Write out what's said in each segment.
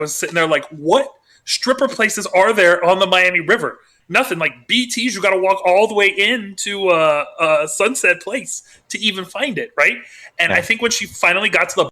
was sitting there like, what stripper places are there on the Miami River? Nothing. Like BTs, you got to walk all the way into Sunset Place to even find it, right? And I Yeah. think when she finally got to the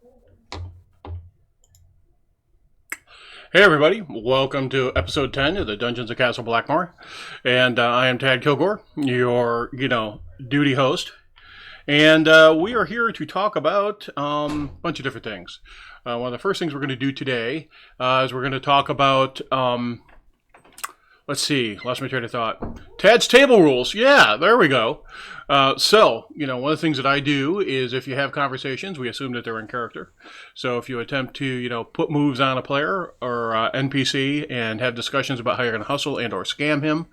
Hey everybody, welcome to episode 10 of the Dungeons of Castle Blackmoor. And I am Tad Kilgore, your, duty host. And we are here to talk about a bunch of different things. One of the first things we're going to do today is we're going to talk about let's see, lost my train of thought. Tad's table rules. Yeah, there we go. One of the things that I do is if you have conversations, we assume that they're in character. So if you attempt to, put moves on a player or NPC and have discussions about how you're going to hustle and or scam him,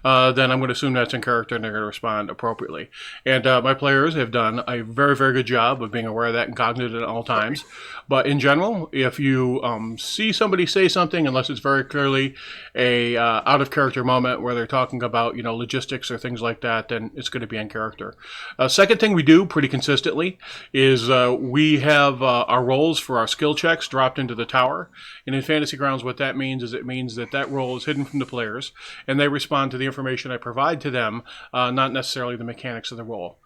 then I'm going to assume that's in character and they're going to respond appropriately. And my players have done a very, very good job of being aware of that and cognizant at all times. But in general, if you see somebody say something, unless it's very clearly a out of character moment where they're talking about logistics or things like that, then it's going to be in character. Second thing we do pretty consistently is we have our rolls for our skill checks dropped into the tower. And in Fantasy Grounds, what that means is it means that roll is hidden from the players, and they respond to the information I provide to them, not necessarily the mechanics of the roll.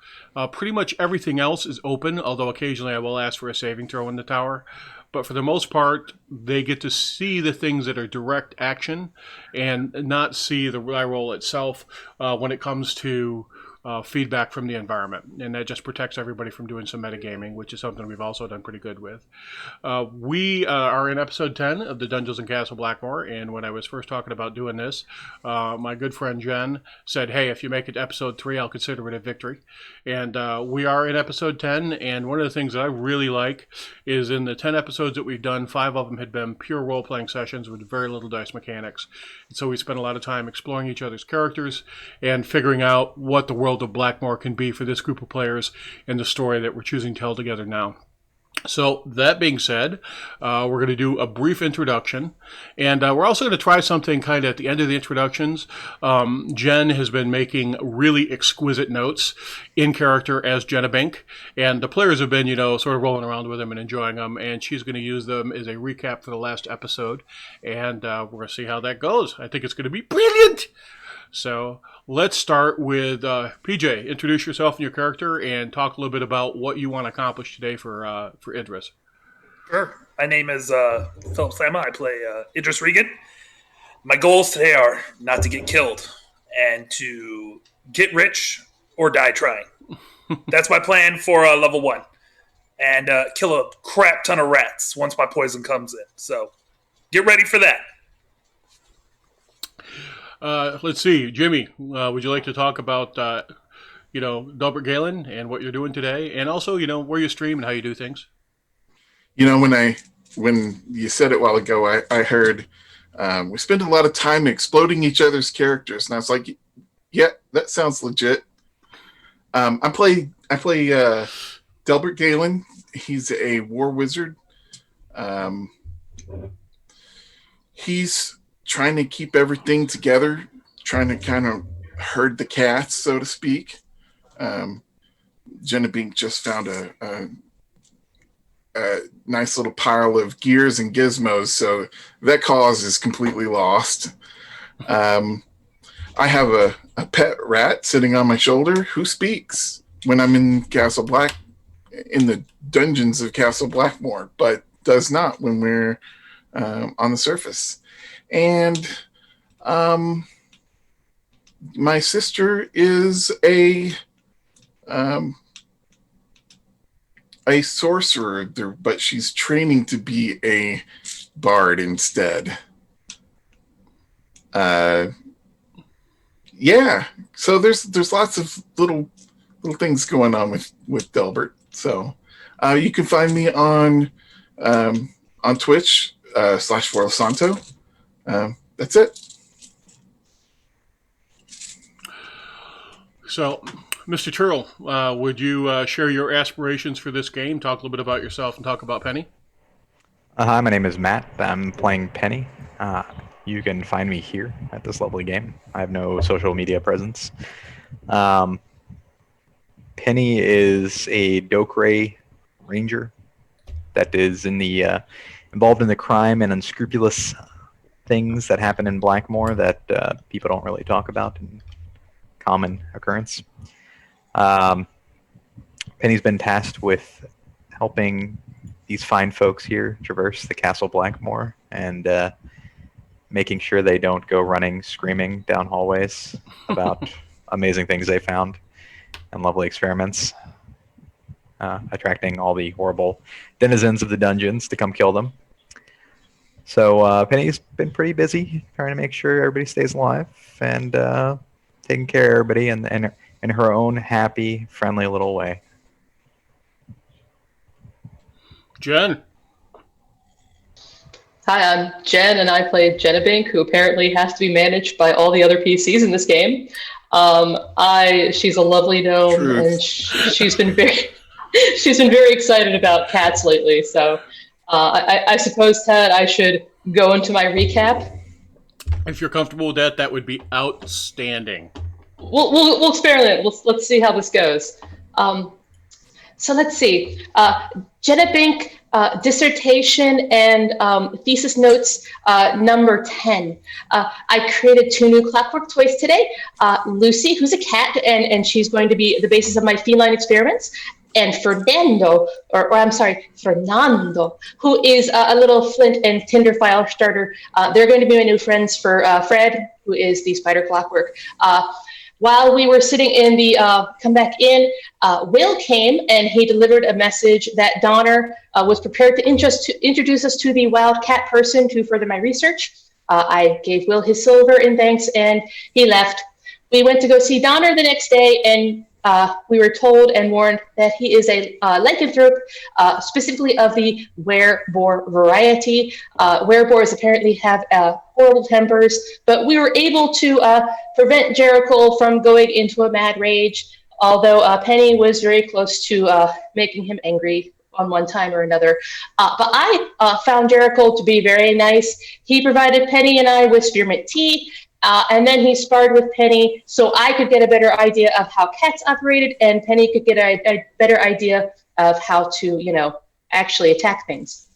Pretty much everything else is open, although occasionally I will ask for a saving throw in the tower. But for the most part, they get to see the things that are direct action and not see the die roll itself when it comes to feedback from the environment. And that just protects everybody from doing some metagaming, which is something we've also done pretty good with. We are in episode 10 of the Dungeons and Castle Blackmoor, and when I was first talking about doing this, my good friend Jen said, hey, if you make it to episode 3, I'll consider it a victory. And we are in episode 10, and one of the things that I really like is in the 10 episodes that we've done, 5 of them had been pure role-playing sessions with very little dice mechanics. And so we spent a lot of time exploring each other's characters and figuring out what the world of Blackmoor can be for this group of players and the story that we're choosing to tell together now. So that being said, we're going to do a brief introduction, and we're also going to try something kind of at the end of the introductions. Jen has been making really exquisite notes in character as Jenna Bink, and the players have been, sort of rolling around with them and enjoying them, and she's going to use them as a recap for the last episode, and we're going to see how that goes. I think it's going to be brilliant! So let's start with PJ. Introduce yourself and your character, and talk a little bit about what you want to accomplish today for Idris. Sure. My name is Philip Slama. I play Idris Regan. My goals today are not to get killed and to get rich or die trying. That's my plan for level 1. And kill a crap ton of rats once my poison comes in. So get ready for that. Let's see, Jimmy, would you like to talk about, Delbert Galen and what you're doing today, and also, where you stream and how you do things? When you said it a while ago, I heard we spend a lot of time exploding each other's characters, and I was like, yeah, that sounds legit. I play Delbert Galen. He's a war wizard. He's trying to keep everything together, trying to kind of herd the cats, so to speak. Jenna Bink just found a nice little pile of gears and gizmos, so that cause is completely lost. I have a pet rat sitting on my shoulder who speaks when I'm in the dungeons of Castle Blackmoor, but does not when we're on the surface. And my sister is a sorcerer, but she's training to be a bard instead. Yeah. So there's lots of little things going on with Delbert. So you can find me on Twitch /Fuero Santo. That's it. So, Mr. Turrell, would you share your aspirations for this game, talk a little bit about yourself, and talk about Penny? Hi, my name is Matt. I'm playing Penny. You can find me here at this lovely game. I have no social media presence. Penny is a Dokray ranger that is involved in the crime and unscrupulous things that happen in Blackmoor that people don't really talk about in common occurrence. Penny's been tasked with helping these fine folks here traverse the Castle Blackmoor and making sure they don't go running, screaming down hallways about amazing things they found and lovely experiments, attracting all the horrible denizens of the dungeons to come kill them. So Penny's been pretty busy trying to make sure everybody stays alive and taking care of everybody in her own happy, friendly little way. Jen. Hi, I'm Jen, and I play Jenabink, who apparently has to be managed by all the other PCs in this game. She's a lovely gnome, Truth. and she's been very excited about cats lately. So, I suppose, Ted, I should go into my recap. If you're comfortable with that, that would be outstanding. We'll experiment. Let's see how this goes. So let's see. Jenabink dissertation and thesis notes number 10. I created 2 new clockwork toys today. Lucy, who's a cat, and she's going to be the basis of my feline experiments. And Fernando, who is a little flint and tinder fire starter. They're going to be my new friends for Fred, who is the spider clockwork. While we were sitting in the comeback in, Will came and he delivered a message that Donner was prepared to introduce us to the wild cat person to further my research. I gave Will his silver in thanks and he left. We went to go see Donner the next day and we were told and warned that he is a lycanthrope, specifically of the wereboar variety. Wereboars apparently have horrible tempers, but we were able to prevent Jericho from going into a mad rage, although Penny was very close to making him angry on one time or another. But I found Jericho to be very nice. He provided Penny and I with spearmint tea, and then he sparred with Penny so I could get a better idea of how cats operated, and Penny could get a better idea of how to, actually attack things.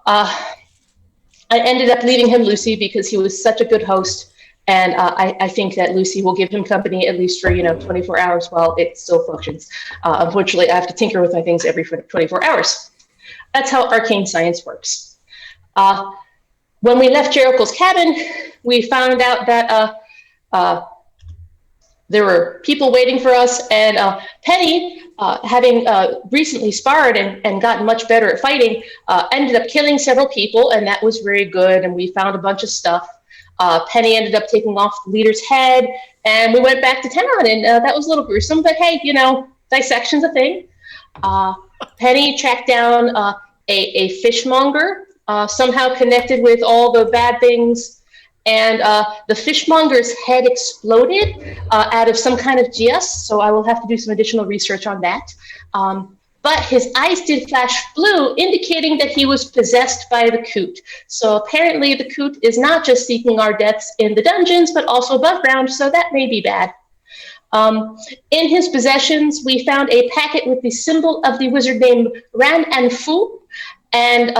I ended up leaving him Lucy because he was such a good host, and I think that Lucy will give him company at least for 24 hours while it still functions. Unfortunately, I have to tinker with my things every 24 hours. That's how arcane science works. When we left Jericho's cabin, we found out that there were people waiting for us, and Penny, having recently sparred and gotten much better at fighting, ended up killing several people, and that was very good, and we found a bunch of stuff. Penny ended up taking off the leader's head, and we went back to town, and that was a little gruesome, but hey, dissection's a thing. Penny tracked down a fishmonger, somehow connected with all the bad things, and the fishmonger's head exploded out of some kind of geas, so I will have to do some additional research on that. But his eyes did flash blue, indicating that he was possessed by the Coot. So apparently the Coot is not just seeking our deaths in the dungeons, but also above ground, so that may be bad. In his possessions, we found a packet with the symbol of the wizard named Ran and Fu, and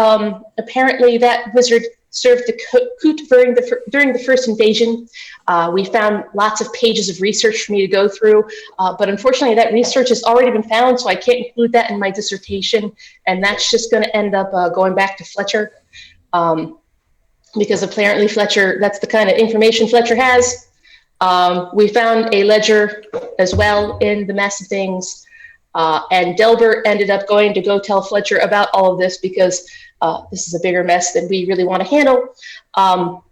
apparently that wizard served the Coot during the first invasion. We found lots of pages of research for me to go through, but unfortunately that research has already been found, so I can't include that in my dissertation, and that's just going to end up going back to Fletcher, because apparently Fletcher, that's the kind of information Fletcher has. We found a ledger as well in the mess of things, and Delbert ended up going to go tell Fletcher about all of this because this is a bigger mess than we really want to handle. I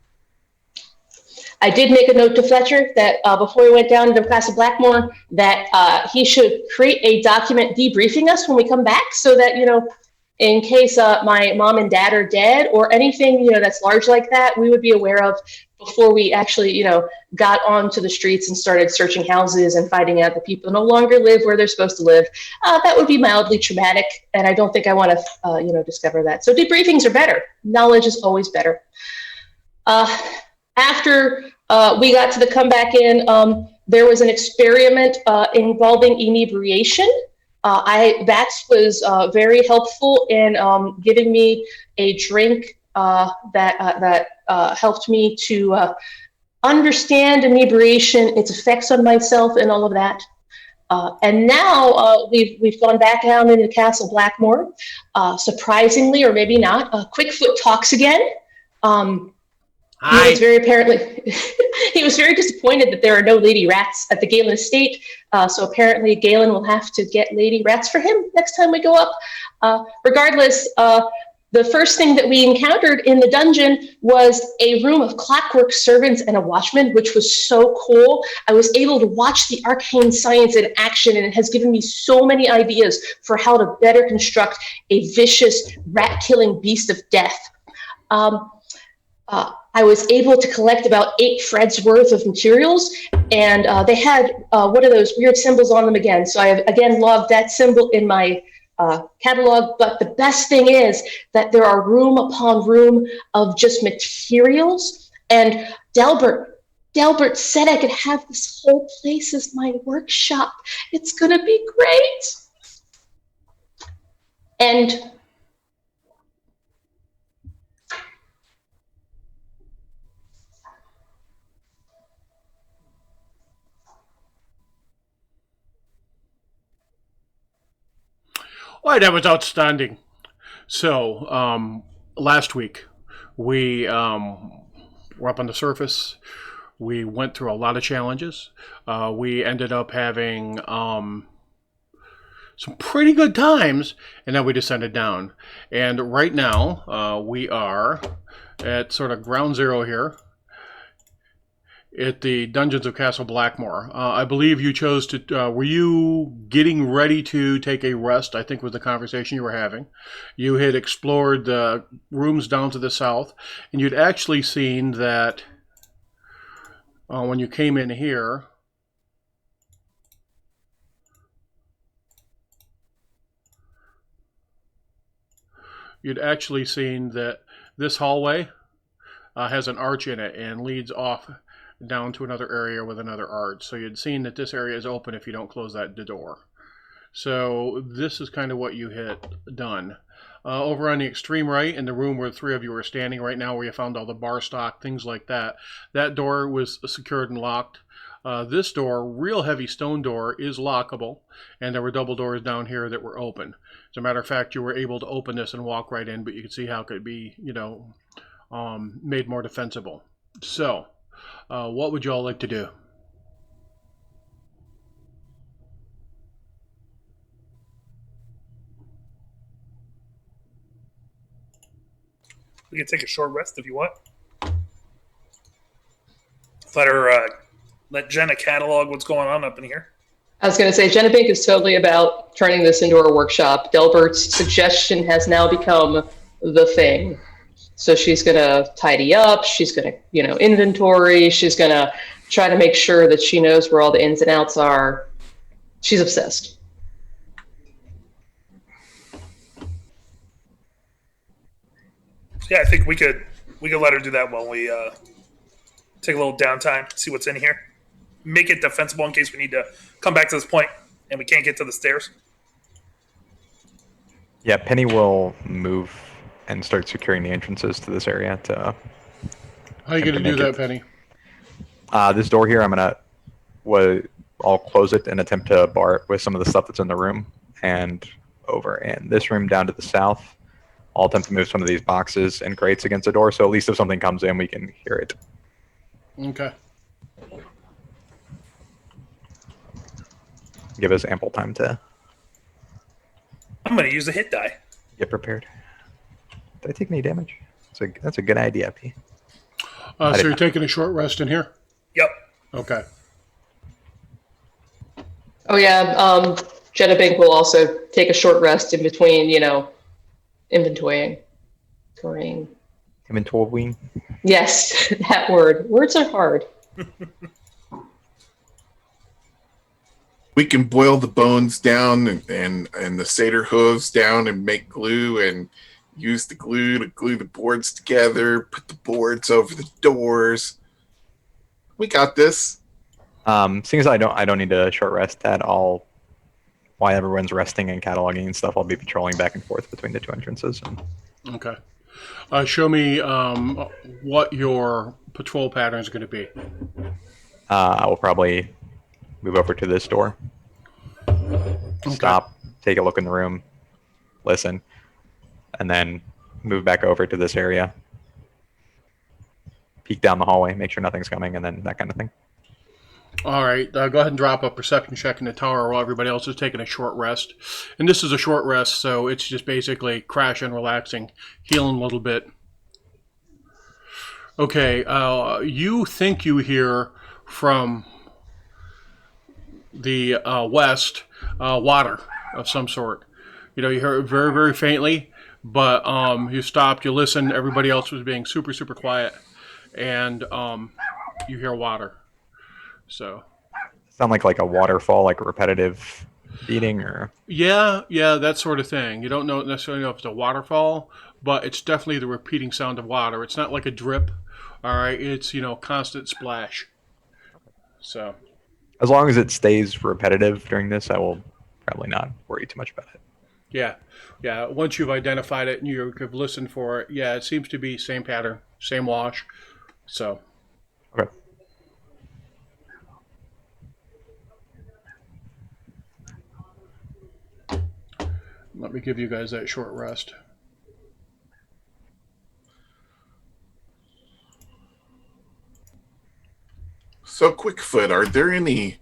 did make a note to Fletcher that before he went down to the Castle Blackmoor, that he should create a document debriefing us when we come back, so that, in case my mom and dad are dead or anything, that's large like that, we would be aware of before we actually, got onto the streets and started searching houses and finding out that people no longer live where they're supposed to live. That would be mildly traumatic, and I don't think I want to, discover that. So debriefings are better. Knowledge is always better. After we got to the comeback in, there was an experiment involving inebriation. That was very helpful in giving me a drink that helped me to understand inebriation, its effects on myself, and all of that. And now we've gone back down into Castle Blackmoor. Surprisingly, or maybe not, Quickfoot talks again. He was he was very disappointed that there are no lady rats at the Galen estate. So apparently Galen will have to get lady rats for him next time we go up. Regardless, the first thing that we encountered in the dungeon was a room of clockwork servants and a watchman, which was so cool. I was able to watch the arcane science in action, and it has given me so many ideas for how to better construct a vicious rat-killing beast of death. I was able to collect about 8 Freds worth of materials, and they had one of those weird symbols on them again. So I have again logged that symbol in my catalog. But the best thing is that there are room upon room of just materials. And Delbert said I could have this whole place as my workshop. It's going to be great. And Why, that was outstanding. So, last week, we were up on the surface. We went through a lot of challenges. We ended up having some pretty good times, and then we descended down. And right now, we are at sort of ground zero here at the Dungeons of Castle Blackmoor. I believe you chose to, were you getting ready to take a rest, I think was the conversation you were having. You had explored the rooms down to the south, and you'd actually seen that when you came in here, you'd actually seen that this hallway has an arch in it and leads off down to another area with another arch. So you'd seen that this area is open if you don't close that door. So this is kind of what you had done. Over on the extreme right, in the room where the 3 of you are standing right now, where you found all the bar stock, things like that, that door was secured and locked. This door, real heavy stone door, is lockable, and there were double doors down here that were open. As a matter of fact, you were able to open this and walk right in, but you could see how it could be, made more defensible. So, what would you all like to do? We can take a short rest if you want. Let Jenna catalog what's going on up in here. I was going to say, Jenna Bink is totally about turning this into her workshop. Delbert's suggestion has now become the thing. So she's going to tidy up. She's going to, inventory. She's going to try to make sure that she knows where all the ins and outs are. She's obsessed. Yeah, I think we could let her do that while we take a little downtime, see what's in here. Make it defensible in case we need to come back to this point and we can't get to the stairs. Yeah, Penny will move and start securing the entrances to this area. How are you going to do that, Penny? This door here, I'll close it and attempt to bar it with some of the stuff that's in the room. And over in this room down to the south, I'll attempt to move some of these boxes and crates against the door, so at least if something comes in, we can hear it. Okay. Give us ample time to... I'm going to use a hit die. Get prepared. Did I take any damage? That's a good idea, P. So you're taking a short rest in here? Yep. Okay. Oh, yeah. Jenna Bink will also take a short rest in between, inventorying. Inventorying? Yes, that word. Words are hard. We can boil the bones down and the satyr hooves down and make glue and use the glue to glue the boards together, put the boards over the doors. We got this. Seeing as I don't need a short rest, while everyone's resting and cataloging and stuff, I'll be patrolling back and forth between the 2 entrances. Okay. Show me what your patrol pattern is going to be. I will probably move over to this door. stop, take a look in the room, listen, and then move back over to this area. Peek down the hallway, make sure nothing's coming, and then that kind of thing. All right, go ahead and drop a perception check in the tower while everybody else is taking a short rest. And this is a short rest, so it's just basically crashing, relaxing, healing a little bit. Okay, you think you hear from the west water of some sort. You hear it very, very faintly, but you stopped, you listened, everybody else was being super, super quiet, and you hear water. So, sound like a waterfall, like a repetitive beating, or yeah, that sort of thing. You don't necessarily know if it's a waterfall, but it's definitely the repeating sound of water. It's not like a drip. All right, it's constant splash. So, as long as it stays repetitive during this, I will probably not worry too much about it. Yeah. Once you've identified it and you've listened for it, yeah, it seems to be same pattern, same wash. So, okay. Let me give you guys that short rest. So, Quickfoot, are there any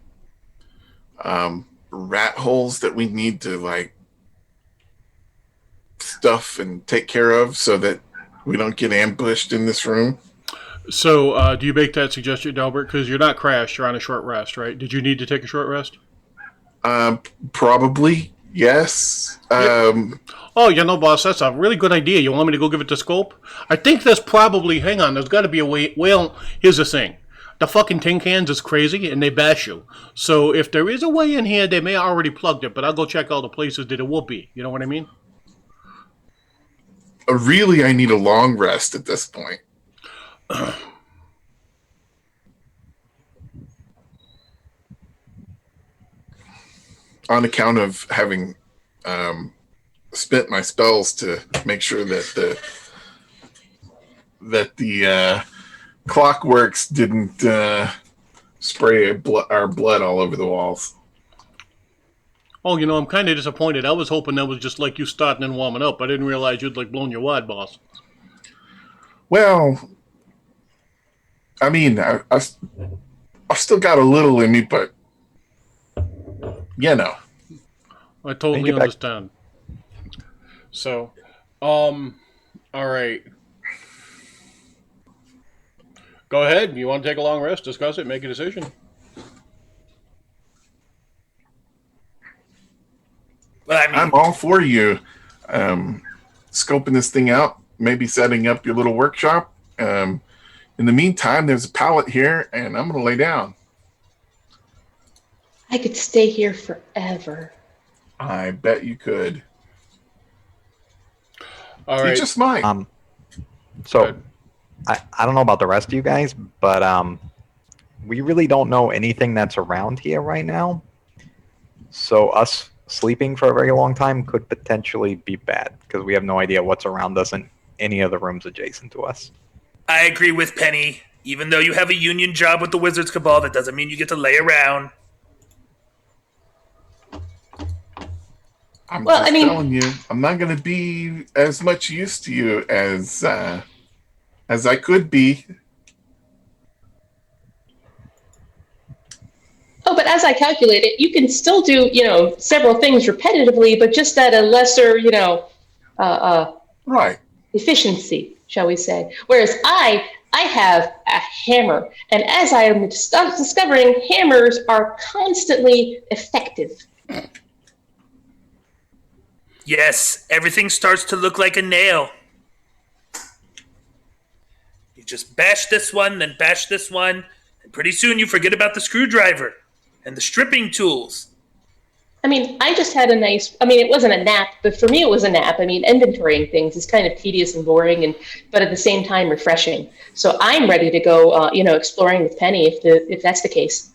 rat holes that we need to stuff and take care of so that we don't get ambushed in this room? So, do you make that suggestion, Delbert? Because you're not crashed, you're on a short rest, right? Did you need to take a short rest? Probably, yes. Oh, boss, that's a really good idea. You want me to go give it to Scope? I think there's probably, hang on, there's got to be a way. Well, here's the thing. The fucking tin cans is crazy, and they bash you. So if there is a way in here, they may have already plugged it, but I'll go check all the places that it will be. You know what I mean? Really, I need a long rest at this point. On account of having spent my spells to make sure that the clockworks didn't spray our blood all over the walls. Oh, I'm kind of disappointed. I was hoping that was just like you starting and warming up. I didn't realize you'd blown your wad, boss. Well, I mean, I've still got a little in me, but I totally understand. So, all right. Go ahead. You want to take a long rest, discuss it, make a decision. Well, I'm all for you scoping this thing out, maybe setting up your little workshop. In the meantime, there's a pallet here, and I'm going to lay down. I could stay here forever. I bet you could. All right. You just might. So, I don't know about the rest of you guys, but we really don't know anything that's around here right now. So us sleeping for a very long time could potentially be bad because we have no idea what's around us in any of the rooms adjacent to us. I agree with Penny. Even though you have a union job with the Wizards Cabal, that doesn't mean you get to lay around. I'm telling you, I'm not going to be as much use to you as I could be. Oh, but as I calculated, you can still do, several things repetitively, but just at a lesser, Right. efficiency, shall we say. Whereas I have a hammer, and as I am discovering, hammers are constantly effective. Yes, everything starts to look like a nail. You just bash this one, then bash this one, and pretty soon you forget about the screwdriver and the stripping tools. I mean, I just had it wasn't a nap, but for me it was a nap. I mean, inventorying things is kind of tedious and boring, but at the same time refreshing. So I'm ready to go, exploring with Penny if that's the case.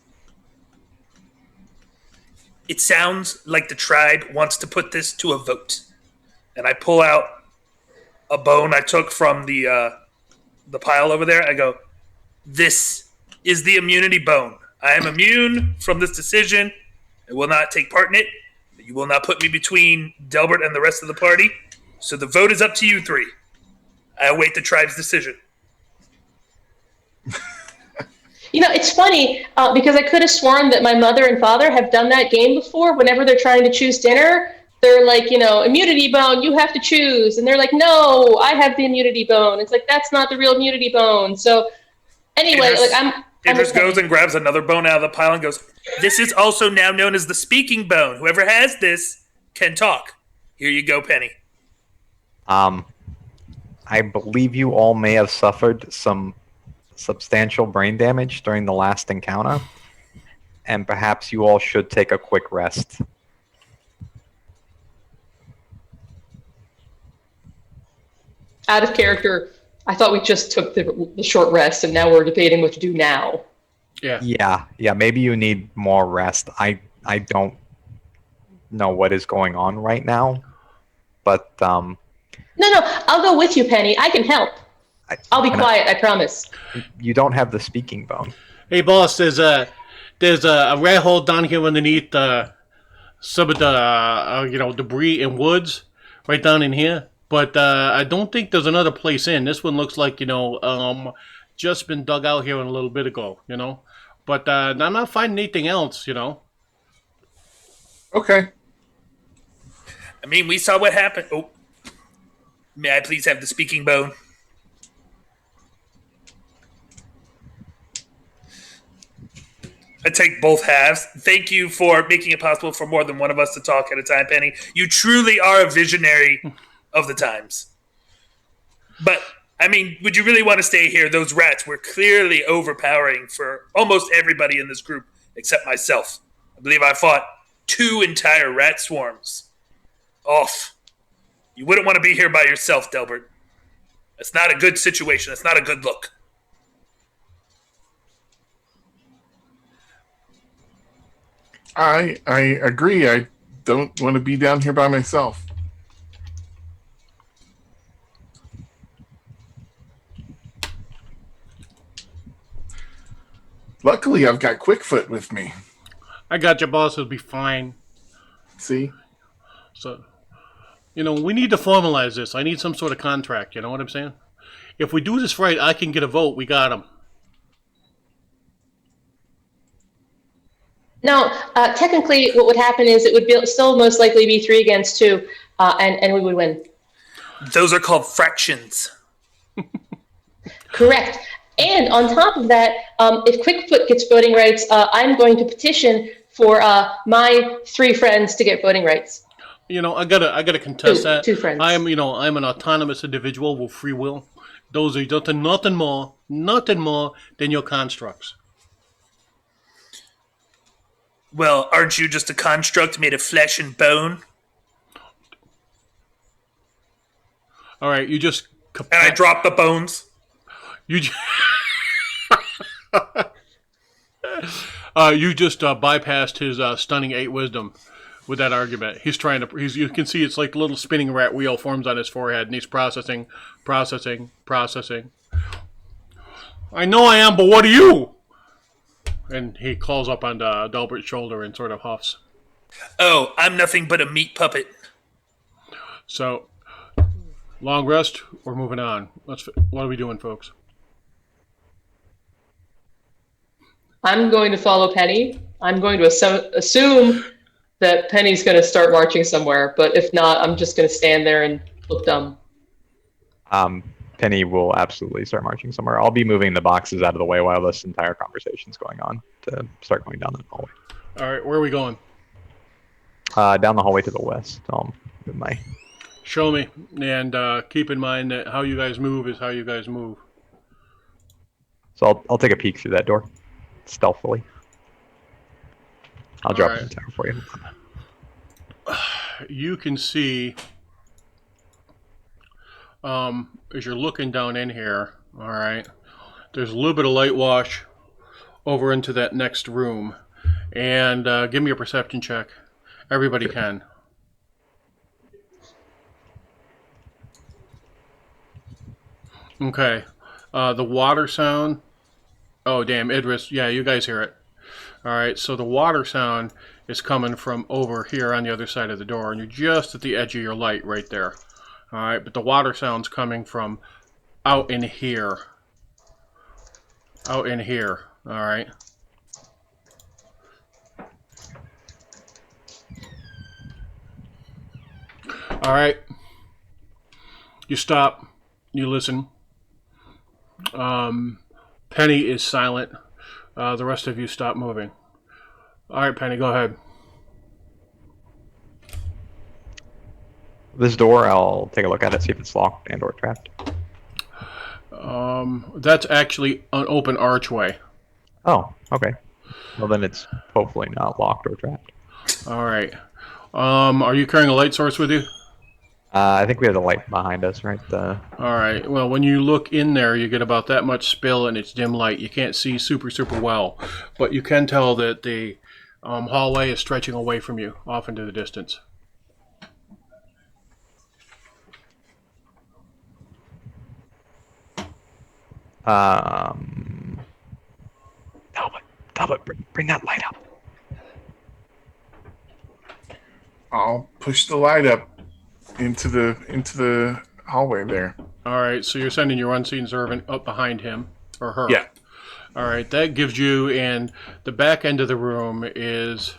It sounds like the tribe wants to put this to a vote. And I pull out a bone I took from the pile over there. I go, this is the immunity bone. I am immune from this decision. I will not take part in it. You will not put me between Delbert and the rest of the party, so the vote is up to you three. I await the tribe's decision. It's funny because I could have sworn that my mother and father have done that game before. Whenever they're trying to choose dinner, they're like, immunity bone, you have to choose. And they're like, no, I have the immunity bone. It's like, that's not the real immunity bone. So anyway, Idris goes and grabs another bone out of the pile and goes, this is also now known as the speaking bone. Whoever has this can talk. Here you go, Penny. I believe you all may have suffered some substantial brain damage during the last encounter, and perhaps you all should take a quick rest. Out of character, I thought we just took the short rest, and now we're debating what to do now. Yeah. Maybe you need more rest. I don't know what is going on right now, but No, I'll go with you, Penny. I can help. I'll be quiet. I promise. You don't have the speaking bone. Hey, boss, there's a rat hole down here underneath some of the debris and woods right down in here. But I don't think there's another place in. This one looks like just been dug out here a little bit ago. But I'm not finding anything else. Okay. I mean, we saw what happened. Oh, may I please have the speaking bone? I take both halves. Thank you for making it possible for more than one of us to talk at a time, Penny. You truly are a visionary of the times. But, I mean, would you really want to stay here? Those rats were clearly overpowering for almost everybody in this group except myself. I believe I fought 2 entire rat swarms. Off. You wouldn't want to be here by yourself, Delbert. That's not a good situation. That's not a good look. I agree. I don't want to be down here by myself. Luckily, I've got Quickfoot with me. I got your boss. It'll be fine. See? So, we need to formalize this. I need some sort of contract. You know what I'm saying? If we do this right, I can get a vote. We got him. No, technically, what would happen is it would still most likely be 3 against 2, and we would win. Those are called fractions. Correct. And on top of that, if Quickfoot gets voting rights, I'm going to petition for my 3 friends to get voting rights. I gotta contest that. 2 friends. I'm an autonomous individual with free will. Those are nothing more than your constructs. Well, aren't you just a construct made of flesh and bone? All right, you just... And I drop the bones? You just bypassed his stunning 8 wisdom with that argument. He's trying to... you can see it's like a little spinning rat wheel forms on his forehead, and he's processing. I know I am, but what are you? And he calls up on Delbert's shoulder and sort of huffs. Oh, I'm nothing but a meat puppet. So, long rest, we're moving on. What are we doing, folks? I'm going to follow Penny. I'm going to assume that Penny's going to start marching somewhere, but if not, I'm just going to stand there and look dumb. Penny will absolutely start marching somewhere. I'll be moving the boxes out of the way while this entire conversation's going on to start going down the hallway. All right, where are we going? Down the hallway to the west. With my... Show me, and keep in mind that how you guys move is how you guys move. So I'll take a peek through that door, stealthily. I'll drop the tower for you. You can see, as you're looking down in here, all right, there's a little bit of light wash over into that next room. And give me a perception check. Everybody can. Okay. The water sound. Oh, damn, Idris. Yeah, you guys hear it. All right, so the water sound is coming from over here on the other side of the door, and you're just at the edge of your light right there. All right, but the water sound's coming from out in here. Out in here, all right? All right. You stop. You listen. Penny is silent. The rest of you stop moving. All right, Penny, go ahead. This door, I'll take a look at it, see if it's locked and or trapped. That's actually an open archway. Oh, okay. Well, then it's hopefully not locked or trapped. All right. Are you carrying a light source with you? I think we have the light behind us, right? All right. Well, when you look in there, you get about that much spill, and it's dim light. You can't see super well, but you can tell that the hallway is stretching away from you, off into the distance. Talbot, bring that light up. I'll push the light up into the hallway there. All right. So you're sending your unseen servant up behind him or her. Yeah. All right. That gives you, and the back end of the room is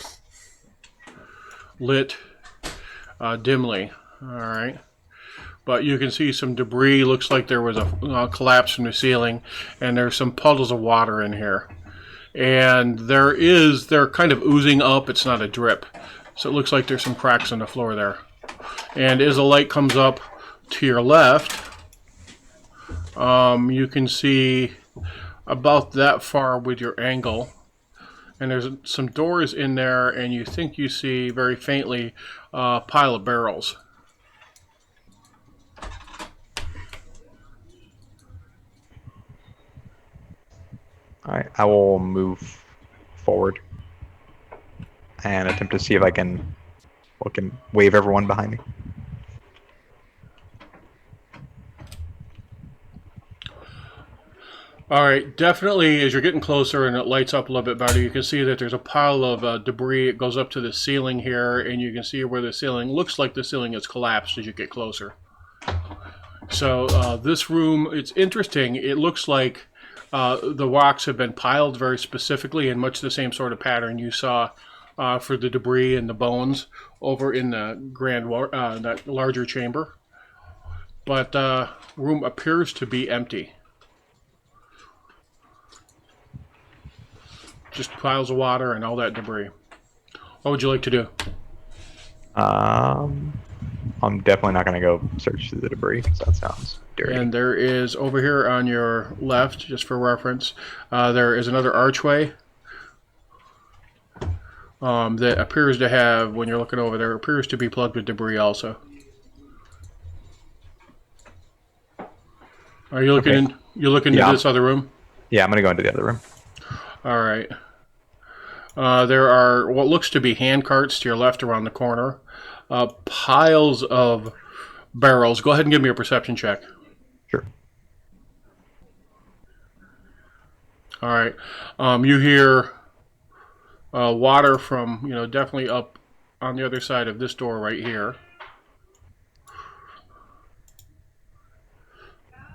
lit dimly. All right. But you can see some debris. Looks like there was a collapse from the ceiling, and there's some puddles of water in here. And they're kind of oozing up. It's not a drip. So it looks like there's some cracks in the floor there. And as the light comes up to your left, you can see about that far with your angle. And there's some doors in there, and you think you see very faintly a pile of barrels. All right, I will move forward and attempt to see if I can look and wave everyone behind me. All right, definitely as you're getting closer and it lights up a little bit better, you can see that there's a pile of debris. It goes up to the ceiling here, and you can see where the ceiling looks like the ceiling has collapsed as you get closer. So this room, it's interesting. It looks like the rocks have been piled very specifically in much the same sort of pattern you saw for the debris and the bones over in the that larger chamber. But room appears to be empty. Just piles of water and all that debris. What would you like to do? I'm definitely not going to go search through the debris, because that sounds dirty. And there is, over here on your left, just for reference, there is another archway that appears to have, when you're looking over there, appears to be plugged with debris also. Are you looking in? You looking into this other room? Yeah, I'm going to go into the other room. All right. There are what looks to be hand carts to your left around the corner. Piles of barrels. Go ahead and give me a perception check. Sure. All right. You hear water from, definitely up on the other side of this door right here.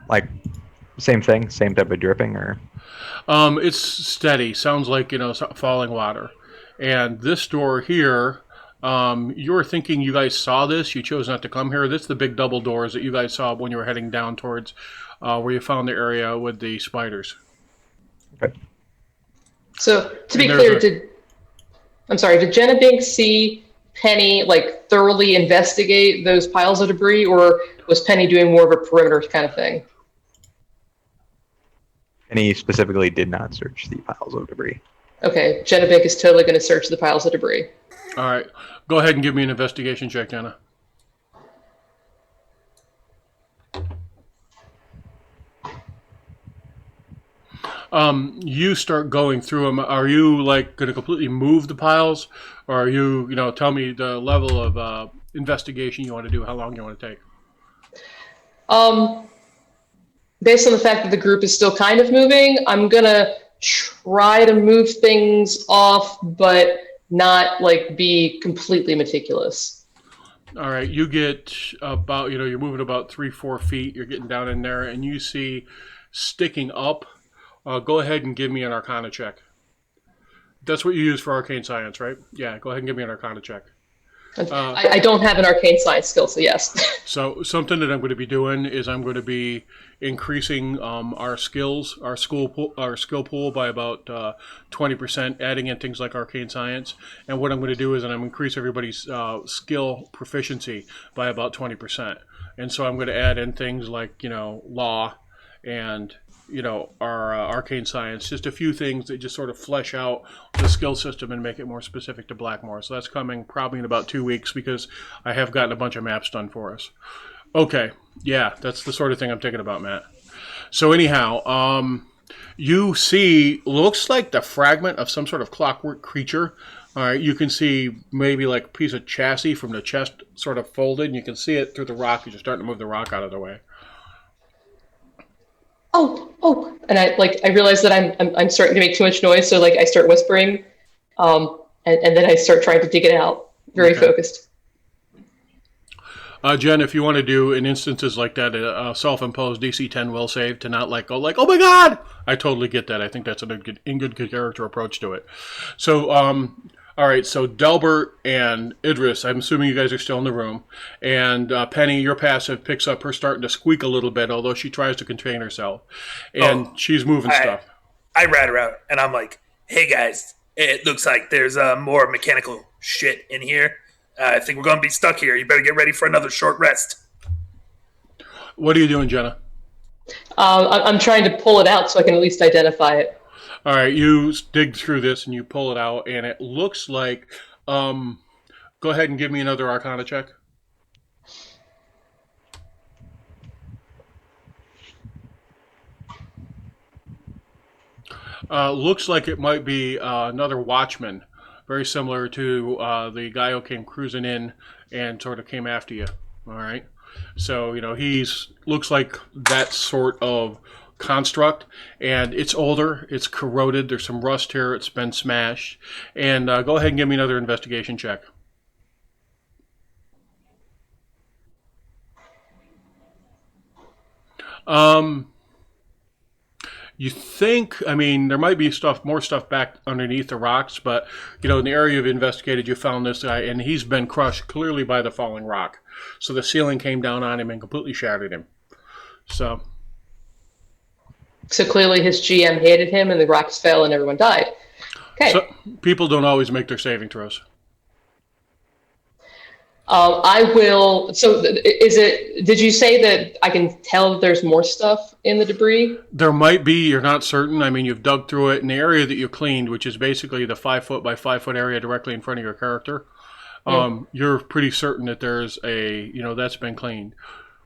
Like, same thing, same type of dripping, or? It's steady. Sounds like, falling water. And this door here, you were thinking you guys saw this. You chose not to come here. This is the big double doors that you guys saw when you were heading down towards where you found the area with the spiders. Okay. So, to be clear, did Jenna see Penny, thoroughly investigate those piles of debris, or was Penny doing more of a perimeter kind of thing? Penny specifically did not search the piles of debris. Okay, Jenna is totally going to search the piles of debris. All right. Go ahead and give me an investigation check, Jenna. You start going through them. Are you going to completely move the piles, or are you, tell me the level of investigation you want to do, how long you want to take? Based on the fact that the group is still kind of moving, I'm gonna try to move things off, but not like be completely meticulous. All right, you get about, you're moving about 3-4 feet. You're getting down in there, and you see sticking up. Go ahead and give me an Arcana check. That's what you use for arcane science, right? Yeah, go ahead and give me an Arcana check. I don't have an arcane science skill, so yes. So something that I'm going to be doing is I'm going to be increasing our skills, our skill pool by about 20%, adding in things like arcane science. And what I'm going to do is I'm increase everybody's skill proficiency by about 20%. And so I'm going to add in things like law and our arcane science, just a few things that just sort of flesh out the skill system and make it more specific to Blackmoor. So that's coming probably in about 2 weeks because I have gotten a bunch of maps done for us. Okay, yeah, that's the sort of thing I'm thinking about, Matt. So anyhow, you see, looks like the fragment of some sort of clockwork creature. All right, you can see maybe like a piece of chassis from the chest sort of folded, and you can see it through the rock as you're starting to move the rock out of the way. Oh, and I realize that I'm starting to make too much noise, so I start whispering, and then I start trying to dig it out, very focused. Jen, if you want to do in instances like that, a self-imposed DC 10 will save to not go like, oh my god! I totally get that. I think that's a good character approach to it. So, all right, so Delbert and Idris, I'm assuming you guys are still in the room. And Penny, your passive picks up her starting to squeak a little bit, although she tries to contain herself. And she's moving stuff. I rat her out, and I'm like, hey guys, it looks like there's more mechanical shit in here. I think we're going to be stuck here. You better get ready for another short rest. What are you doing, Jenna? I'm trying to pull it out so I can at least identify it. All right, you dig through this and you pull it out, and it looks like. Go ahead and give me another Arcana check. Looks like it might be another watchman, very similar to the guy who came cruising in and sort of came after you. All right, so he's looks like that sort of construct, and it's older, it's corroded, there's some rust here, it's been smashed. And go ahead and give me another investigation check. You think, there might be more stuff back underneath the rocks, but in the area you've investigated, you found this guy, and he's been crushed clearly by the falling rock. So the ceiling came down on him and completely shattered him. So clearly his GM hated him, and the rocks fell, and everyone died. Okay. So people don't always make their saving throws. I will. So, did you say that I can tell that there's more stuff in the debris? There might be. You're not certain. You've dug through it in the area that you cleaned, which is basically the 5 foot by 5 foot area directly in front of your character. You're pretty certain that there's that's been cleaned,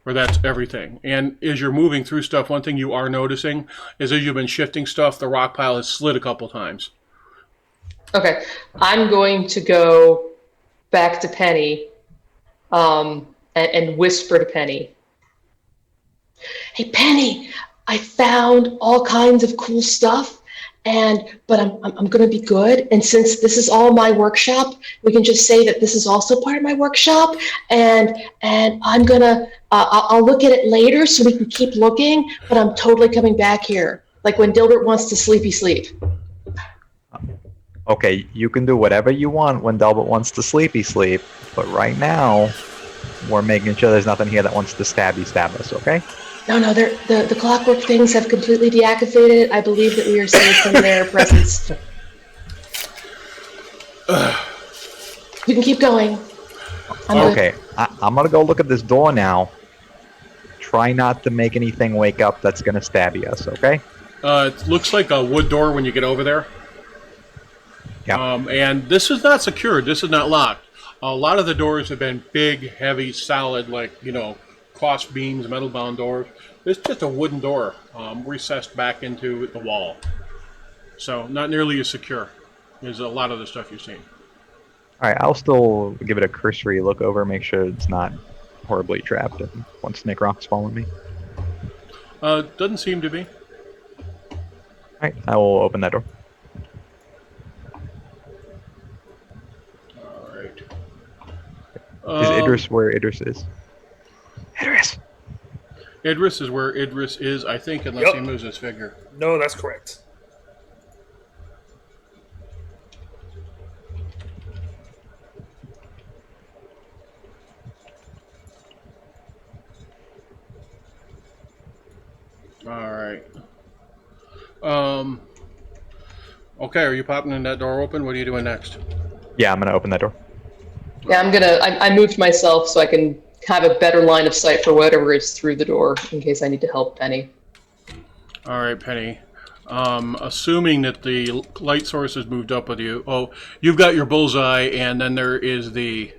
or that's everything. And as you're moving through stuff, one thing you are noticing is as you've been shifting stuff, the rock pile has slid a couple times. Okay, I'm going to go back to Penny. And whisper to Penny, "Hey Penny, I found all kinds of cool stuff, but I'm gonna be good. And since this is all my workshop, we can just say that this is also part of my workshop. And I'm gonna I'll look at it later so we can keep looking. But I'm totally coming back here, like when Dilbert wants to sleepy sleep." Okay, you can do whatever you want when Delbert wants to sleepy sleep, but right now, we're making sure there's nothing here that wants to stab us, okay? No, the clockwork things have completely deactivated. I believe that we are safe from their presence. You can keep going. Okay, I'm gonna go look at this door now. Try not to make anything wake up that's gonna stab us, okay? It looks like a wood door when you get over there. Yeah. And this is not secured. This is not locked. A lot of the doors have been big, heavy, solid, cross beams, metal-bound doors. It's just a wooden door recessed back into the wall. So not nearly as secure as a lot of the stuff you've seen. All right, I'll still give it a cursory look over, make sure it's not horribly trapped and won't snake rocks following me. Doesn't seem to be. All Right, I will open that door. All right. Is Idris where Idris is? Idris! Idris is where Idris is, I think, unless he Yup. moves his figure. No, that's correct. All right. Okay, are you popping in that door open? What are you doing next? Yeah, I'm gonna open that door. Yeah, I moved myself so I can have a better line of sight for whatever is through the door in case I need to help Penny. All right, Penny. Assuming that the light source has moved up with you. Oh, you've got your bullseye, and then there is the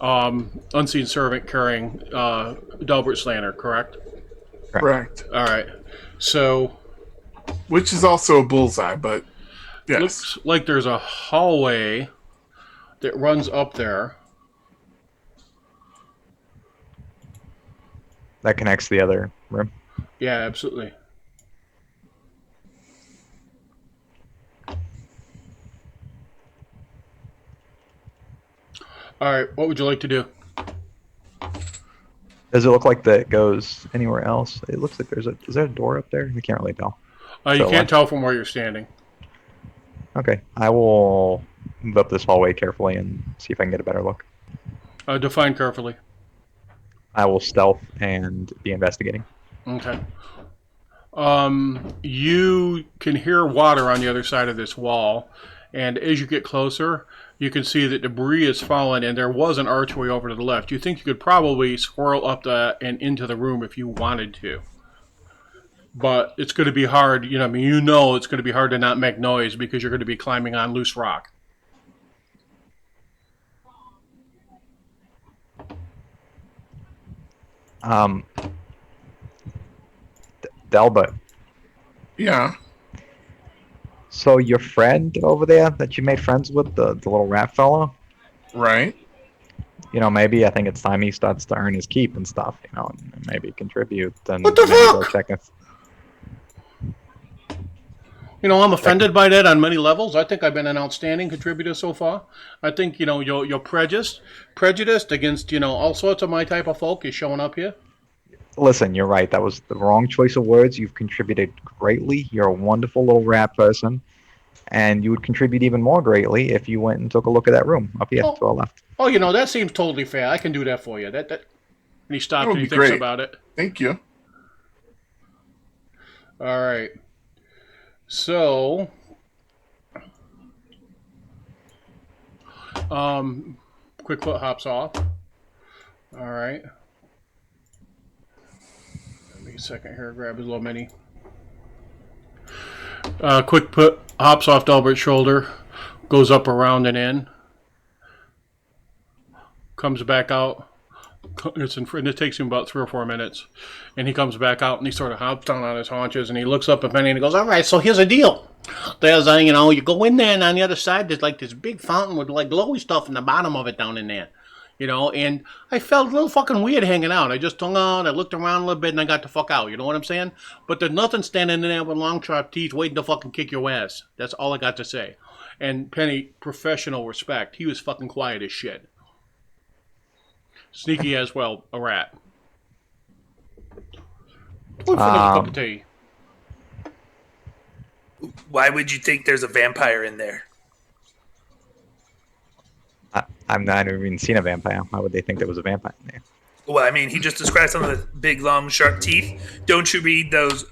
unseen servant carrying Delbert's lantern, correct? Correct. All right. So, Which is also a bullseye, but yes. looks like there's a hallway that runs up there. That connects to the other room. Yeah, absolutely. All right, what would you like to do? Does it look like that goes anywhere else? It looks like is there a door up there? I can't really tell. You So, can't tell from where you're standing. Okay, I will move up this hallway carefully and see if I can get a better look. Define carefully. I will stealth and be investigating. Okay. You can hear water on the other side of this wall, and as you get closer, you can see that debris has fallen, and there was an archway over to the left. You think you could probably swirl up and into the room if you wanted to, but it's going to be hard. It's going to be hard to not make noise because you're going to be climbing on loose rock. Delbert. Yeah. So your friend over there that you made friends with, the little rat fellow, Right. Maybe I think it's time he starts to earn his keep and stuff, and maybe contribute. And What the maybe go fuck? check us. I'm offended by that on many levels. I think I've been an outstanding contributor so far. I think, you're prejudiced against, all sorts of my type of folk is showing up here. Listen, you're right. That was the wrong choice of words. You've contributed greatly. You're a wonderful little rat person. And you would contribute even more greatly if you went and took a look at that room up here to our left. Oh, that seems totally fair. I can do that for you. That. And he stops That would and he be thinks great. about it. Thank you. All right. So, Quickfoot hops off. All right. Give me a second here. Grab his little mini. Quickfoot hops off Delbert's shoulder, goes up around and in, comes back out. It takes him about 3 or 4 minutes, and he comes back out and he sort of hops down on his haunches and he looks up at Penny and he goes, "All right, so here's the deal. There's you go in there and on the other side there's like this big fountain with like glowy stuff in the bottom of it down in there, and I felt a little fucking weird hanging out. I just hung out, I looked around a little bit and I got the fuck out. You know what I'm saying? But there's nothing standing in there with long sharp teeth waiting to fucking kick your ass. That's all I got to say." And Penny, professional respect, he was fucking quiet as shit. Sneaky as well, a rat. What for a cup of tea? Why would you think there's a vampire in there? I've not even seen a vampire. Why would they think there was a vampire in there? Well, I mean, he just described some of the big, long, sharp teeth. Don't you read those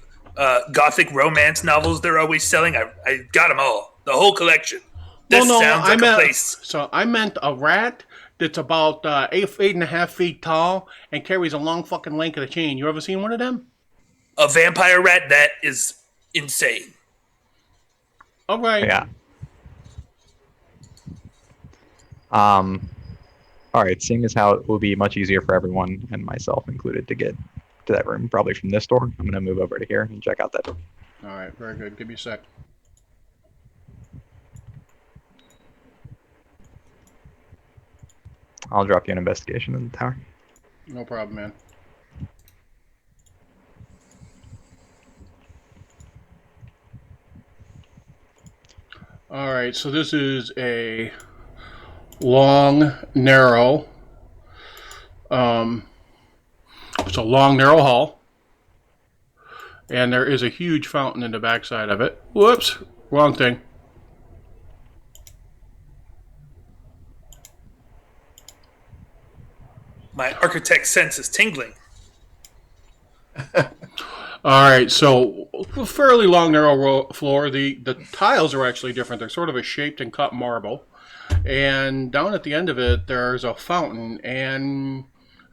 gothic romance novels they're always selling? I got them all. The whole collection. This sounds like a place. So I meant a rat that's about 8.5 feet tall and carries a long fucking length of the chain. You ever seen one of them? A vampire rat? That is insane. All right. Yeah. All right. Seeing as how it will be much easier for everyone, and myself included, to get to that room, probably from this door, I'm going to move over to here and check out that door. All right. Very good. Give me a sec. I'll drop you an investigation in the tower. No problem, man. right, so this is a long, narrow. It's a long, narrow hall, and there is a huge fountain in the backside of it. Whoops, wrong thing. My architect sense is tingling. All right, so a fairly long, narrow floor. The tiles are actually different. They're sort of a shaped and cut marble. And down at the end of it, there's a fountain, and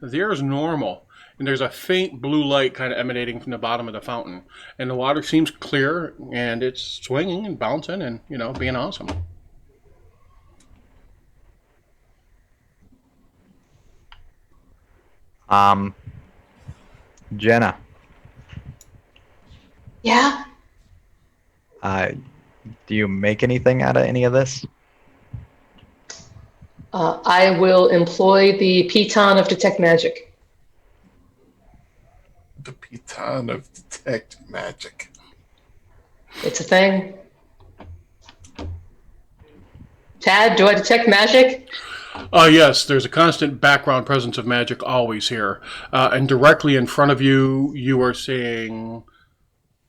there's normal. And there's a faint blue light kind of emanating from the bottom of the fountain. And the water seems clear, and it's swinging and bouncing and, being awesome. Jenna, Yeah. do you make anything out of any of this? I will employ the piton of detect magic. The piton of detect magic. It's a thing. Tad, do I detect magic? Yes, there's a constant background presence of magic always here. And directly in front of you, you are seeing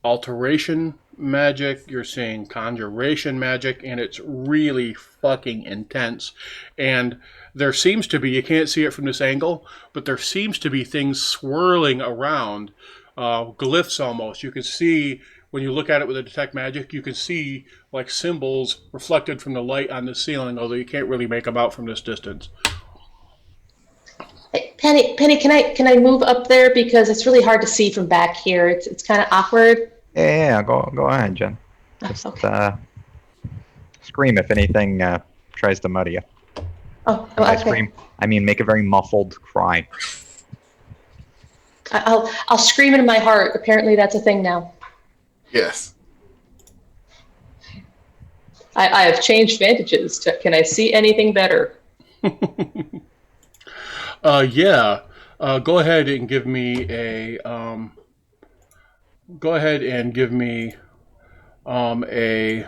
alteration magic, you're seeing conjuration magic, and it's really fucking intense. And there seems to be, you can't see it from this angle, but there seems to be things swirling around, glyphs almost. You can see, when you look at it with a detect magic, you can see like symbols reflected from the light on the ceiling, although you can't really make them out from this distance. Hey, Penny, can I move up there because it's really hard to see from back here. It's kind of awkward. Yeah, go ahead, Jen. Just Okay. Scream if anything tries to muddy you. Oh, By okay. scream, I mean make a very muffled cry. I'll scream in my heart. Apparently, that's a thing now. Yes. I have changed vantages. Can I see anything better? Yeah. Go ahead and give me a. Go ahead and give me a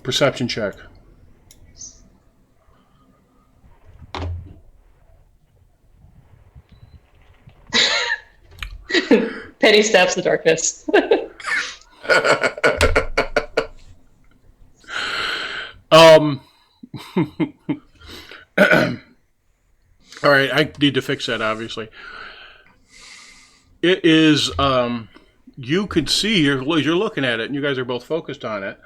perception check. Penny stabs the darkness. All right, I need to fix that, obviously. It is, you can see, you're looking at it, and you guys are both focused on it.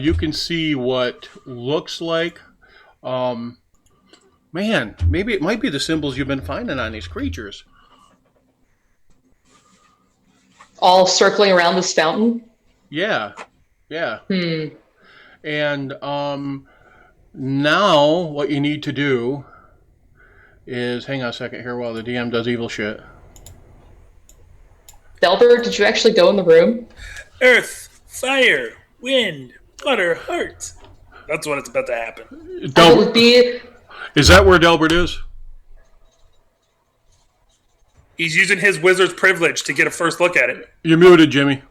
You can see what looks like, man, maybe it might be the symbols you've been finding on these creatures. All circling around this fountain? Yeah. And now what you need to do is, hang on a second here while the DM does evil shit. Delbert, did you actually go in the room? Earth, fire, wind, water, heart. That's when it's about to happen. Delbert, is that where Delbert is? He's using his wizard's privilege to get a first look at it. You're muted, Jimmy.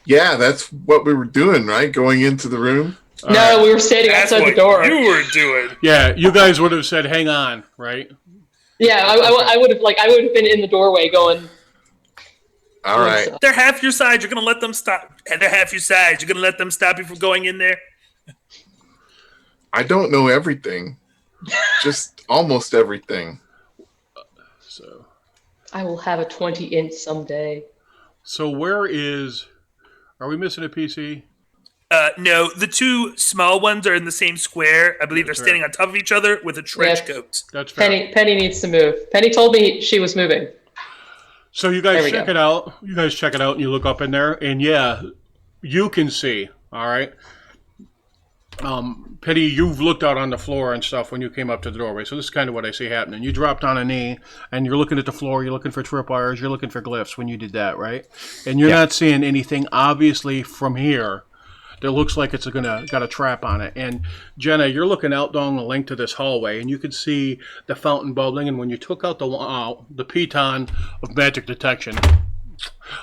Yeah, that's what we were doing, right? Going into the room. No, we were standing That's outside what the door. you were doing. Yeah, you guys would have said, "Hang on," right? Yeah, I would have been in the doorway going. All right. So. They're half your size. You're gonna let them stop. And they're half your size. You're gonna let them stop you from going in there. I don't know everything. Just almost everything. So, I will have a 20-inch someday. so where is? Are we missing a PC? No, the two small ones are in the same square. I believe That's they're standing on top of each other with a trench Yeah. coat. That's fair. Penny needs to move. Penny told me she was moving. So you There guys we check go. it out. You guys check it out, and you look up in there, and yeah, you can see. All right. Penny, you've looked out on the floor and stuff when you came up to the doorway. So this is kind of what I see happening. You dropped on a knee, and you're looking at the floor. You're looking for tripwires. You're looking for glyphs when you did that, right? And you're not seeing anything, obviously, from here that looks like it's got a trap on it. And Jenna, you're looking out down the length to this hallway, and you can see the fountain bubbling. And when you took out the piton of magic detection,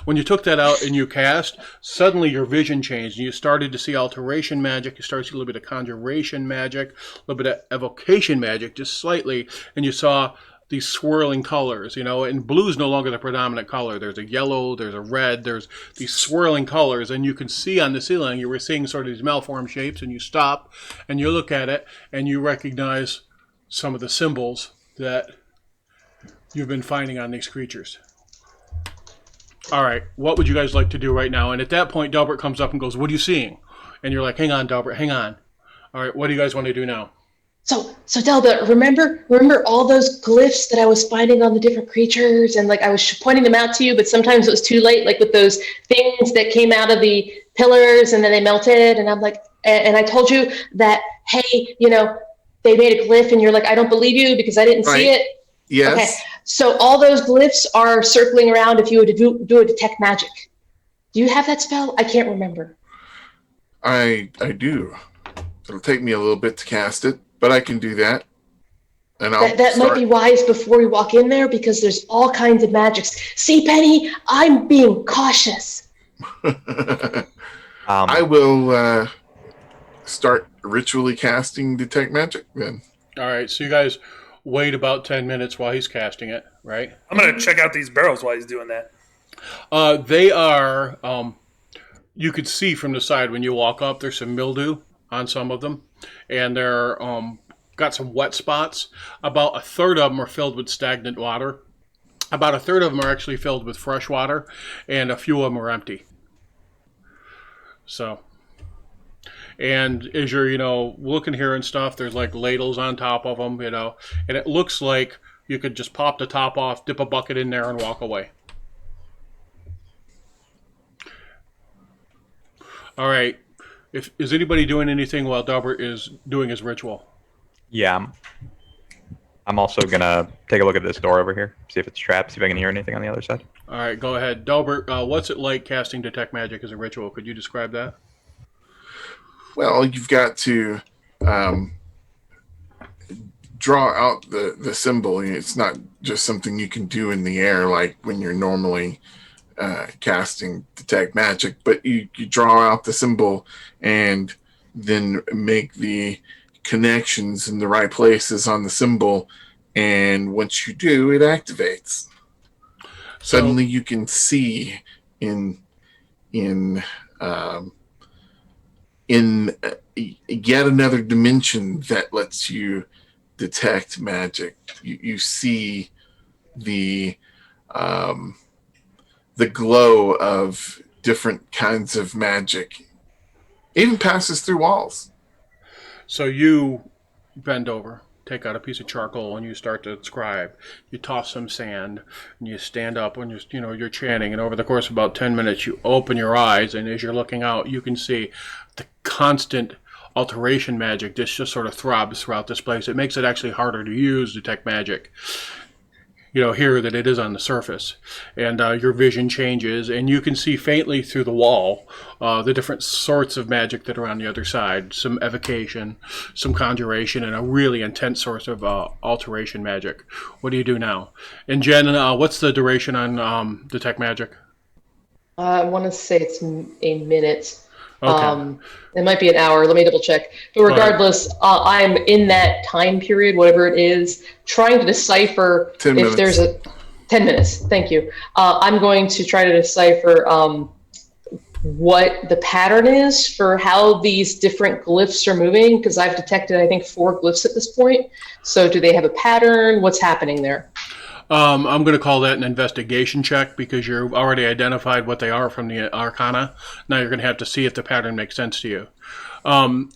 when you took that out and you cast, suddenly your vision changed and you started to see alteration magic. You started to see a little bit of conjuration magic, a little bit of evocation magic, just slightly, and you saw these swirling colors, and blue is no longer the predominant color. There's a yellow, there's a red, there's these swirling colors, and you can see on the ceiling, you were seeing sort of these malformed shapes, and you stop and you look at it and you recognize some of the symbols that you've been finding on these creatures. All right, what would you guys like to do right now? And at that point, Delbert comes up and goes, "What are you seeing?" And you're like, "Hang on, Delbert, hang on." All right, what do you guys want to do now? So Delbert, remember all those glyphs that I was finding on the different creatures, and like I was pointing them out to you, but sometimes it was too late, like with those things that came out of the pillars and then they melted, and I'm like, and I told you that, hey, they made a glyph, and you're like, I don't believe you because I didn't see it. Yes. Okay. So all those glyphs are circling around if you were to do a detect magic. Do you have that spell? I can't remember. I do. It'll take me a little bit to cast it, but I can do that. And that might be wise before we walk in there because there's all kinds of magics. See, Penny, I'm being cautious. I will start ritually casting detect magic then. All right, so you guys wait about 10 minutes while he's casting it, right? I'm going to check out these barrels while he's doing that. They are, you could see from the side when you walk up, there's some mildew on some of them, and they're got some wet spots. About a third of them are filled with stagnant water. About a third of them are actually filled with fresh water, and a few of them are empty. So, and as you're, looking here and stuff, there's like ladles on top of them, and it looks like you could just pop the top off, dip a bucket in there, and walk away. All right. Is anybody doing anything while Delbert is doing his ritual? Yeah. I'm also going to take a look at this door over here, see if it's trapped, see if I can hear anything on the other side. All right, go ahead. Delbert, what's it like casting Detect Magic as a ritual? Could you describe that? Well, you've got to draw out the symbol. It's not just something you can do in the air like when you're normally casting Detect Magic, but you draw out the symbol and then make the connections in the right places on the symbol, and once you do, it activates. Suddenly you can see in yet another dimension that lets you detect magic. You see the glow of different kinds of magic. It even passes through walls. So you bend over, take out a piece of charcoal, and you start to scribe. You toss some sand, and you stand up when you're chanting. And over the course of about 10 minutes, you open your eyes, and as you're looking out, you can see the constant alteration magic. This just sort of throbs throughout this place. It makes it actually harder to use Detect Magic. Here that it is on the surface, and your vision changes, and you can see faintly through the wall the different sorts of magic that are on the other side. Some evocation, some conjuration, and a really intense source of alteration magic. What do you do now? And Jen, what's the duration on Detect Magic? I want to say it's a minute. Okay. It might be an hour. Let me double check. But regardless, I'm in that time period, whatever it is, trying to decipher 10 if minutes. there's a 10 minutes. Thank you. I'm going to try to decipher what the pattern is for how these different glyphs are moving, because I've detected, I think, 4 glyphs at this point. So do they have a pattern? What's happening there? I'm going to call that an investigation check because you've already identified what they are from the Arcana. Now you're going to have to see if the pattern makes sense to you.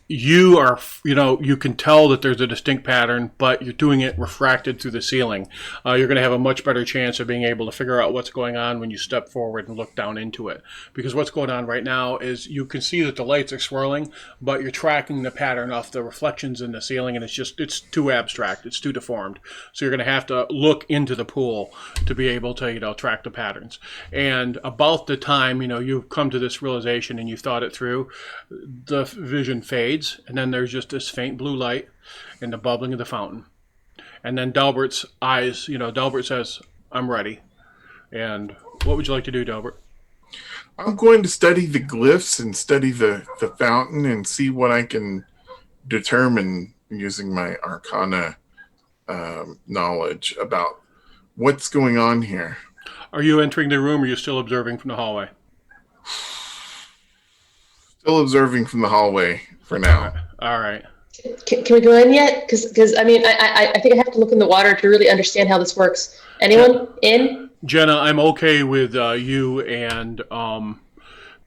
You can tell that there's a distinct pattern, but you're doing it refracted through the ceiling. You're going to have a much better chance of being able to figure out what's going on when you step forward and look down into it. Because what's going on right now is you can see that the lights are swirling, but you're tracking the pattern off the reflections in the ceiling, and it's too abstract, it's too deformed. So you're going to have to look into the pool to be able to, track the patterns. And about the time, you've come to this realization and you've thought it through, the vision fades, and then there's just this faint blue light and the bubbling of the fountain. And then Delbert's eyes, Delbert says, "I'm ready." And what would you like to do, Delbert? I'm going to study the glyphs and study the fountain and see what I can determine using my Arcana knowledge about what's going on here. Are you entering the room or are you still observing from the hallway? Still observing from the hallway for now. All right. Can we go in yet? Because I mean, I think I have to look in the water to really understand how this works. Anyone in? Jenna, I'm okay with you and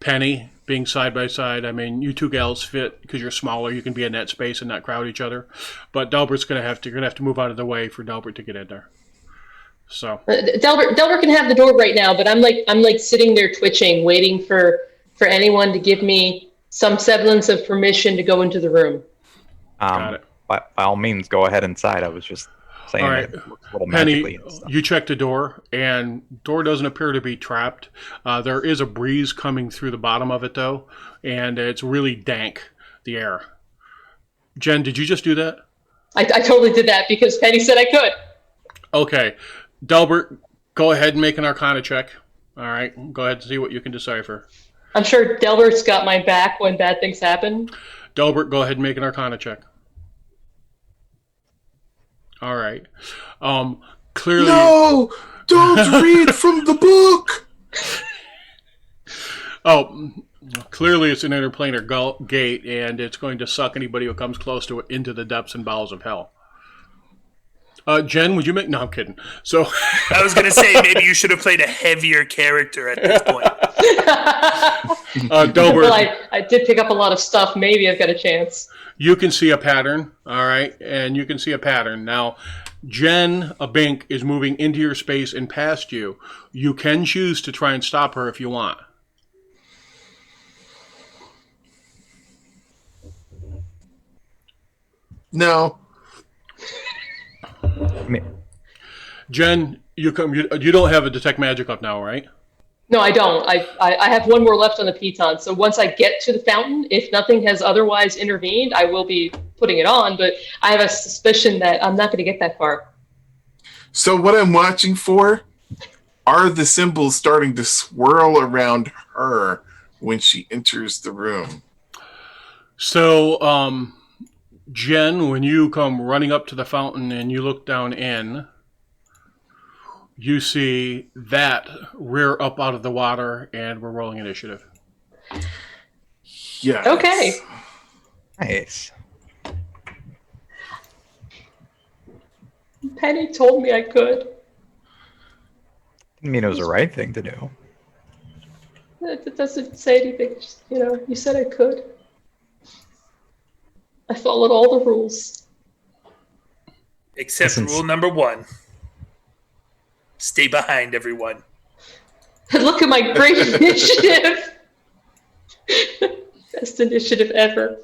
Penny being side by side. I mean, you two gals fit because you're smaller. You can be in that space and not crowd each other. But Delbert's you're gonna have to move out of the way for Delbert to get in there. So Delbert can have the door right now, but I'm like sitting there twitching, waiting for anyone to give me some semblance of permission to go into the room. Got it. By all means, go ahead inside. I was just saying all right. it looks a little Penny, magically and stuff. you check the door, and door doesn't appear to be trapped. There is a breeze coming through the bottom of it, though, and it's really dank, the air. Jen, did you just do that? I totally did that because Penny said I could. Okay. Delbert, go ahead and make an Arcana check. All right. Go ahead and see what you can decipher. I'm sure Delbert's got my back when bad things happen. Delbert, go ahead and make an Arcana check. All right. Clearly. No! Don't read from the book! Oh, clearly it's an interplanar gate, and it's going to suck anybody who comes close to it into the depths and bowels of hell. Jen, would you make... No, I'm kidding. So I was going to say, maybe you should have played a heavier character at this point. Delbert, Well, I did pick up a lot of stuff. Maybe I've got a chance. you can see a pattern, all right? And you can see a pattern. Now, Jen, a Bink, is moving into your space and past you. You can choose to try and stop her if you want. No. I mean, Jen, you don't have a detect magic up now, right? No, I don't. I have one more left on the piton. So once I get to the fountain, if nothing has otherwise intervened, I will be putting it on. But I have a suspicion that I'm not going to get that far. So what I'm watching for are the symbols starting to swirl around her when she enters the room. So, Jen, when you come running up to the fountain and you look down in, you see that rear up out of the water, and we're rolling initiative. Yes. Okay. nice. Penny told me I could. Didn't mean it was the right thing to do. It doesn't say anything. Just, you said I could. I followed all the rules. Except rule number 1. Stay behind everyone. Look at my great initiative. Best initiative ever.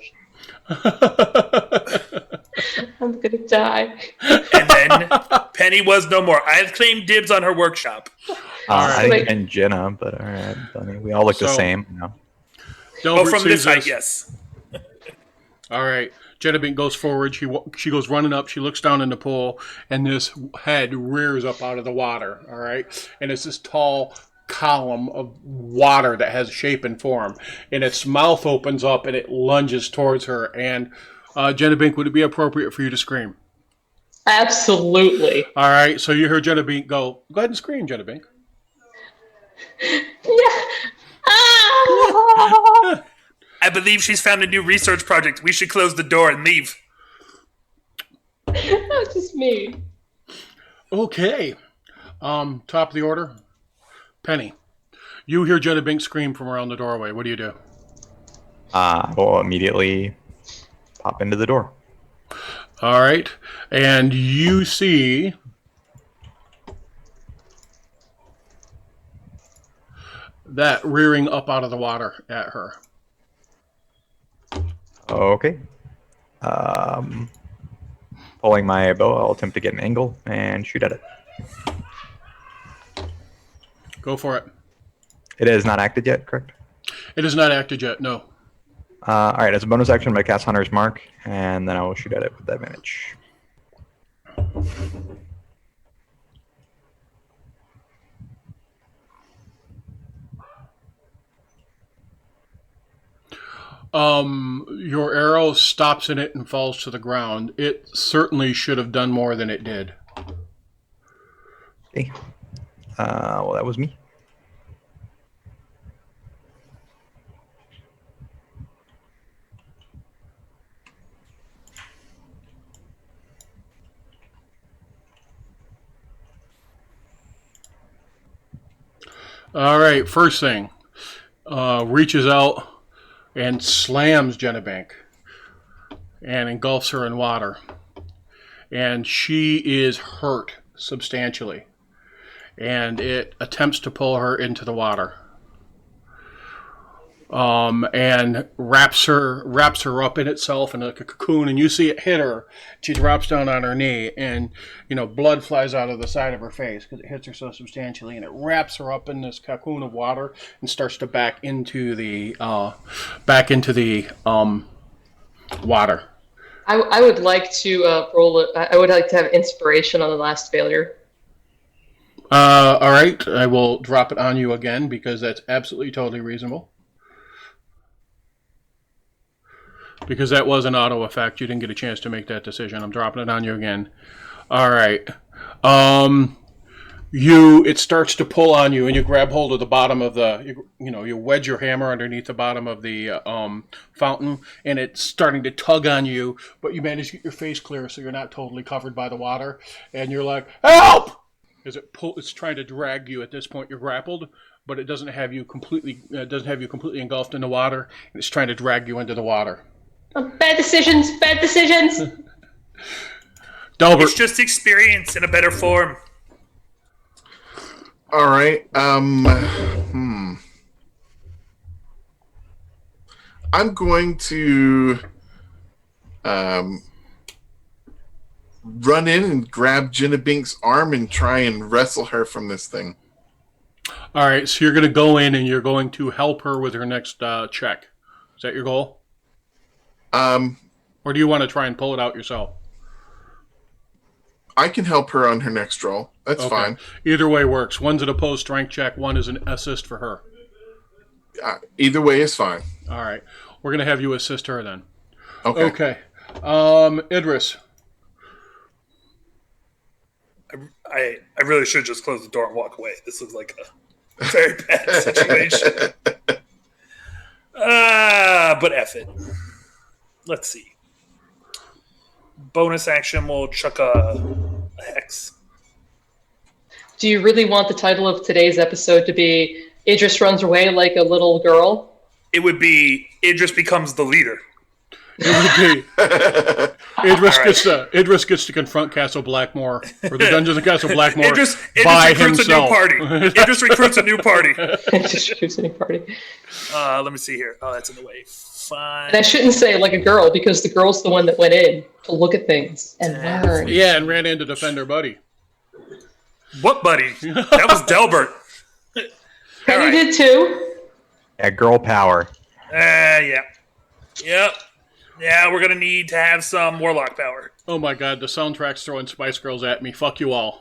I'm going to die. And then Penny was no more. I've claimed dibs on her workshop. I didn't and Jenna, but all right. I mean, we all look the same. Delbert From this sees side, yes. All right. Jenna Bink goes forward. She goes running up. She looks down in the pool, and this head rears up out of the water. All right, and it's this tall column of water that has shape and form, and its mouth opens up and it lunges towards her. And Jenna Bink, would it be appropriate for you to scream? Absolutely. All right. So you heard Jenna Bink go. Go ahead and scream, Jenna Bink. Yeah. Ah! I believe she's found a new research project. We should close the door and leave. That's just me. Okay. Top of the order. Penny, you hear Jenna Bink scream from around the doorway. What do you do? We'll immediately pop into the door. All right. And you see that rearing up out of the water at her. Okay. Pulling my bow, I'll attempt to get an angle and shoot at it. Go for it. It is not acted yet, correct? It is not acted yet, no. All right, as a bonus action, I'm going to cast Hunter's Mark, and then I will shoot at it with advantage. Your arrow stops in it and falls to the ground. It certainly should have done more than it did. Okay. Well, that was me. All right, first thing, reaches out and slams Jennabank and engulfs her in water. And she is hurt substantially. And it attempts to pull her into the water. And wraps her up in itself in a cocoon, and you see it hit her. She drops down on her knee, and blood flies out of the side of her face because it hits her so substantially, and it wraps her up in this cocoon of water and starts to back into the water. I would like to roll it. I would like to have inspiration on the last failure. All right, I will drop it on you again because that's absolutely totally reasonable. Because that was an auto effect. You didn't get a chance to make that decision. I'm dropping it on you again. All right. It starts to pull on you, and you grab hold of the bottom of you wedge your hammer underneath the bottom of the fountain, and it's starting to tug on you, but you manage to get your face clear so you're not totally covered by the water, and you're like, help! As it's trying to drag you. At this point, you're grappled, but it doesn't have you completely engulfed in the water, and it's trying to drag you into the water. Bad decisions. Delbert. It's just experience in a better form. All right. I'm going to run in and grab Jennabink's arm and try and wrestle her from this thing. All right, so you're going to go in and you're going to help her with her next check. Is that your goal? Or do you want to try and pull it out yourself? I can help her on her next roll. That's fine. Either way works. One's an opposed strength check. One is an assist for her. Either way is fine. All right. We're going to have you assist her then. Okay. Idris. I really should just close the door and walk away. This looks like a very bad situation. But F it. Let's see. Bonus action, we'll chuck a hex. Do you really want the title of today's episode to be Idris runs away like a little girl? It would be Idris becomes the leader. It would be Idris gets to confront Castle Blackmoor, or the Dungeons of Castle Blackmoor Idris by recruits himself. A new party. Idris recruits a new party. Idris recruits a new party. Let me see here. Oh, that's in the way. Fine. And I shouldn't say like a girl because the girl's the one that went in to look at things and learn. Yeah, and ran in to defend her buddy. What buddy? That was Delbert. Penny did too. Yeah, girl power. Yeah. Yep. Yeah, we're going to need to have some warlock power. Oh my god, the soundtrack's throwing Spice Girls at me. Fuck you all.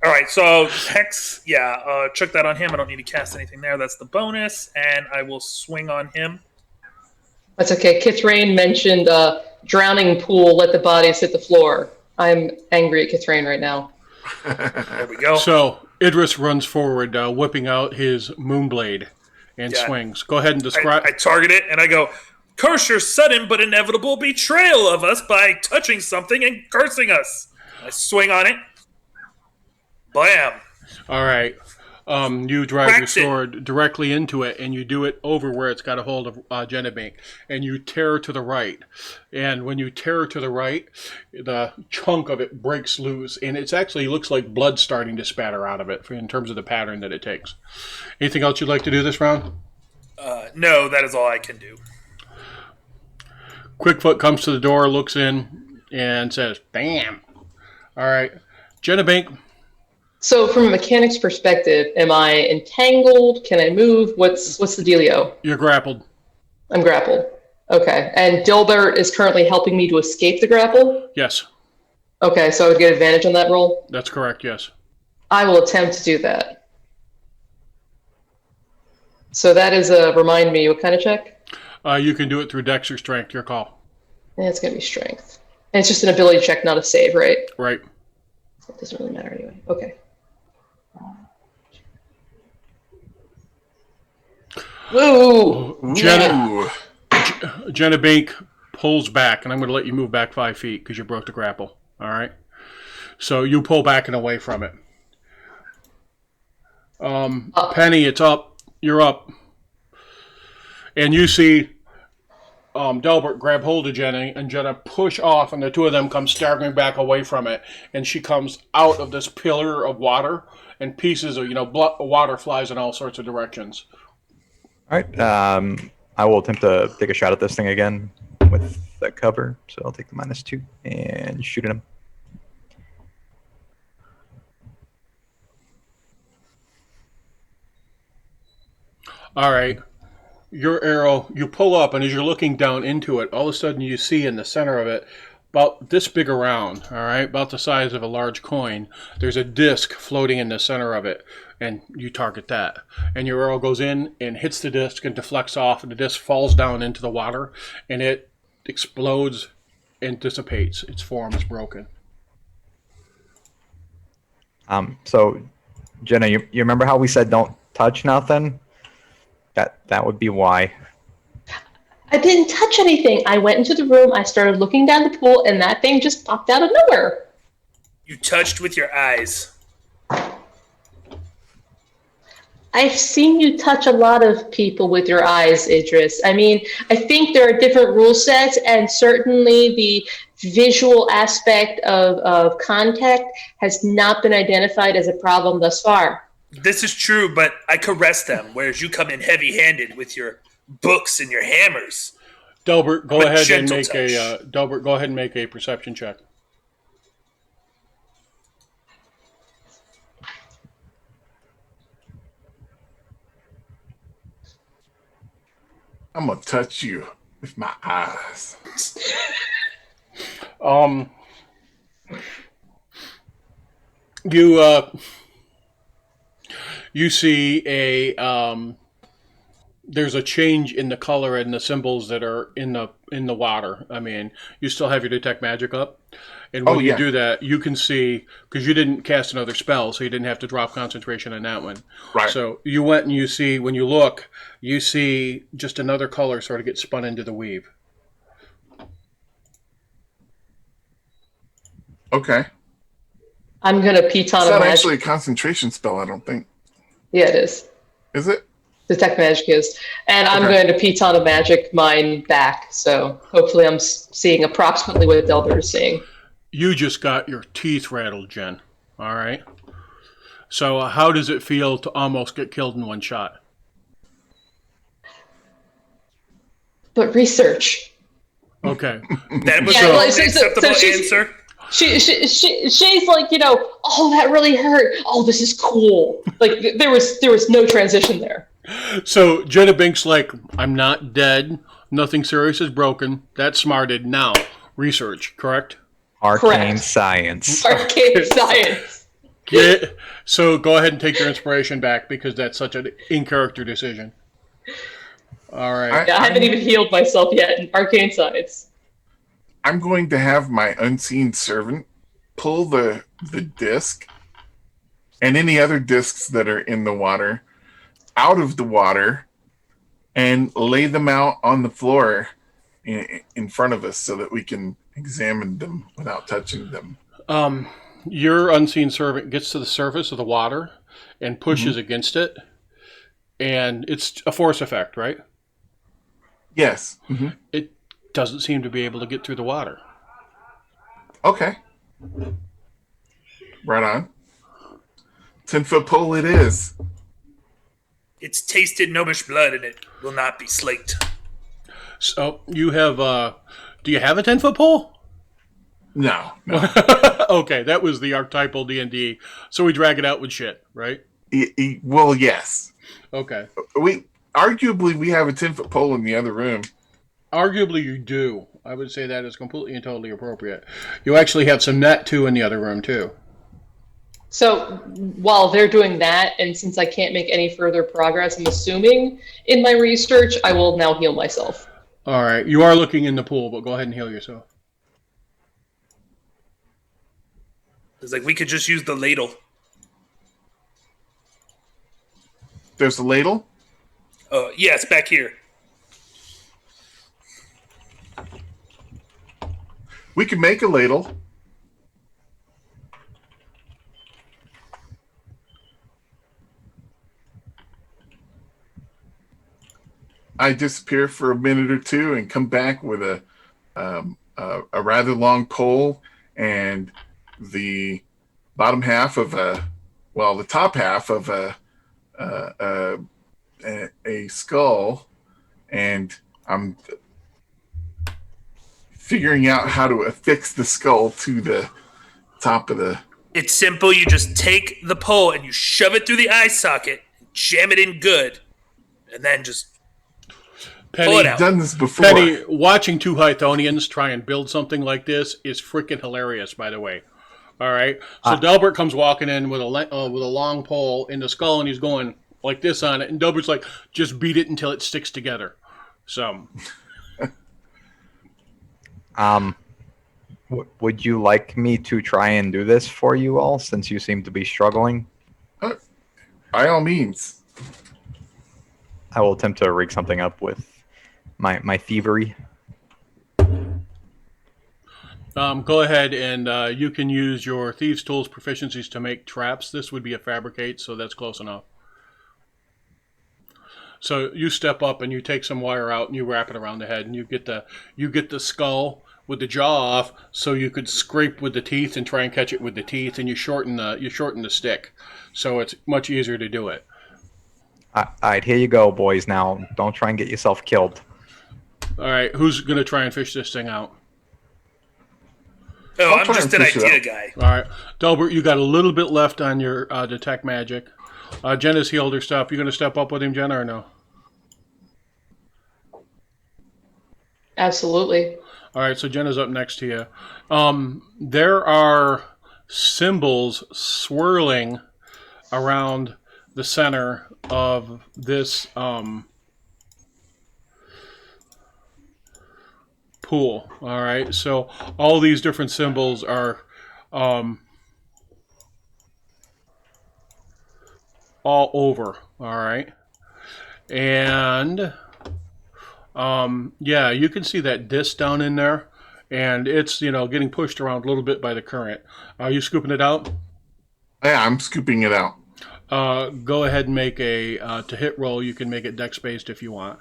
All right, so Hex, chuck that on him. I don't need to cast anything there. That's the bonus, and I will swing on him. That's okay. Kithrain mentioned drowning pool, let the bodies hit the floor. I'm angry at Kithrain right now. There we go. So, Idris runs forward, whipping out his Moonblade and swings. Go ahead and describe. I target it, and I go, curse your sudden but inevitable betrayal of us by touching something and cursing us. I swing on it. Blam. All right. You drive your sword directly into it, and you do it over where it's got a hold of Jennabank, and you tear to the right. And when you tear to the right, the chunk of it breaks loose, and it actually looks like blood starting to spatter out of it in terms of the pattern that it takes. Anything else you'd like to do this round? No, that is all I can do. Quickfoot comes to the door, looks in, and says, "Damn." All right. Jennabank. So, from a mechanics perspective, am I entangled? Can I move? What's the dealio? You're grappled. I'm grappled. Okay. And Dilbert is currently helping me to escape the grapple? Yes. Okay, so I would get advantage on that roll? That's correct, yes. I will attempt to do that. So that is remind me, what kind of check? You can do it through Dex or Strength, your call. And it's going to be strength. And it's just an ability check, not a save, right? Right. It doesn't really matter anyway. Okay. Woo! Jenna Bink pulls back, and I'm going to let you move back 5 feet because you broke the grapple. All right? So you pull back and away from it. Penny, it's up. You're up. And you see Delbert grab hold of Jenny, and Jenna push off, and the two of them come staggering back away from it. And she comes out of this pillar of water, and pieces of water flies in all sorts of directions. All right. I will attempt to take a shot at this thing again with the cover. So I'll take the -2 and shoot at him. All right. Your arrow, you pull up, and as you're looking down into it, all of a sudden you see in the center of it, about this big around, all right, about the size of a large coin, there's a disc floating in the center of it, and you target that. And your arrow goes in and hits the disc and deflects off, and the disc falls down into the water, and it explodes and dissipates. Its form is broken. So, Jenna, you remember how we said don't touch nothing? That would be why. I didn't touch anything. I went into the room, I started looking down the pool, and that thing just popped out of nowhere. You touched with your eyes. I've seen you touch a lot of people with your eyes, Idris. I mean, I think there are different rule sets, and certainly the visual aspect of contact has not been identified as a problem thus far. This is true, but I caress them, whereas you come in heavy-handed with your books and your hammers. Delbert, go ahead and make a perception check. I'm gonna touch you with my eyes. You see there's a change in the color and the symbols that are in the water. I mean, you still have your detect magic up, and when you do that, you can see, because you didn't cast another spell, so you didn't have to drop concentration on that one. Right. So you went and you see, when you look, you see just another color sort of get spun into the weave. Okay. I'm gonna piton It's a not magic. actually a concentration spell, I don't think. Yeah, it is. Is it? Detect magic is, and I'm going to piton a magic mine back. So hopefully, I'm seeing approximately what Delbert is seeing. You just got your teeth rattled, Jen. All right. So how does it feel to almost get killed in one shot? But research. Okay. That was Yeah, an acceptable answer. She's like, oh, that really hurt. Oh, this is cool. Like there was no transition there. So Jenna Bink's like, I'm not dead. Nothing serious is broken. That's smarted. Now, research, correct? Arcane science. Arcane science. So go ahead and take your inspiration back, because that's such an in-character decision. All right. I haven't even healed myself yet in arcane science. I'm going to have my unseen servant pull the disc and any other discs that are in the water out of the water and lay them out on the floor in front of us so that we can examine them without touching them. Your unseen servant gets to the surface of the water and pushes against it, and it's a force effect, right? Yes. It doesn't seem to be able to get through the water. Okay. Right on. 10-foot pole it is. It's tasted gnomish blood, and it will not be slaked. So you have, do you have a 10-foot pole? No. Okay, that was the archetypal D&D. So we drag it out with shit, right? Well, yes. Okay. Arguably, we have a 10-foot pole in the other room. Arguably you do. I would say that is completely and totally appropriate. You actually have some net, too, in the other room, too. So while they're doing that, and since I can't make any further progress, I'm assuming in my research, I will now heal myself. All right. You are looking in the pool, but go ahead and heal yourself. It's like we could just use the ladle. There's a ladle? Yeah, it's back here. We could make a ladle. I disappear for a minute or two and come back with a rather long pole and the bottom half of the top half of a skull, and I'm figuring out how to affix the skull to the top of the. It's simple. You just take the pole and you shove it through the eye socket, jam it in good, and then just pull it out. I've done this before. Penny, watching two Hythonians try and build something like this is freaking hilarious, by the way. All right? So Delbert comes walking in with a long pole in the skull, and he's going like this on it, and Delbert's like, just beat it until it sticks together. So... Would you like me to try and do this for you all, since you seem to be struggling? By all means. I will attempt to rig something up with my thievery. Go ahead and you can use your Thieves' Tools proficiencies to make traps. This would be a fabricate, so that's close enough. So you step up and you take some wire out and you wrap it around the head, and you get the skull with the jaw off, so you could scrape with the teeth and try and catch it with the teeth, and you shorten the stick, so it's much easier to do it. All right, here you go, boys. Now, don't try and get yourself killed. All right, who's gonna try and fish this thing out? Oh, I'm try just and an fish it idea out. guy. All right, Delbert, you got a little bit left on your detect magic. Jenna's healed her stuff. You gonna step up with him, Jenna, or no? Absolutely. All right, so Jenna's up next to you. There are symbols swirling around the center of this pool. All right, so all these different symbols are all over. All right, and yeah, you can see that disc down in there, and it's getting pushed around a little bit by the current. Are you scooping it out? Yeah, I'm scooping it out. Go ahead and make a to hit roll. You can make it dex based if you want.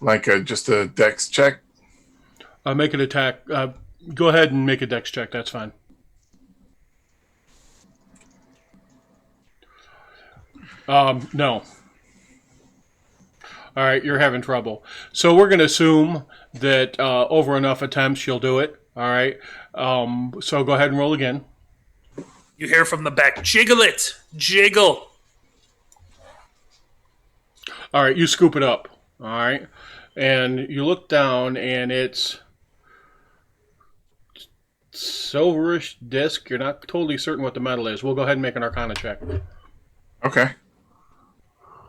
Like just a dex check. Make an attack. Go ahead and make a dex check. That's fine. No. All right, you're having trouble. So we're going to assume that over enough attempts you'll do it. All right. So go ahead and roll again. You hear from the back, jiggle it, jiggle. All right, you scoop it up. All right. And you look down, and it's silverish disc. You're not totally certain what the metal is. We'll go ahead and make an Arcana check. Okay.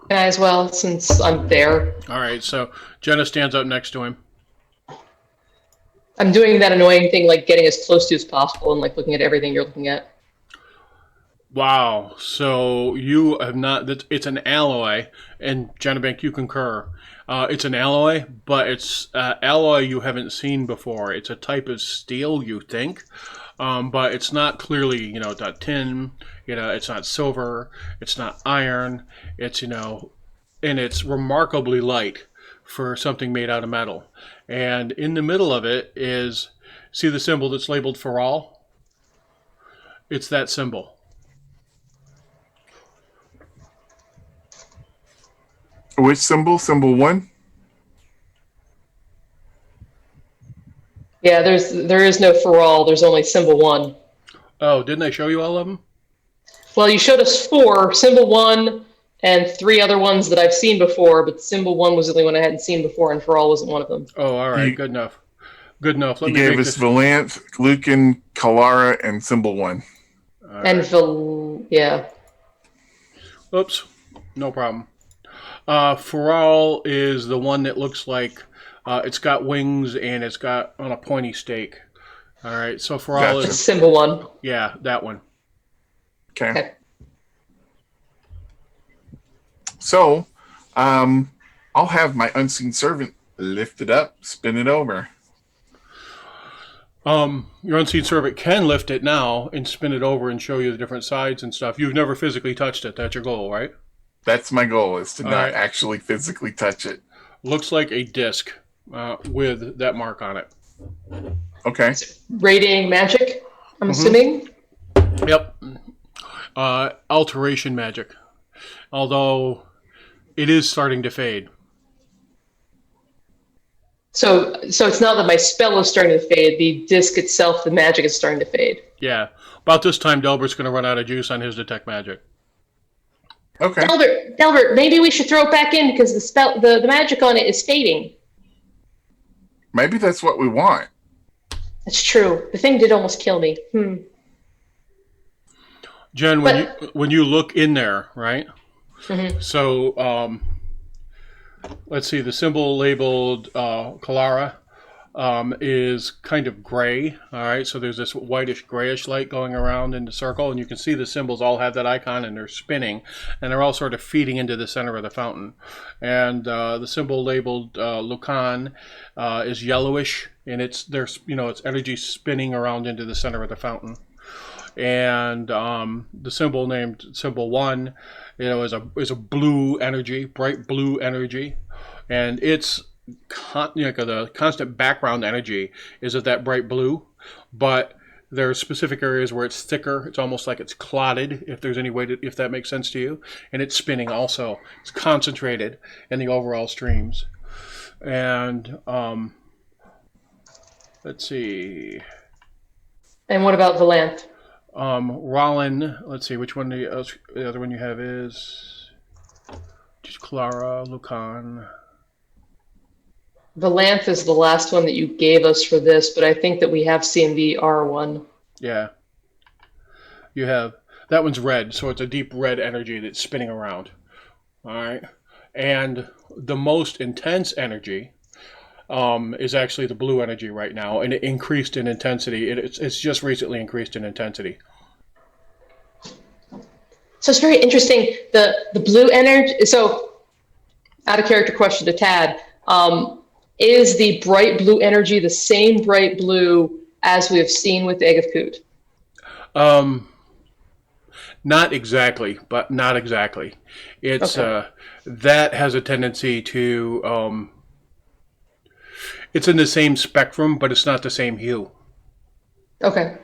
As well, since I'm there. All right, so Jenna stands up next to him. I'm doing that annoying thing, like getting as close to as possible and like looking at everything you're looking at. Wow, so you have not, it's an alloy, and Jenna Bank, you concur. It's an alloy, but it's alloy you haven't seen before. It's a type of steel, you think, but it's not clearly, it's not tin, it's not silver, it's not iron, it's, and it's remarkably light for something made out of metal. And in the middle of it is, see the symbol that's labeled for all? It's that symbol. Which symbol? Symbol 1? Yeah, there is no for all. There's only symbol 1. Oh, didn't I show you all of them? Well, you showed us 4, symbol 1, and 3 other ones that I've seen before, but symbol 1 was the only one I hadn't seen before, and For All wasn't one of them. Oh, all right. You- Good enough. Good enough. Let He me gave make us this. Valanth, Lucan, Kalara, and Symbol 1. All right. And yeah. Oops. No problem. For All is the one that looks like it's got wings and it's got on a pointy stake. All right. So For All Gotcha. It's is, symbol 1. yeah, that one. Okay. Okay. So, I'll have my unseen servant lift it up, spin it over. Your unseen servant can lift it now and spin it over and show you the different sides and stuff. You've never physically touched it. That's your goal, right? That's my goal, is to All not right. actually physically touch it. Looks like a disc with that mark on it. Okay. Radiating magic, I'm assuming. Yep. Alteration magic. Although it is starting to fade. So it's not that my spell is starting to fade. The disc itself, the magic is starting to fade. Yeah. About this time, Delbert's going to run out of juice on his detect magic. Okay. Delbert, maybe we should throw it back in because the magic on it is fading. Maybe that's what we want. That's true. The thing did almost kill me. Jen, when you look in there, right? Mhm. So let's see. The symbol labeled Kalara is kind of gray. All right. So there's this whitish grayish light going around in the circle, and you can see the symbols all have that icon, and they're spinning, and they're all sort of feeding into the center of the fountain. And the symbol labeled Lucan is yellowish, and it's energy spinning around into the center of the fountain. And the symbol named symbol 1, is a blue energy, bright blue energy, and it's the constant background energy is of that bright blue, but there are specific areas where it's thicker. It's almost like it's clotted, if there's any way if that makes sense to you, and it's spinning also. It's concentrated in the overall streams, and let's see. And what about Valanth? Rollin, let's see, which one the other one you have is just Clara, Lucan. Valanth is the last one that you gave us for this, but I think that we have seen the R1. Yeah. You have, that one's red, so it's a deep red energy that's spinning around. All right. And the most intense energy is actually the blue energy right now, and it increased in intensity. It's just recently increased in intensity. So it's very interesting. The blue energy. So, out of character question to Tad: is the bright blue energy the same bright blue as we have seen with the Egg of Coot? Not exactly, but not exactly. It's Okay. that has a tendency to. It's in the same spectrum, but it's not the same hue. Okay.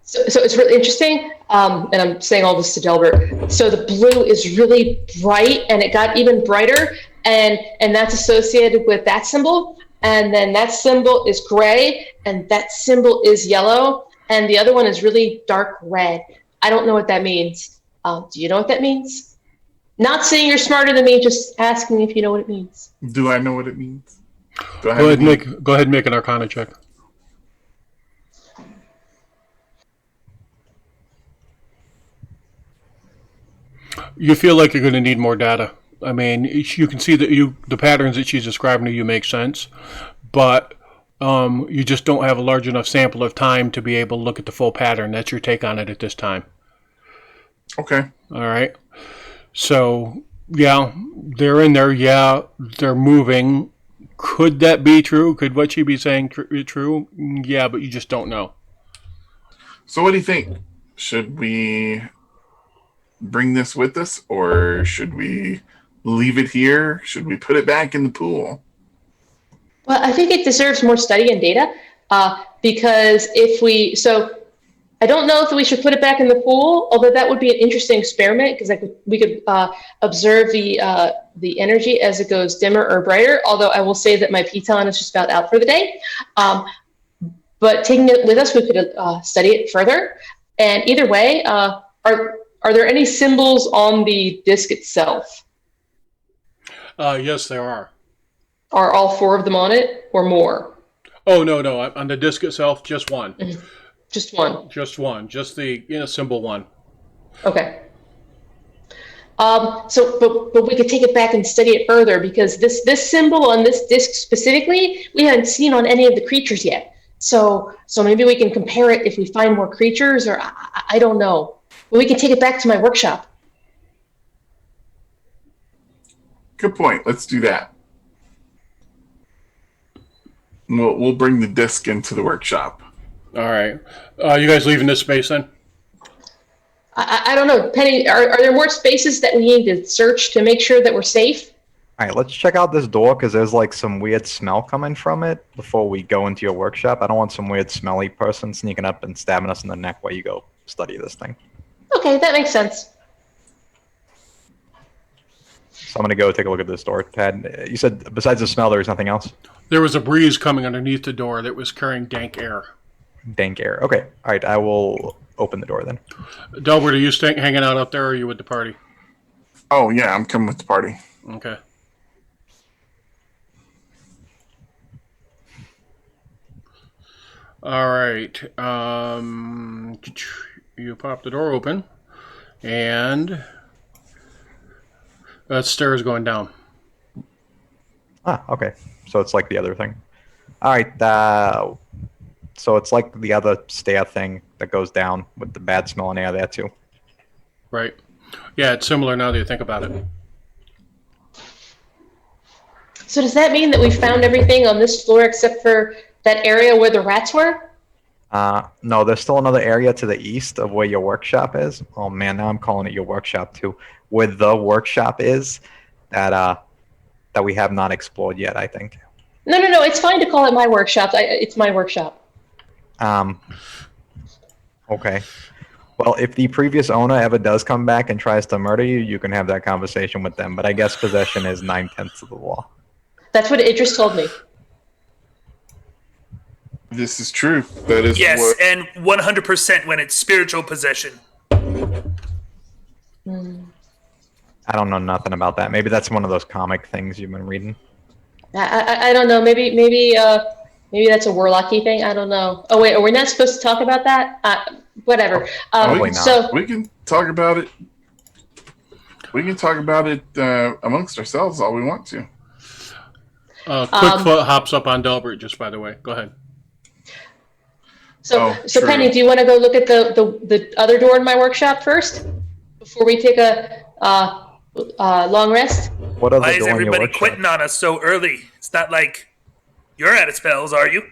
So it's really interesting, and I'm saying all this to Delbert. So the blue is really bright, and it got even brighter, and that's associated with that symbol. And then that symbol is gray, and that symbol is yellow, and the other one is really dark red. I don't know what that means. Do you know what that means? Not saying you're smarter than me, just asking if you know what it means. Do I know what it means? Do I Go have ahead and make an Arcana check. You feel like you're going to need more data. I mean, you can see that the patterns that she's describing to you make sense, but you just don't have a large enough sample of time to be able to look at the full pattern. That's your take on it at this time. Okay. All right. So, yeah, they're in there. Yeah, they're moving. Could that be true? Could what she be saying true? Yeah, but you just don't know. So what do you think? Should we bring this with us, or should we leave it here? Should we put it back in the pool? Well, I think it deserves more study and data, because I don't know if we should put it back in the pool, although that would be an interesting experiment, because we could observe the energy as it goes dimmer or brighter, although I will say that my piton is just about out for the day. But taking it with us, we could study it further. And either way, are Are there any symbols on the disc itself? Yes, there are. Are all 4 of them on it, or more? Oh, no. On the disc itself, just one. Just one. Just one. Just the symbol one. Okay. But we could take it back and study it further, because this symbol on this disc specifically, we haven't seen on any of the creatures yet. So maybe we can compare it if we find more creatures, or I don't know. But we can take it back to my workshop. Good point. Let's do that. We'll bring the disc into the workshop. All right. You guys leaving this space then? I don't know. Penny, are there more spaces that we need to search to make sure that we're safe? All right, let's check out this door because there's like some weird smell coming from it before we go into your workshop. I don't want some weird smelly person sneaking up and stabbing us in the neck while you go study this thing. Okay, that makes sense. So I'm going to go take a look at this door. Tad, you said besides the smell, there was nothing else? There was a breeze coming underneath the door that was carrying dank air. Dank air. Okay. All right, I will open the door then. Delbert, are you hanging out up there, or are you with the party? Oh, yeah, I'm coming with the party. Okay. All right. You pop the door open, and that stairs going down. Ah, okay. So it's like the other thing. All right. So it's like the other stair thing that goes down with the bad smelling air there too. Right. Yeah, it's similar now that you think about it. So does that mean that we found everything on this floor except for that area where the rats were? No, there's still another area to the east of where your workshop is. Oh man, now I'm calling it your workshop too. Where the workshop is, that we have not explored yet, I think. No. It's fine to call it my workshop. It's my workshop. Okay. Well, if the previous owner ever does come back and tries to murder you, you can have that conversation with them. But I guess possession is 9/10 of the law. That's what Idris told me. This is true. That is Yes, what... and 100% when it's spiritual possession. I don't know nothing about that. Maybe that's one of those comic things you've been reading. I don't know. Maybe that's a warlocky thing. I don't know. Oh wait, are we not supposed to talk about that? Whatever. Probably not. So We can talk about it. We can talk about it amongst ourselves all we want to. Quickfoot hops up on Delbert, just by the way. Go ahead. So true. Penny, do you want to go look at the other door in my workshop first before we take a long rest? What other Why is door in your everybody workshop? quitting on us so early? It's not like you're out of spells, are you?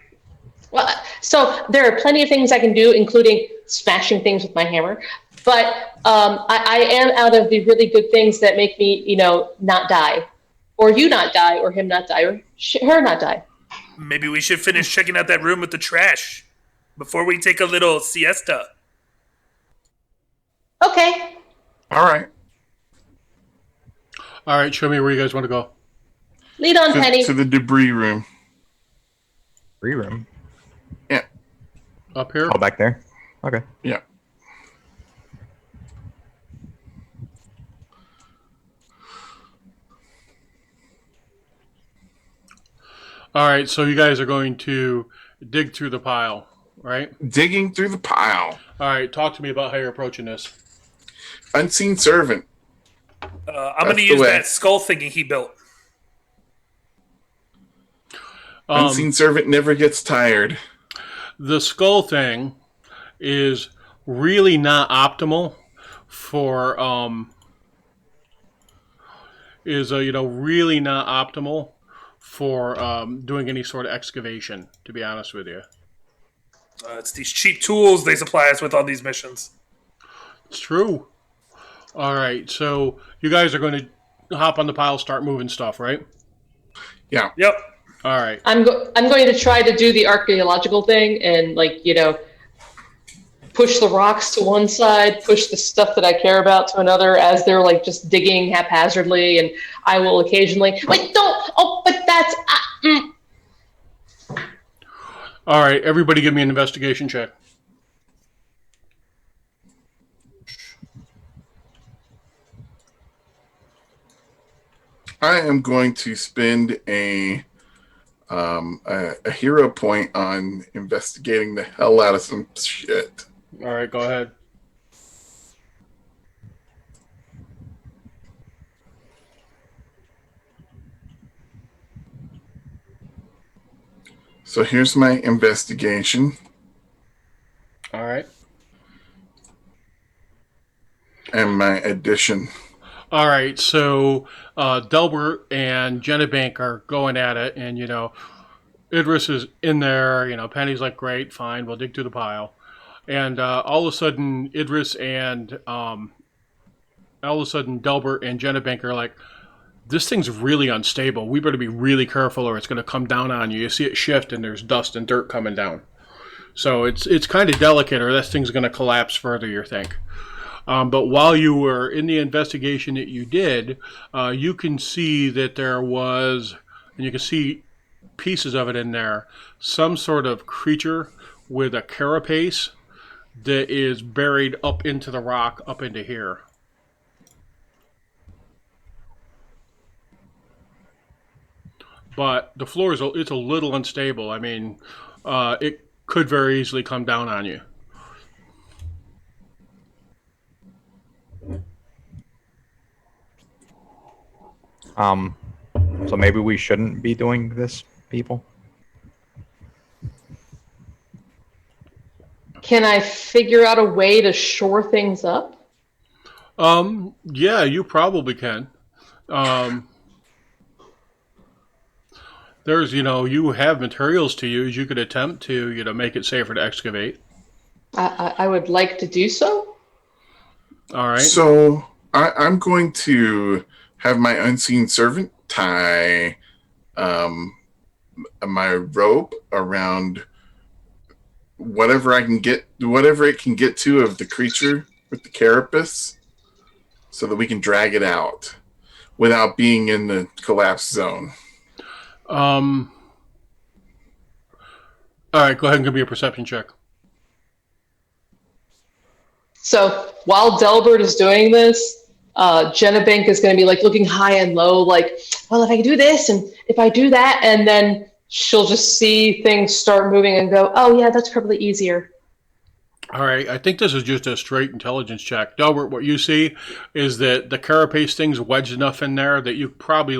Well, so there are plenty of things I can do, including smashing things with my hammer. But I am out of the really good things that make me, not die, or you not die, or him not die, or her not die. Maybe we should finish checking out that room with the trash before we take a little siesta. Okay. All right. All right, show me where you guys want to go. Lead on, Penny. To the debris room. Free room. Yeah. Up here? Oh, back there? Okay. Yeah. All right, so you guys are going to dig through the pile, right? Digging through the pile. All right, talk to me about how you're approaching this. Unseen servant. I'm going to use that skull thingy he built. Unseen servant never gets tired. The skull thing is really not optimal for really not optimal for doing any sort of excavation, to be honest with you. It's these cheap tools they supply us with on these missions. It's true. All right, so you guys are going to hop on the pile, start moving stuff, right? Yeah. Yep. All right. I'm going to try to do the archaeological thing and, push the rocks to one side, push the stuff that I care about to another as they're, just digging haphazardly, and I will occasionally... Wait, don't! Oh, but that's... All right, everybody give me an investigation check. I am going to spend a hero point on investigating the hell out of some shit. All right, go ahead. So here's my investigation All right. and my addition. All right, so Delbert and Jennabank are going at it, and Idris is in there. Penny's like, "Great, fine, we'll dig through the pile," and all of a sudden, Delbert and Jennabank are like, "This thing's really unstable. We better be really careful, or it's going to come down on you." You see it shift, and there's dust and dirt coming down. So it's kind of delicate, or this thing's going to collapse further. You think? But while you were in the investigation that you did, you can see that there was, and you can see pieces of it in there, some sort of creature with a carapace that is buried up into the rock, up into here. But the floor it's a little unstable. I mean, it could very easily come down on you. So maybe we shouldn't be doing this, people? Can I figure out a way to shore things up? Yeah, you probably can. There's, you have materials to use. You could attempt to, make it safer to excavate. I would like to do so. All right. So I'm going to have my unseen servant tie my rope around whatever it can get to of the creature with the carapace, so that we can drag it out without being in the collapse zone. All right, go ahead and give me a perception check. So while Delbert is doing this, Jennabank is going to be like looking high and low, like, well, if I do this and if I do that, and then she'll just see things start moving and go, oh yeah, that's probably easier. All right, I think this is just a straight intelligence check. Delbert, what you see is that the carapace thing's wedged enough in there that you probably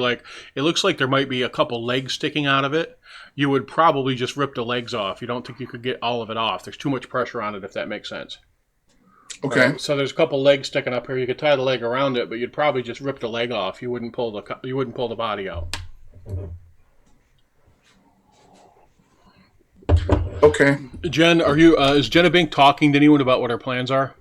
it looks like there might be a couple legs sticking out of it. You would probably just rip the legs off. You don't think you could get all of it off. There's too much pressure on it, if that makes sense. Okay. Right, so there's a couple legs sticking up here. You could tie the leg around it, but you'd probably just rip the leg off. You wouldn't pull the body out. Okay. Jen, is Jenna Bink talking to anyone about what her plans are?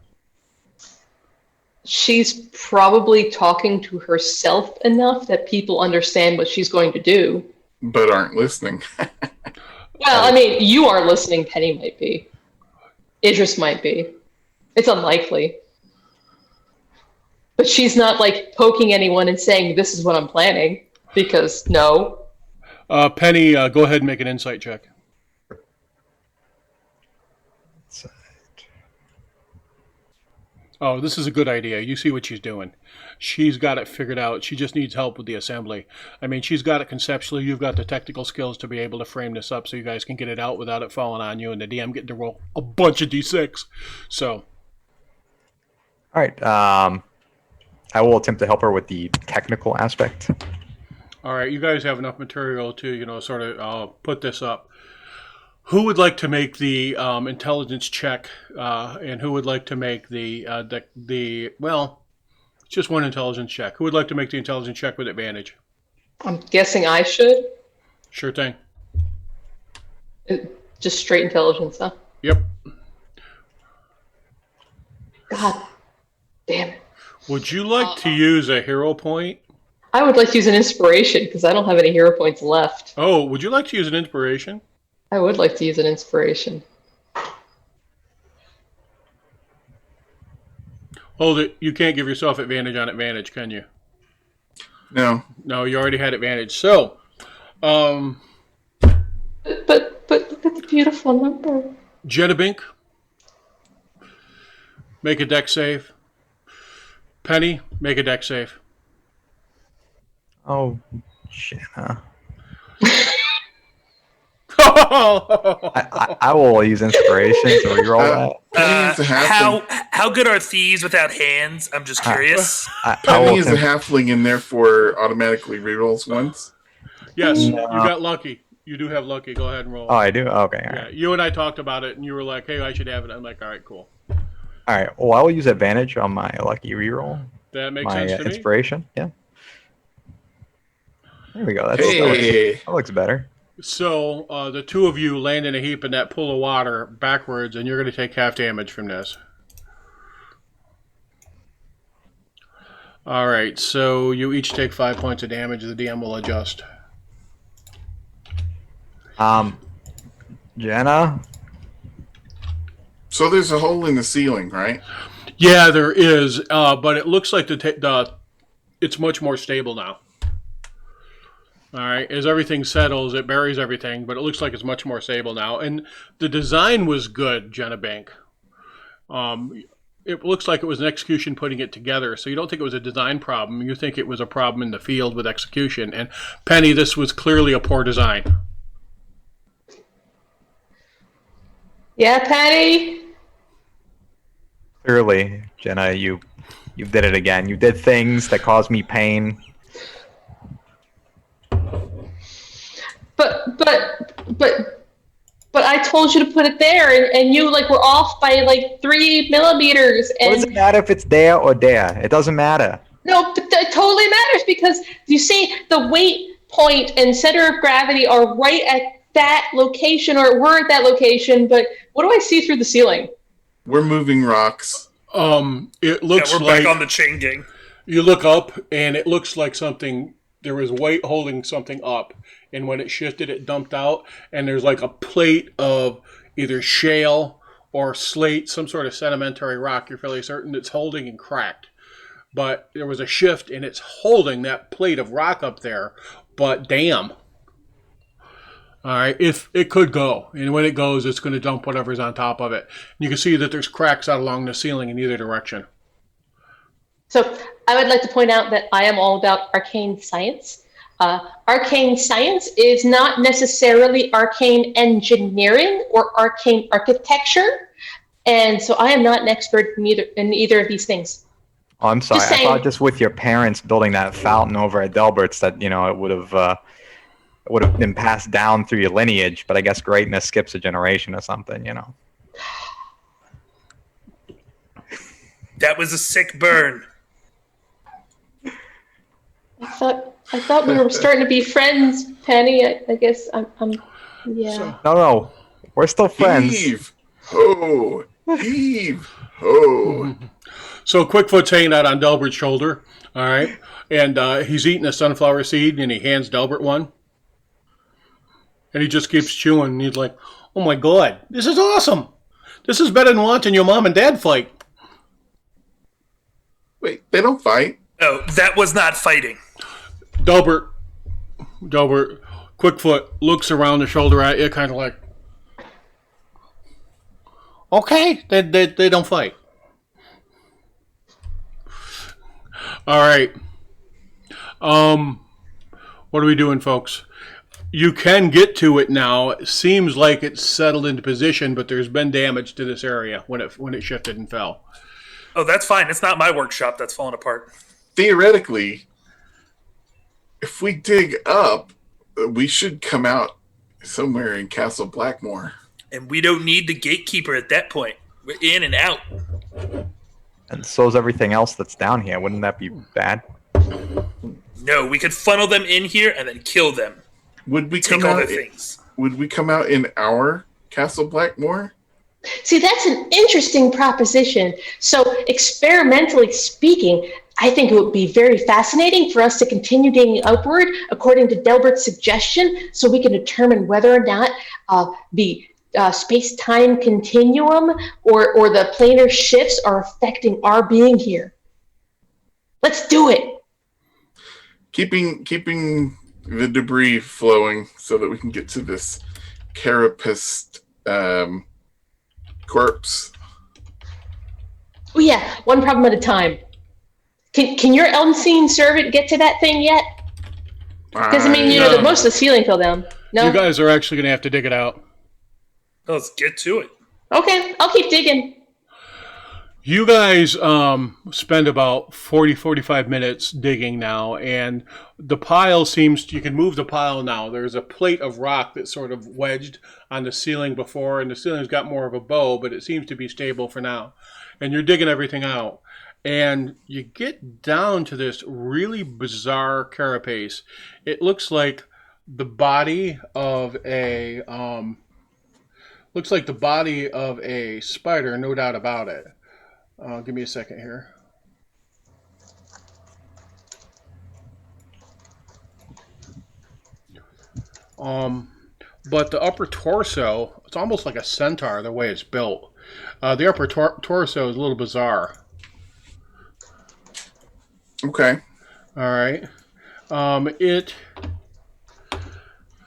She's probably talking to herself enough that people understand what she's going to do. But aren't listening. Well, I mean, you aren't listening. Penny might be. Idris might be. It's unlikely. But she's not poking anyone and saying, this is what I'm planning, because no. Penny, go ahead and make an insight check. Oh, this is a good idea. You see what she's doing. She's got it figured out. She just needs help with the assembly. I mean, she's got it conceptually. You've got the technical skills to be able to frame this up so you guys can get it out without it falling on you and the DM getting to roll a bunch of D6. So. All right. I will attempt to help her with the technical aspect. All right. You guys have enough material to, sort of put this up. Who would like to make the intelligence check, and who would like to make just one intelligence check? Who would like to make the intelligence check with advantage? I'm guessing I should. Sure thing. Just straight intelligence, huh? Yep. God damn it. Would you like to use a hero point? I would like to use an inspiration, because I don't have any hero points left. Oh, would you like to use an inspiration? I would like to use an inspiration. Hold it. You can't give yourself advantage on advantage, can you? No. No, you already had advantage. So, But look at the beautiful number. Jedabink, make a deck save. Penny, make a deck save. Oh, Jenna. I I will use inspiration to reroll Penny is a halfling. How good are thieves without hands? I'm just curious. that. I Penny will is a halfling and therefore automatically rerolls once. Yes, No. you got lucky. You do have lucky. Go ahead and roll. Oh, I do? Okay. All Yeah, right. you and I talked about it, and you were like, "Hey, I should have it." I'm like, "All right, cool." All right. Well, I will use advantage on my lucky reroll. That makes My sense to me. inspiration. Yeah. There we go. Hey. That looks better. So the two of you land in a heap in that pool of water backwards, and you're going to take half damage from this. All right, so you each take 5 points of damage. The DM will adjust. Jenna. So there's a hole in the ceiling, right? Yeah, there is, but it looks like it's much more stable now. All right, as everything settles, it buries everything, but it looks like it's much more stable now. And the design was good, Jenna Bank. It looks like it was an execution putting it together, so you don't think it was a design problem. You think it was a problem in the field with execution. And Penny, this was clearly a poor design. Yeah, Penny? Clearly, Jenna, you did it again. You did things that caused me pain. But I told you to put it there, and you were off by 3 millimeters. And What does it matter if it's there or there? It doesn't matter. no, but it totally matters because you see the weight point and center of gravity are right at that location, or we're at that location. But what do I see through the ceiling? We're moving rocks. It looks We're like back on the chain gang. you look up, and it looks like there was weight holding something up, and when it shifted, it dumped out, and there's like a plate of either shale or slate, some sort of sedimentary rock. You're fairly certain it's holding and cracked. But there was a shift, and it's holding that plate of rock up there, but damn. All right, if it could go, and when it goes, it's going to dump whatever's on top of it. You can see that there's cracks out along the ceiling in either direction. So I would like to point out that I am all about arcane science. Arcane science is not necessarily arcane engineering or arcane architecture, and so I am not an expert in either of these things. Oh, I'm sorry. Just I saying. thought just with your parents building that fountain over at Delbert's that it would have been passed down through your lineage. But I guess greatness skips a generation or something. That was a sick burn. I thought we were starting to be friends, Penny. I guess I'm yeah. So, No, we're still friends. Heave ho! Heave ho! So Quickfoot's hanging out on Delbert's shoulder, all right? And he's eating a sunflower seed, and he hands Delbert one. And he just keeps chewing, and he's like, "Oh my God, this is awesome! This is better than watching your mom and dad fight." Wait, they don't fight. Oh, that was not fighting. Delbert, Quickfoot looks around the shoulder at you, kind of like, "Okay, they don't fight." All right. What are we doing, folks? You can get to it now. It seems like it's settled into position, but there's been damage to this area when it shifted and fell. Oh, that's fine. It's not my workshop that's falling apart. Theoretically, if we dig up, we should come out somewhere in Castle Blackmoor. And we don't need the gatekeeper at that point. We're in and out. And so is everything else that's down here. Wouldn't that be bad? No, we could funnel them in here and then kill them. Would we Take come all out? their things. Would we come out in our Castle Blackmoor? See, that's an interesting proposition. So, experimentally speaking, I think it would be very fascinating for us to continue digging upward according to Delbert's suggestion, so we can determine whether or not the space-time continuum or the planar shifts are affecting our being here. Let's do it. Keeping the debris flowing so that we can get to this carapace corpse. Oh yeah, one problem at a time. Can your unseen servant get to that thing yet? Because, I mean, No. most of the ceiling fell down. No? You guys are actually going to have to dig it out. Let's get to it. Okay, I'll keep digging. You guys spend about 45 minutes digging now, and the pile you can move the pile now. There's a plate of rock that's sort of wedged on the ceiling before, and the ceiling's got more of a bow, but it seems to be stable for now. And you're digging everything out. And you get down to this really bizarre carapace. It looks like the body of a spider, no doubt about it. Give me a second here. But the upper torso, it's almost like a centaur the way it's built. The upper torso is a little bizarre. Okay. All right. It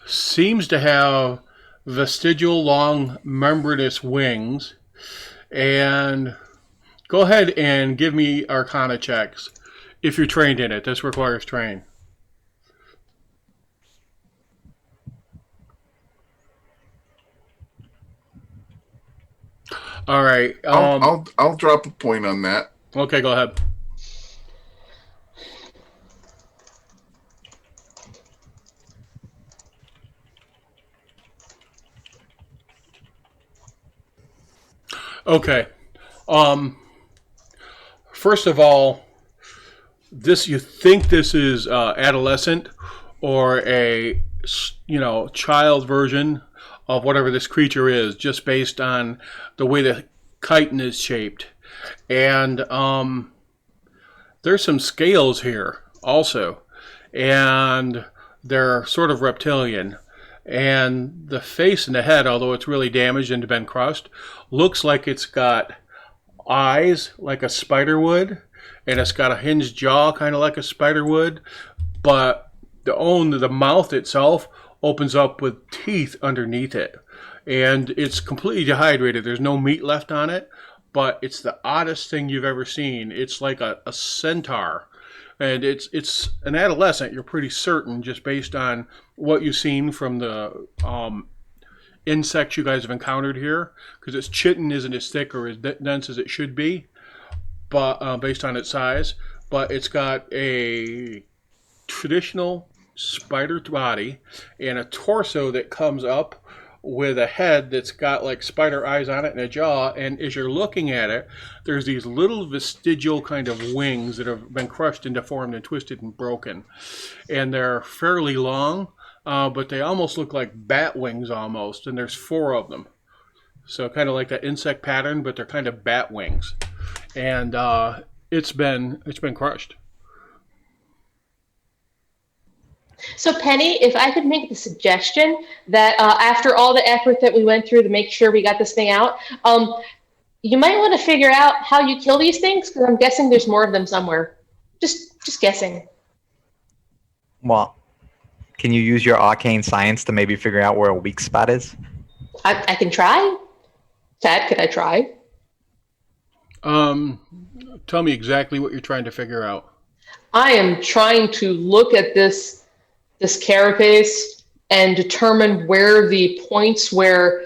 seems to have vestigial long membranous wings. And go ahead and give me Arcana checks if you're trained in it. This requires train. All right. I'll drop a point on that. Okay, go ahead. Okay. First of all, you think this is adolescent or a child version of whatever this creature is, just based on the way the chitin is shaped. And there's some scales here also, and they're sort of reptilian. And the face and the head, although it's really damaged and been crushed, looks like it's got eyes like a spider would, and it's got a hinged jaw kind of like a spider would, but the mouth itself opens up with teeth underneath it, and it's completely dehydrated. There's no meat left on it, but it's the oddest thing you've ever seen. It's like a centaur, and it's an adolescent. You're pretty certain, just based on what you've seen from the insects you guys have encountered here, because its chitin isn't as thick or as dense as it should be, but based on its size. But it's got a traditional spider body and a torso that comes up with a head that's got like spider eyes on it and a jaw. And as you're looking at it, there's these little vestigial kind of wings that have been crushed and deformed and twisted and broken, and they're fairly long. But they almost look like bat wings almost, and there's 4 of them. So kind of like that insect pattern, but they're kind of bat wings. And it's been crushed. So, Penny, if I could make the suggestion that after all the effort that we went through to make sure we got this thing out, you might want to figure out how you kill these things, because I'm guessing there's more of them somewhere. Just guessing. Well, can you use your arcane science to maybe figure out where a weak spot is? I can try. Tad, can I try? Tell me exactly what you're trying to figure out. I am trying to look at this carapace and determine where the points where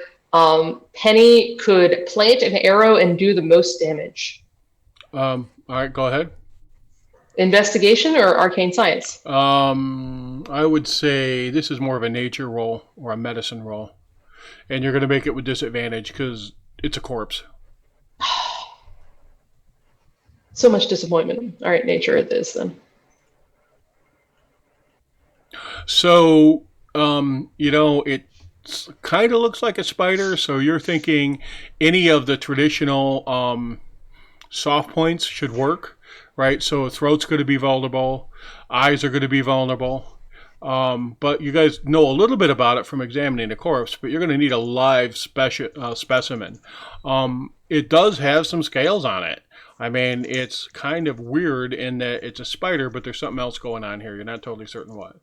Penny could plant an arrow and do the most damage. All right, go ahead. Investigation or arcane science? I would say this is more of a nature roll or a medicine roll. And you're going to make it with disadvantage because it's a corpse. So much disappointment. All right, nature it is then. So, it kind of looks like a spider. So you're thinking any of the traditional soft points should work, right? So throat's going to be vulnerable. Eyes are going to be vulnerable. But you guys know a little bit about it from examining the corpse, but you're going to need a live specimen. It does have some scales on it. I mean, it's kind of weird in that it's a spider, but there's something else going on here. You're not totally certain what.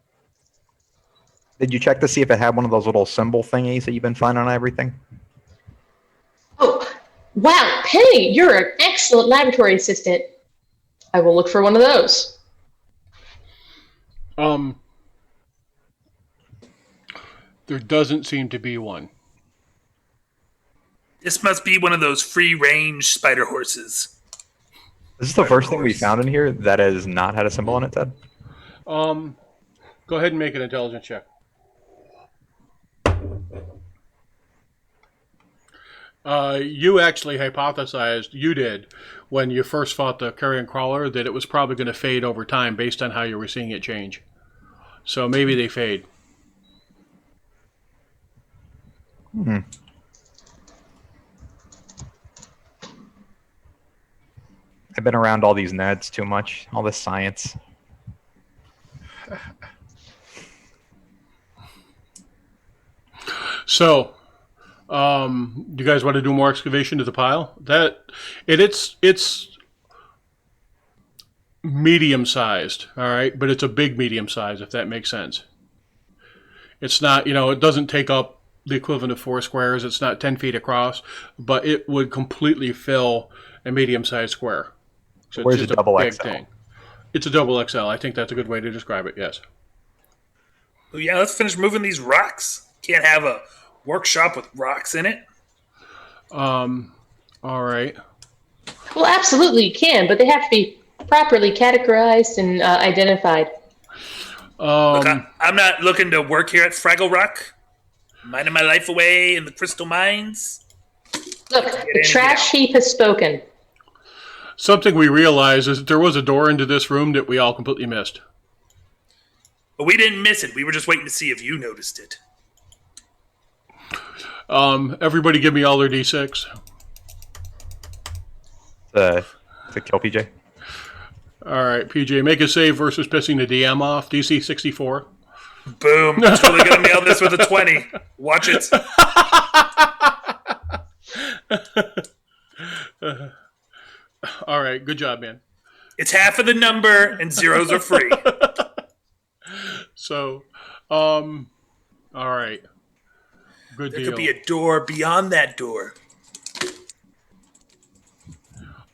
Did you check to see if it had one of those little symbol thingies that you've been finding on everything? Oh, wow, Penny, you're an excellent laboratory assistant. I will look for one of those. There doesn't seem to be one. This must be one of those free-range spider horses. This is the Spider first thing we horse. found in here that has not had a symbol on its head. Go ahead and make an intelligence check. You actually hypothesized, you did, when you first fought the carrion crawler, that it was probably going to fade over time based on how you were seeing it change. So maybe they fade. Hmm. I've been around all these nerds too much, all this science. So, you guys want to do more excavation to the pile? It's medium sized, all right, but it's a big medium size, if that makes sense. It's not, it doesn't take up the equivalent of 4 squares. It's not 10 feet across, but it would completely fill a medium sized square. So Where's it's a just double big XL? thing. It's a double XL. I think that's a good way to describe it. Yes. Well, yeah, let's finish moving these rocks. Can't have a workshop with rocks in it. All right. Well, absolutely you can, but they have to be properly categorized and identified. Look, I'm not looking to work here at Fraggle Rock. I'm minding my life away in the crystal mines. Look, the trash heap has spoken. Something we realized is that there was a door into this room that we all completely missed. But we didn't miss it. We were just waiting to see if you noticed it. Everybody give me all their D6. To kill PJ. All right, PJ, make a save versus pissing the DM off. DC 64. Boom. Totally going to nail this with a 20. Watch it. All right, good job, man. It's half of the number and zeros are free. So, all right. Good There deal. could be a door beyond that door.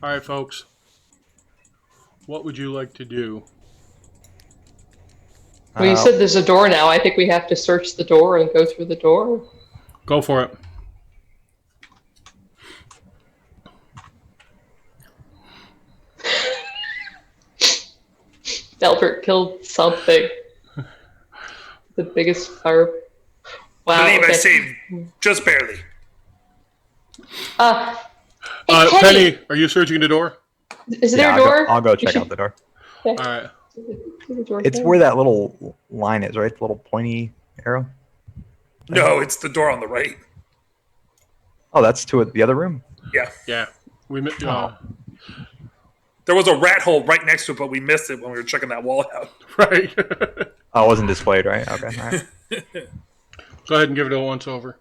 All right, folks. What would you like to do? Well, you said there's a door now. I think we have to search the door and go through the door. Go for it. Albert killed something. The biggest fire. Wow. I believe I okay. saved just barely. Hey, Penny, are you searching the door? Is there a door? I'll go check out the door. All right. It's where that little line is, right? The little pointy arrow. No, it's the door on the right. Oh, that's to the other room. Yeah. Yeah. There was a rat hole right next to it, but we missed it when we were checking that wall out. Right. Oh, it wasn't displayed, right? Okay. All right. Go ahead and give it a once over.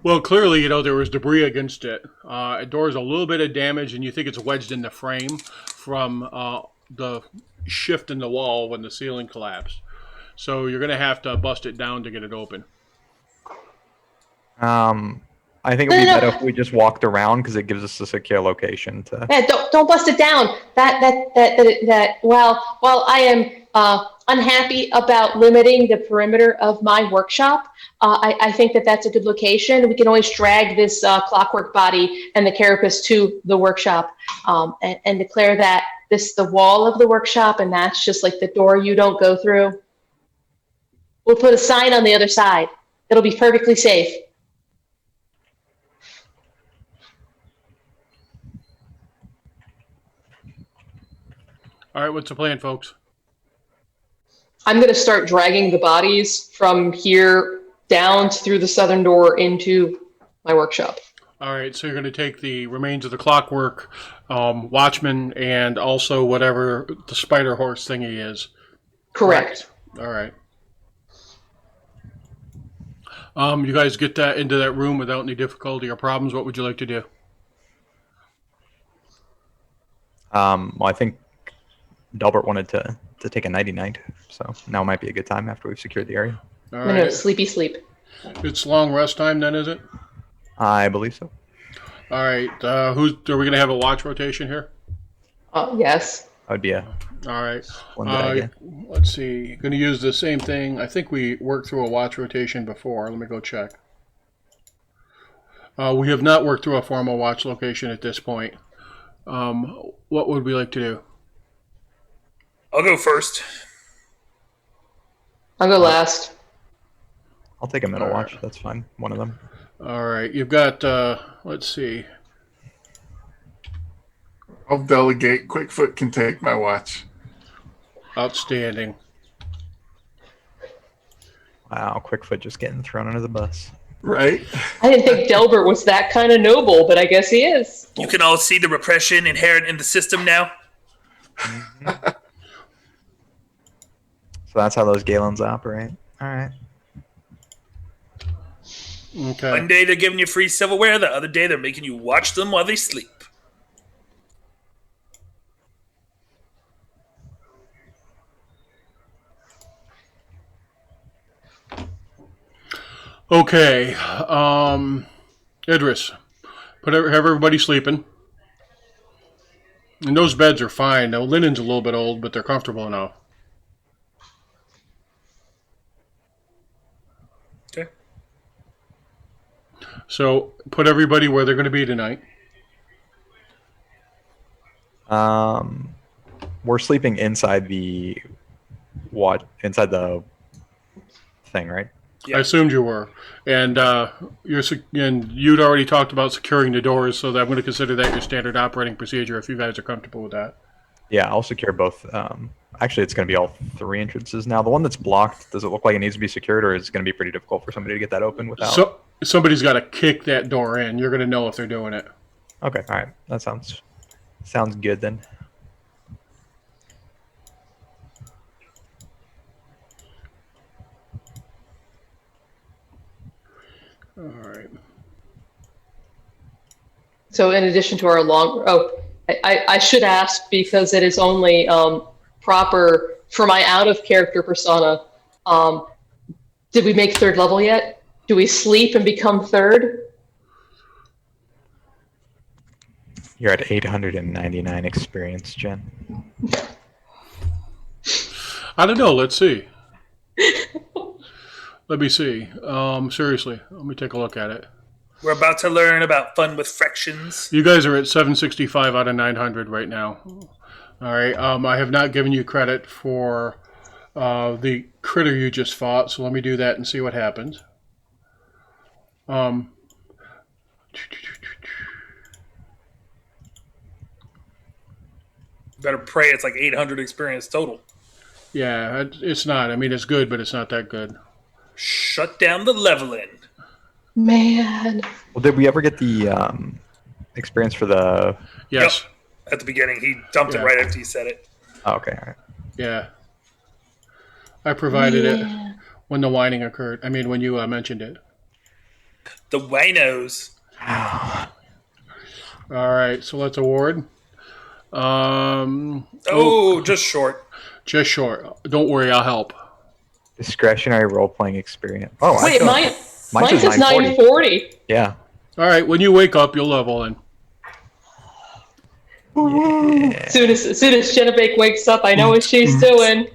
Well, clearly, there was debris against it. It door's a little bit of damage, and you think it's wedged in the frame from the shift in the wall when the ceiling collapsed. So you're going to have to bust it down to get it open. I think it would be better if we just walked around because it gives us a secure location to. Yeah, don't bust it down. While I am unhappy about limiting the perimeter of my workshop, I think that's a good location. We can always drag this clockwork body and the carapace to the workshop and declare that this is the wall of the workshop and that's just like the door you don't go through. We'll put a sign on the other side. It'll be perfectly safe. All right, what's the plan, folks? I'm going to start dragging the bodies from here down through the southern door into my workshop. All right, so you're going to take the remains of the clockwork, watchman, and also whatever the spider horse thingy is. Correct. All right. You guys get that into that room without any difficulty or problems. What would you like to do? Well, I think Delbert wanted to take a nighty-night, so now might be a good time after we've secured the area. All I'm going to right. sleepy sleep. It's long rest time then, is it? I believe so. All right. Are we going to have a watch rotation here? Yes. That would be a All right. One did I get? Let's see. Going to use the same thing. I think we worked through a watch rotation before. Let me go check. We have not worked through a formal watch location at this point. What would we like to do? I'll go first. I'll go last. I'll take a middle All watch. right. That's fine. One of them. All right. You've got, let's see. I'll delegate. Quickfoot can take my watch. Outstanding. Wow, Quickfoot just getting thrown under the bus. Right? I didn't think Delbert was that kind of noble, but I guess he is. You can all see the repression inherent in the system now. So that's how those Galens operate. All right. Okay. One day they're giving you free silverware, the other day they're making you watch them while they sleep. Okay. Idris, have everybody sleeping. And those beds are fine. The linen's a little bit old, but they're comfortable enough. Okay. So put everybody where they're going to be tonight. We're sleeping inside the thing, right? Yeah. I assumed you were, and you'd already talked about securing the doors, so that I'm going to consider that your standard operating procedure. If you guys are comfortable with that. Yeah, I'll secure both. Actually, it's going to be all three entrances now. The one that's blocked, does it look like it needs to be secured, or is it going to be pretty difficult for somebody to get that open without? So somebody's got to kick that door in. You're going to know if they're doing it. Okay, all right. That sounds good then. All right. So in addition to our I should ask because it is only proper for my out of character persona. Did we make third level yet? Do we sleep and become third? You're at 899 experience, Jen. I don't know. Let's see. Let me see. Seriously, let me take a look at it. We're about to learn about fun with fractions. You guys are at 765 out of 900 right now. All right. I have not given you credit for the critter you just fought, so let me do that and see what happens. Better pray it's like 800 experience total. Yeah, it's not. I mean, it's good, but it's not that good. Shut down the leveling. Man. Well, did we ever get the experience for the? Yes. Yep. At the beginning, he dumped it right after he said it. Oh, okay. All right. Yeah. I provided it when the whining occurred. I mean, when you mentioned it. The winos. All right, so let's award. Just short. Just short. Don't worry, I'll help. Discretionary role-playing experience. Oh, Wait, mine says 940. Yeah. All right, when you wake up, you'll level in. Yeah. As soon as Genevieve wakes up, I know what she's doing.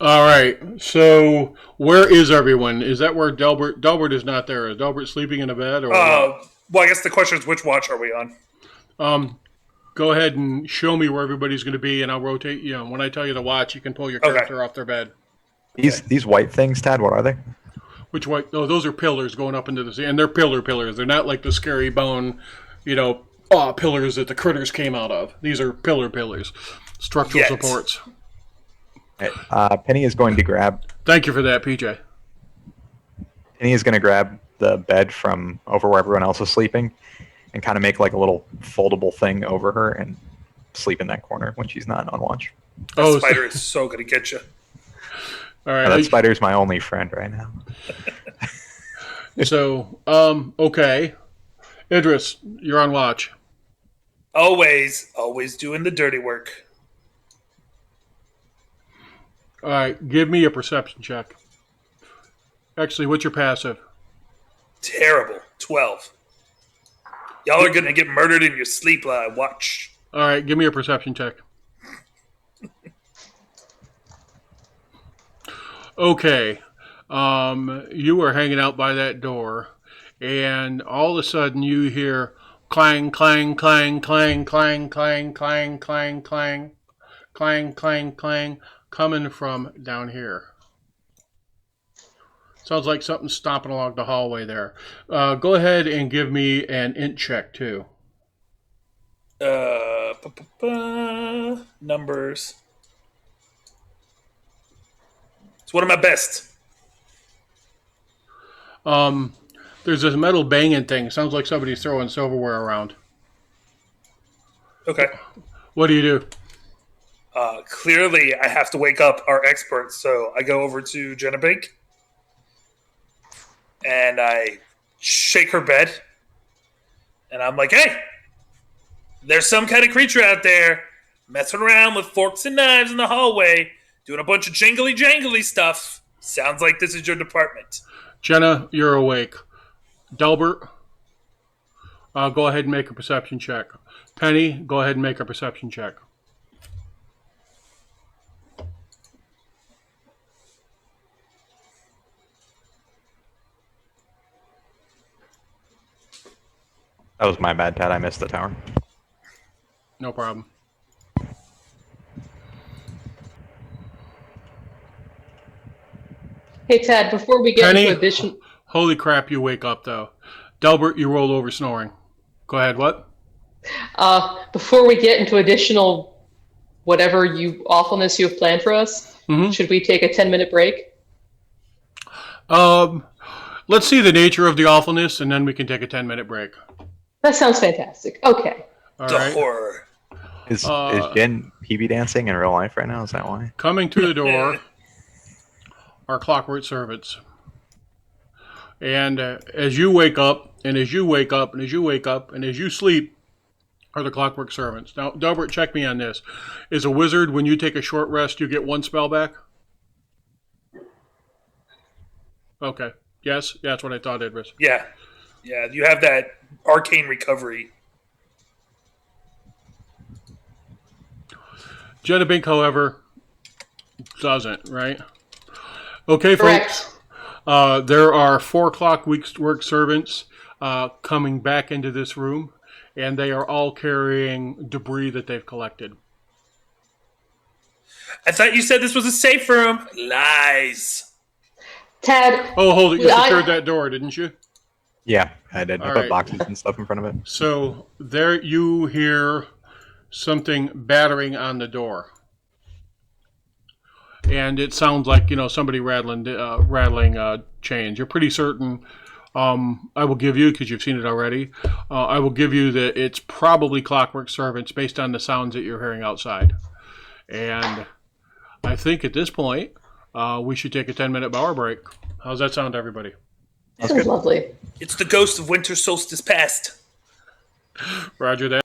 All right, so where is everyone? Is that where Delbert? Delbert is not there. Is Delbert sleeping in a bed? Or well, I guess the question is, which watch are we on? Go ahead and show me where everybody's going to be, and I'll rotate. You know, when I tell you to watch, you can pull your character off their bed. These white things, Tad, what are they? Which white? Oh, those are pillars going up into the sea, and they're pillars. They're not like the scary bone, pillars that the critters came out of. These are pillars, structural supports. Penny is going to grab. Thank you for that, PJ. Penny is going to grab the bed from over where everyone else is sleeping, and kind of make like a little foldable thing over her and sleep in that corner when she's not on watch. That spider is so going to get you. All right. That spider's my only friend right now. So, okay. Idris, you're on watch. Always doing the dirty work. All right, give me a perception check. Actually, what's your passive? Terrible. 12. Y'all are going to get murdered in your sleep while I watch. All right, give me a perception check. Okay. You were hanging out by that door, and all of a sudden you hear clang, clang, clang, clang, clang, clang, clang, clang, clang, clang, clang, clang, coming from down here. Sounds like something's stomping along the hallway there. Go ahead and give me an int check too. Numbers. It's one of my best. There's this metal banging thing. Sounds like somebody's throwing silverware around. Okay. What do you do? Clearly, I have to wake up our experts, so I go over to Jenna Bake and I shake her bed, and I'm like, "Hey, there's some kind of creature out there messing around with forks and knives in the hallway, doing a bunch of jingly jangly stuff. Sounds like this is your department." Jenna, you're awake. Delbert, go ahead and make a perception check. Penny, go ahead and make a perception check. That was my bad, Ted. I missed the tower. No problem. Hey, Ted, before we get Penny, into addition... holy crap, you wake up though. Delbert, you roll over snoring. Go ahead, what? Before we get into additional whatever awfulness you have planned for us, should we take a 10-minute break? Let's see the nature of the awfulness, and then we can take a 10-minute break. That sounds fantastic. Okay. All the right. horror. Is Jen PB dancing in real life right now? Is that why? Coming to the door are clockwork servants. And as you wake up, and as you wake up, and as you wake up, and as you sleep, are the clockwork servants. Now, Delbert, check me on this. Is a wizard, when you take a short rest, you get one spell back? Okay. Yes, that's what I thought, Idris. Yeah. Yeah, you have that arcane recovery. Jedabink, however, doesn't, right? Okay, Correct. folks. There are 4 o'clock work servants coming back into this room, and they are all carrying debris that they've collected. I thought you said this was a safe room. Lies. Ted. Oh, hold it. You secured that door, didn't you? Yeah, I did. I All put right. boxes and stuff in front of it. So there you hear something battering on the door. And it sounds like, somebody rattling chains. You're pretty certain. I will give you, because you've seen it already, I will give you that it's probably clockwork servants based on the sounds that you're hearing outside. And I think at this point, we should take a 10-minute power break. How's that sound to everybody? Sounds lovely. It's the ghost of winter solstice past. Roger that.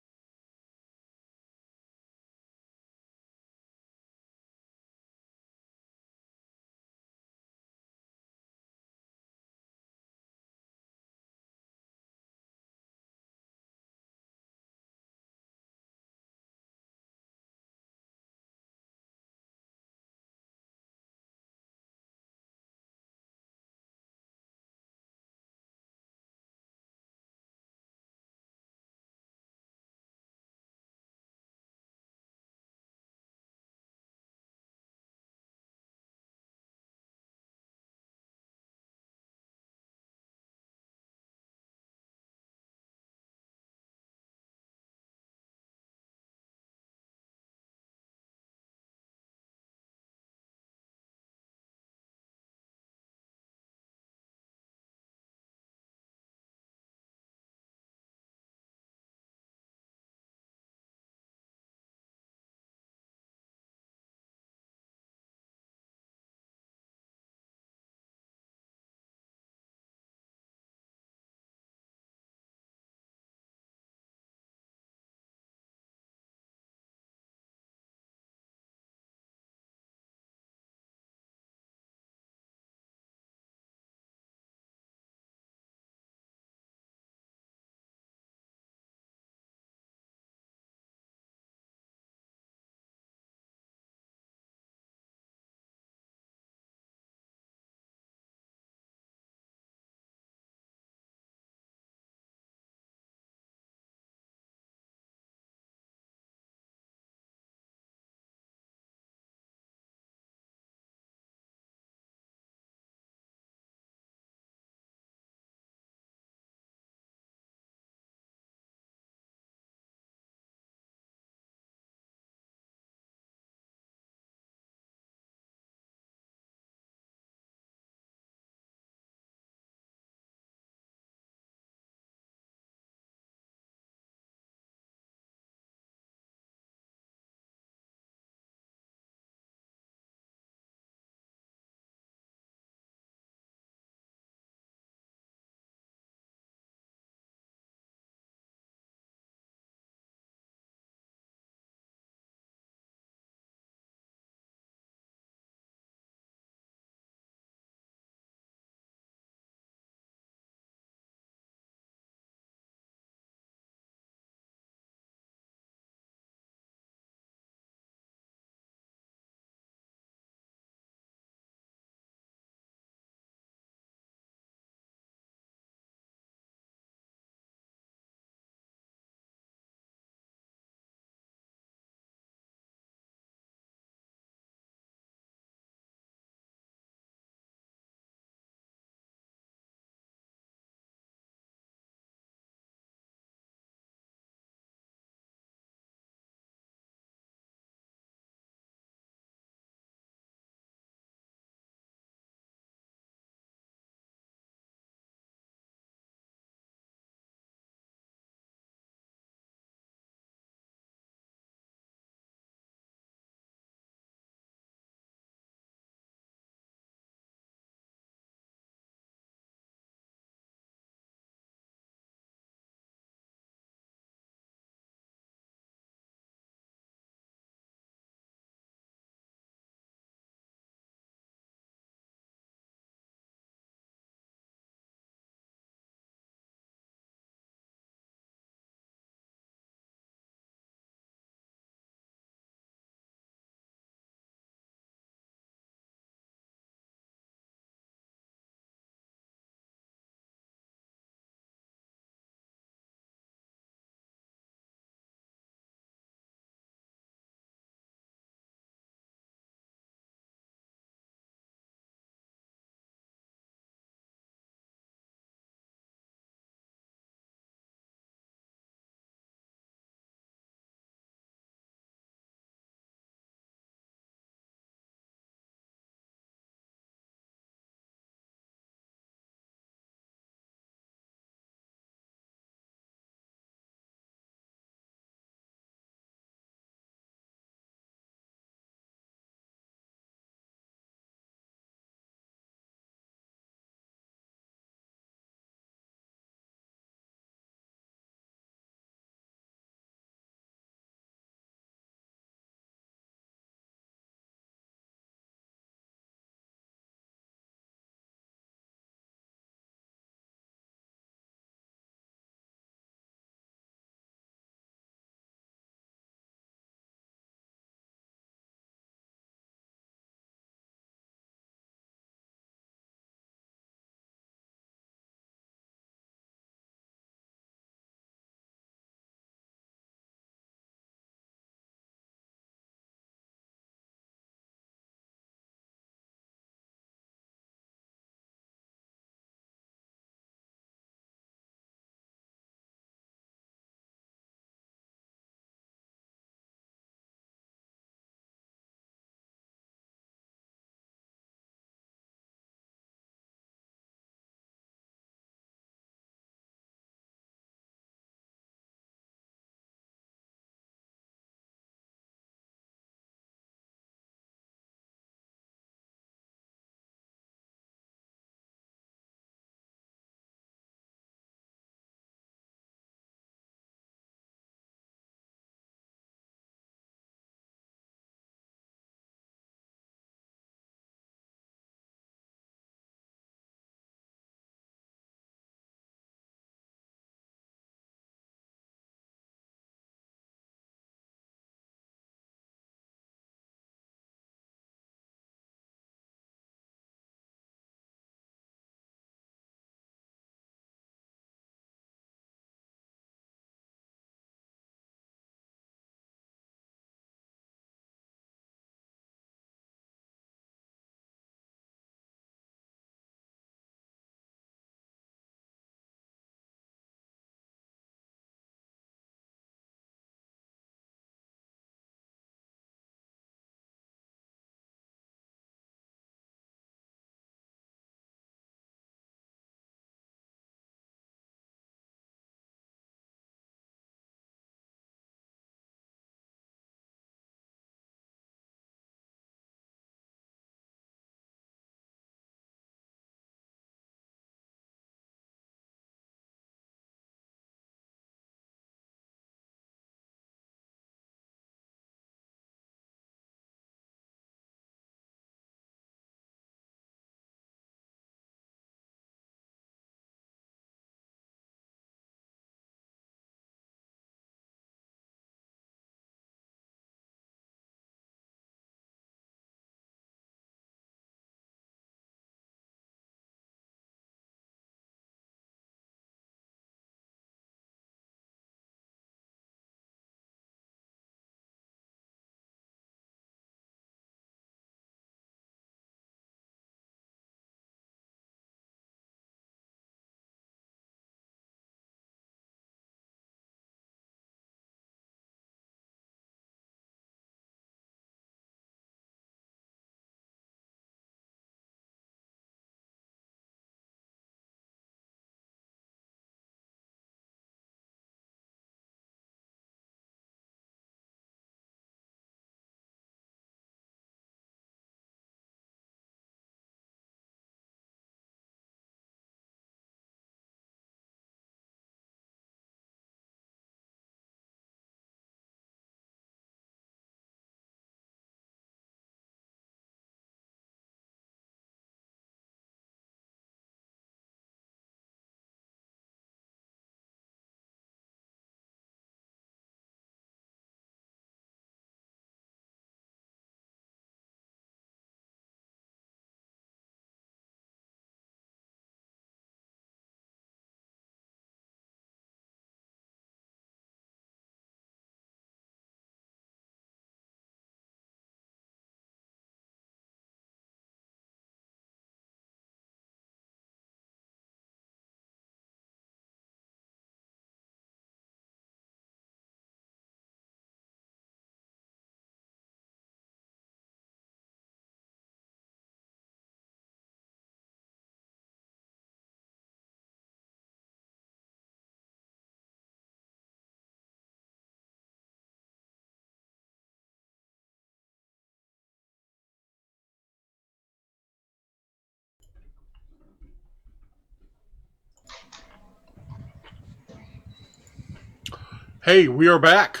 Hey, we are back.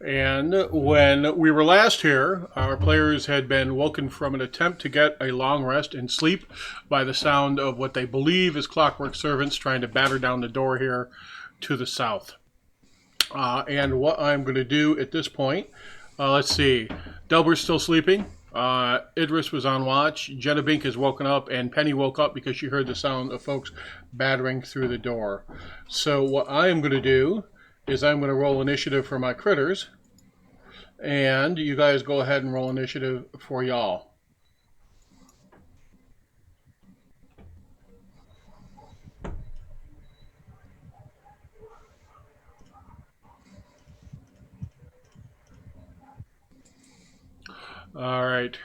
And when we were last here, our players had been woken from an attempt to get a long rest and sleep by the sound of what they believe is clockwork servants trying to batter down the door here to the south. And what I'm going to do at this point, let's see. Delber's still sleeping. Idris was on watch. Jenna Bink has woken up, and Penny woke up because she heard the sound of folks battering through the door. So what I am going to do is I'm going to roll initiative for my critters, and you guys go ahead and roll initiative for y'all. All right.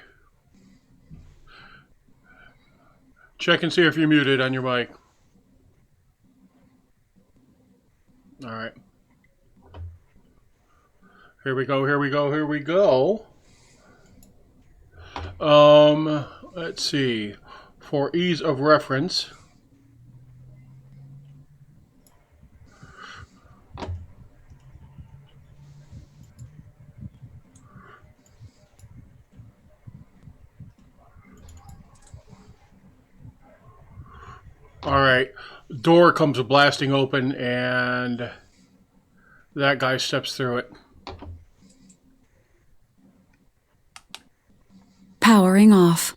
Check and see if you're muted on your mic. All right. Here we go. Let's see. For ease of reference, all right. Door comes blasting open, and that guy steps through it. Powering off.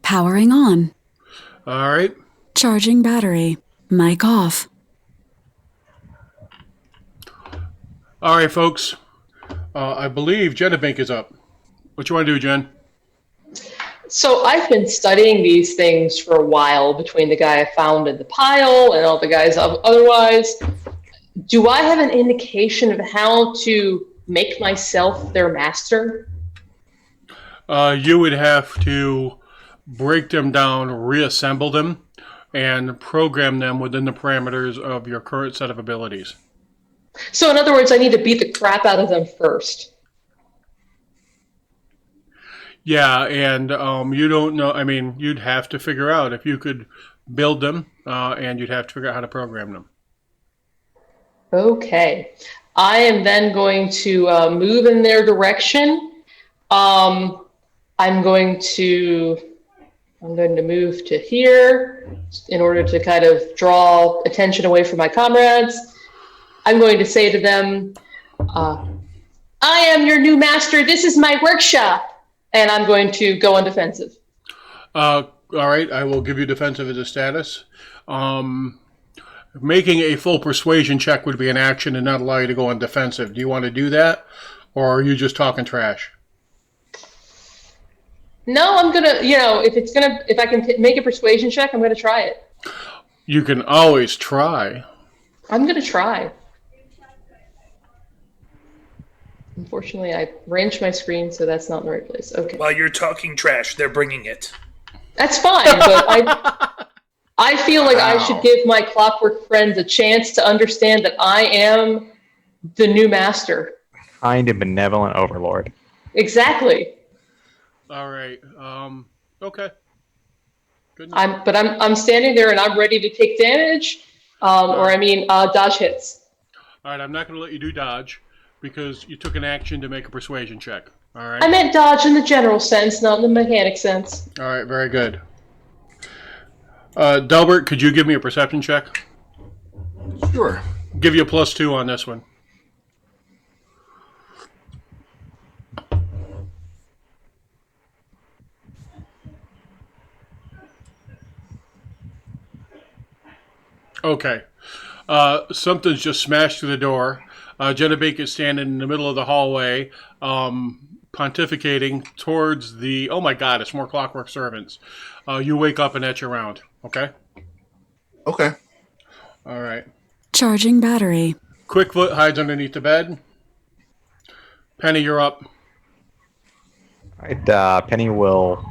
Powering on. All right. Charging battery. Mic off. All right, folks. I believe Jenna Bink is up. What you want to do, Jen? So I've been studying these things for a while between the guy I found in the pile and all the guys otherwise. Do I have an indication of how to make myself their master? You would have to break them down, reassemble them, and program them within the parameters of your current set of abilities. So in other words, I need to beat the crap out of them first. Yeah, and you don't know. I mean, you'd have to figure out if you could build them, and you'd have to figure out how to program them. Okay. I am then going to move in their direction. I'm going to move to here in order to kind of draw attention away from my comrades. I'm going to say to them, I am your new master. This is my workshop. And I'm going to go on defensive. All right, I will give you defensive as a status. Making a full persuasion check would be an action and not allow you to go on defensive. Do you want to do that, or are you just talking trash? No, I'm gonna. If I can make a persuasion check, I'm gonna try it. You can always try. I'm gonna try. Unfortunately, I wrenched my screen, so that's not in the right place. Okay. While you're talking trash, they're bringing it. That's fine, but I feel like I should give my clockwork friends a chance to understand that I am the new master. Kind and benevolent overlord. Exactly. All right. Okay. Good I'm standing there and I'm ready to take damage, dodge hits. All right. I'm not going to let you do dodge because you took an action to make a persuasion check. All right. I meant dodge in the general sense, not in the mechanic sense. All right. Very good. Delbert, could you give me a perception check? Sure. Give you a +2 on this one. Okay. Something's just smashed through the door. Jenna Bake is standing in the middle of the hallway, pontificating towards the... Oh my god, it's more clockwork servants. You wake up and etch around, okay? Okay. All right. Charging battery. Quickfoot hides underneath the bed. Penny, you're up. All right, Penny will,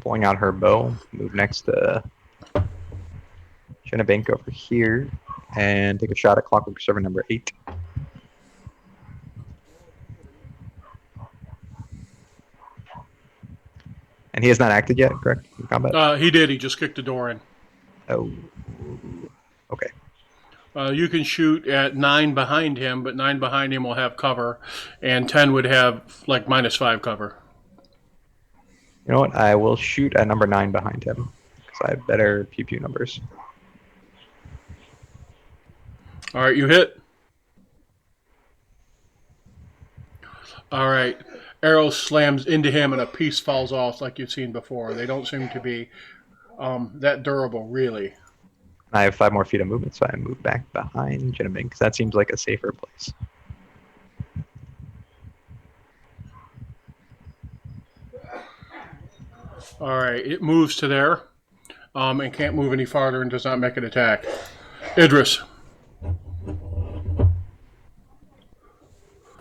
pulling out her bow, move next to Jenna Bank over here, and take a shot at Clockwork Servant number 8. And he has not acted yet, correct? In combat? He did. He just kicked the door in. Oh. You can shoot at 9 behind him, but 9 behind him will have cover, and 10 would have like -5 cover. You know what? I will shoot at number 9 behind him because I have better pew pew numbers. All right, you hit. All right. Arrow slams into him and a piece falls off like you've seen before. They don't seem to be that durable, really. I have 5 more feet of movement, so I move back behind Jinabing because that seems like a safer place. All right, it moves to there and can't move any farther and does not make an attack. Idris.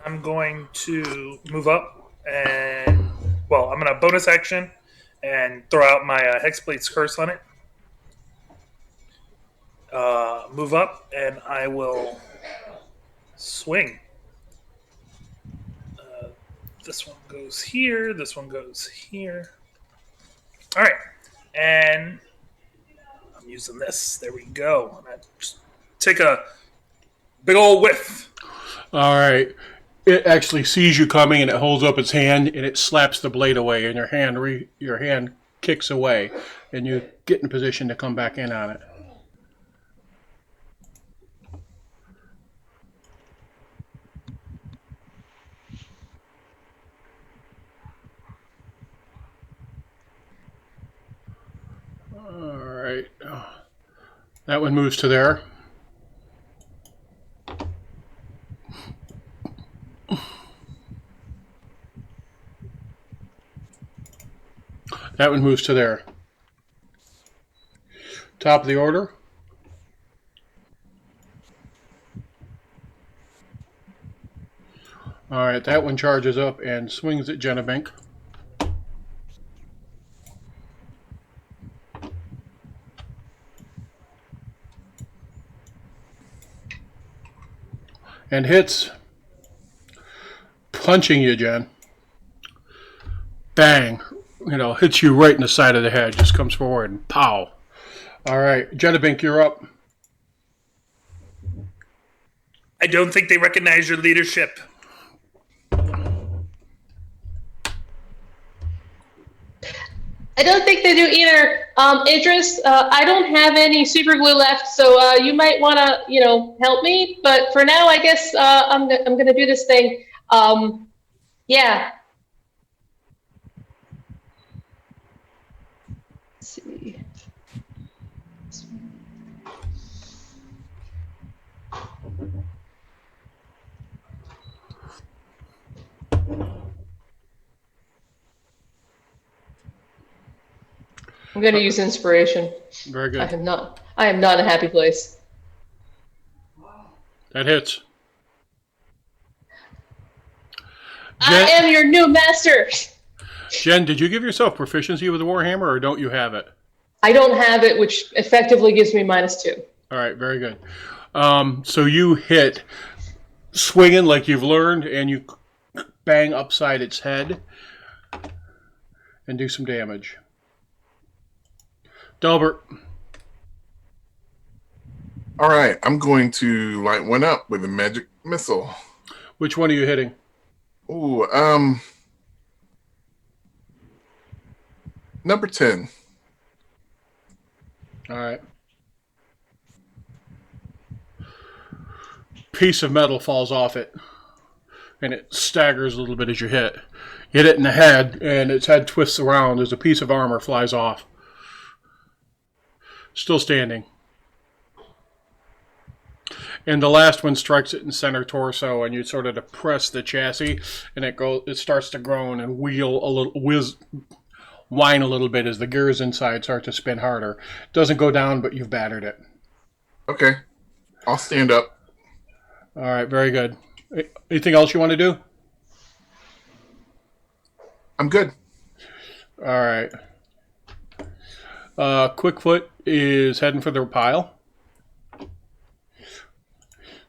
I'm going to move up and, well, I'm going to bonus action and throw out my Hexblade's Curse on it. Move up and I will swing. This one goes here. This one goes here. All right. And I'm using this. There we go. And I just take a big old whiff. All right. It actually sees you coming and it holds up its hand and it slaps the blade away and your hand kicks away and you get in position to come back in on it. All right. That one moves to there. That one moves to there. Top of the order. All right, that one charges up and swings at Jenabink. And hits. Punching you, Jen. Bang. Hits you right in the side of the head. Just comes forward and pow. All right, Jenabink, you're up. I don't think they recognize your leadership. I don't think they do either. Idris, I don't have any super glue left, so you might want to, help me. But for now, I guess I'm going to do this thing. Yeah. Let's see. I'm going to use inspiration. Very good. I am not in a happy place. That hits. I am your new master. Jen, did you give yourself proficiency with the Warhammer, or don't you have it? I don't have it, which effectively gives me -2. All right, very good. So you hit swinging like you've learned, and you bang upside its head and do some damage. Delbert. All right, I'm going to light one up with a magic missile. Which one are you hitting? Ooh, number 10. All right. Piece of metal falls off it, and it staggers a little bit as you hit. You hit it in the head, and its head twists around as a piece of armor flies off. Still standing. And the last one strikes it in center torso, and you sort of depress the chassis, and it starts to groan and whine a little bit as the gears inside start to spin harder. It doesn't go down, but you've battered it. Okay, I'll stand up. All right, very good. Anything else you want to do? I'm good. All right. Quickfoot is heading for the pile.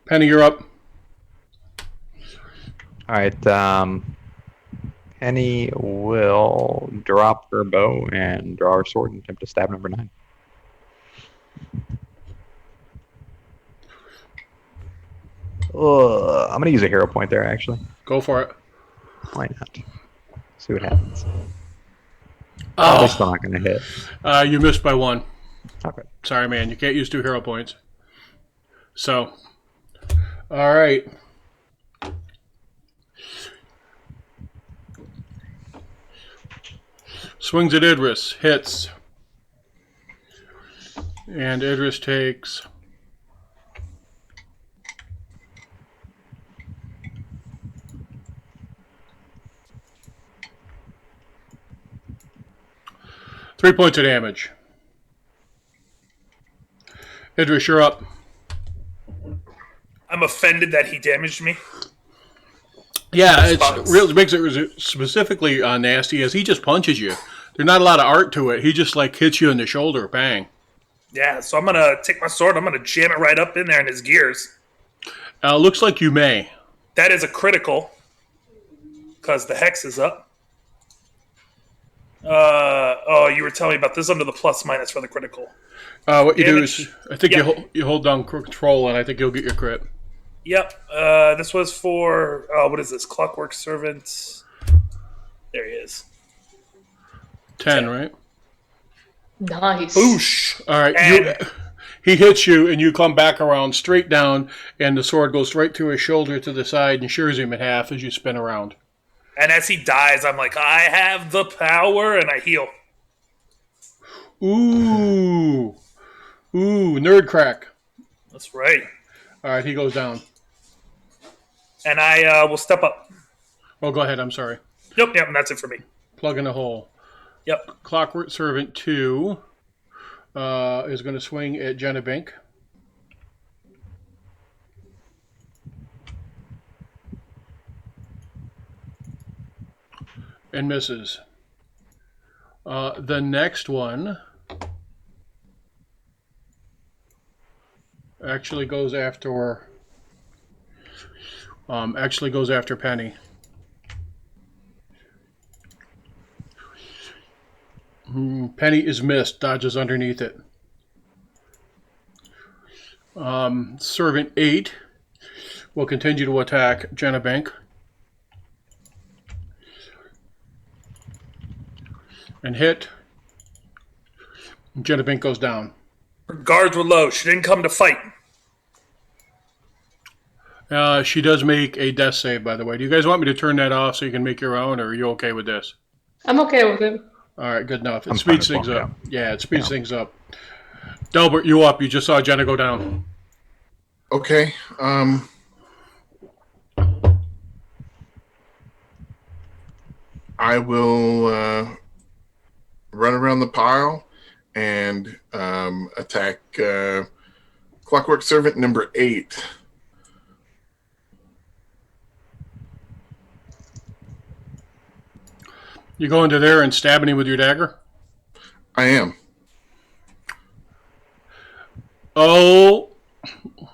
Penny, you're up. All right. Penny will drop her bow and draw her sword and attempt to stab number 9. I'm going to use a hero point there, actually. Go for it. Why not? See what happens. Probably still not going to hit. You missed by 1. Okay. Sorry, man. You can't use 2 hero points. So, all right. Swings at Idris. Hits. And Idris takes... Three points of damage. Idris, you're up. I'm offended that he damaged me. Yeah, it makes it specifically nasty as he just punches you. There's not a lot of art to it. He just like hits you in the shoulder, bang. Yeah, so I'm going to take my sword. I'm going to jam it right up in there in his gears. Looks like you may. That is a critical because the hex is up. You were telling me about this under the plus minus for the critical. What you Damage. do is, I think you hold down control, and I think you'll get your crit. Yep. This was for what is this? Clockwork Servant. There he is. 10, right? Nice. Boosh. All right. And He hits you, and you come back around straight down, and the sword goes right through his shoulder to the side and shears him in half as you spin around. And as he dies, I'm like, I have the power, and I heal. Ooh, nerd crack. That's right. All right, he goes down. And I will step up. Oh, go ahead. I'm sorry. Yep, and that's it for me. Plug in a hole. Yep. Clockwork Servant 2 is going to swing at Jenna Bink. And misses. The next one actually goes after Penny. Penny is missed, dodges underneath it. Servant 8 will continue to attack Jenna Bank. And hit. Jenna Bink goes down. Her guards were low. She didn't come to fight. She does make a death save, by the way. Do you guys want me to turn that off so you can make your own, or are you okay with this? I'm okay with it. All right, good enough. It I'm speeds fine things with up. Yeah, it speeds things up. Delbert, you up. You just saw Jenna go down. Okay. I will run around the pile and attack Clockwork Servant number 8. You go into there and stabbing him with your dagger? I am. Oh,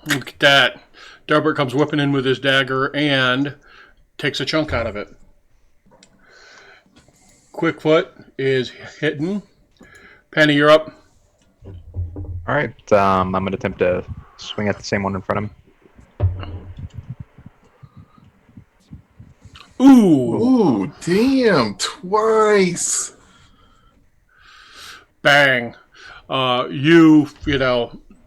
look at that. Delbert comes whipping in with his dagger and takes a chunk out of it. Quickfoot is hitting. Penny, you're up. All right. I'm going to attempt to swing at the same one in front of him. Ooh. Ooh, damn, twice. Bang. You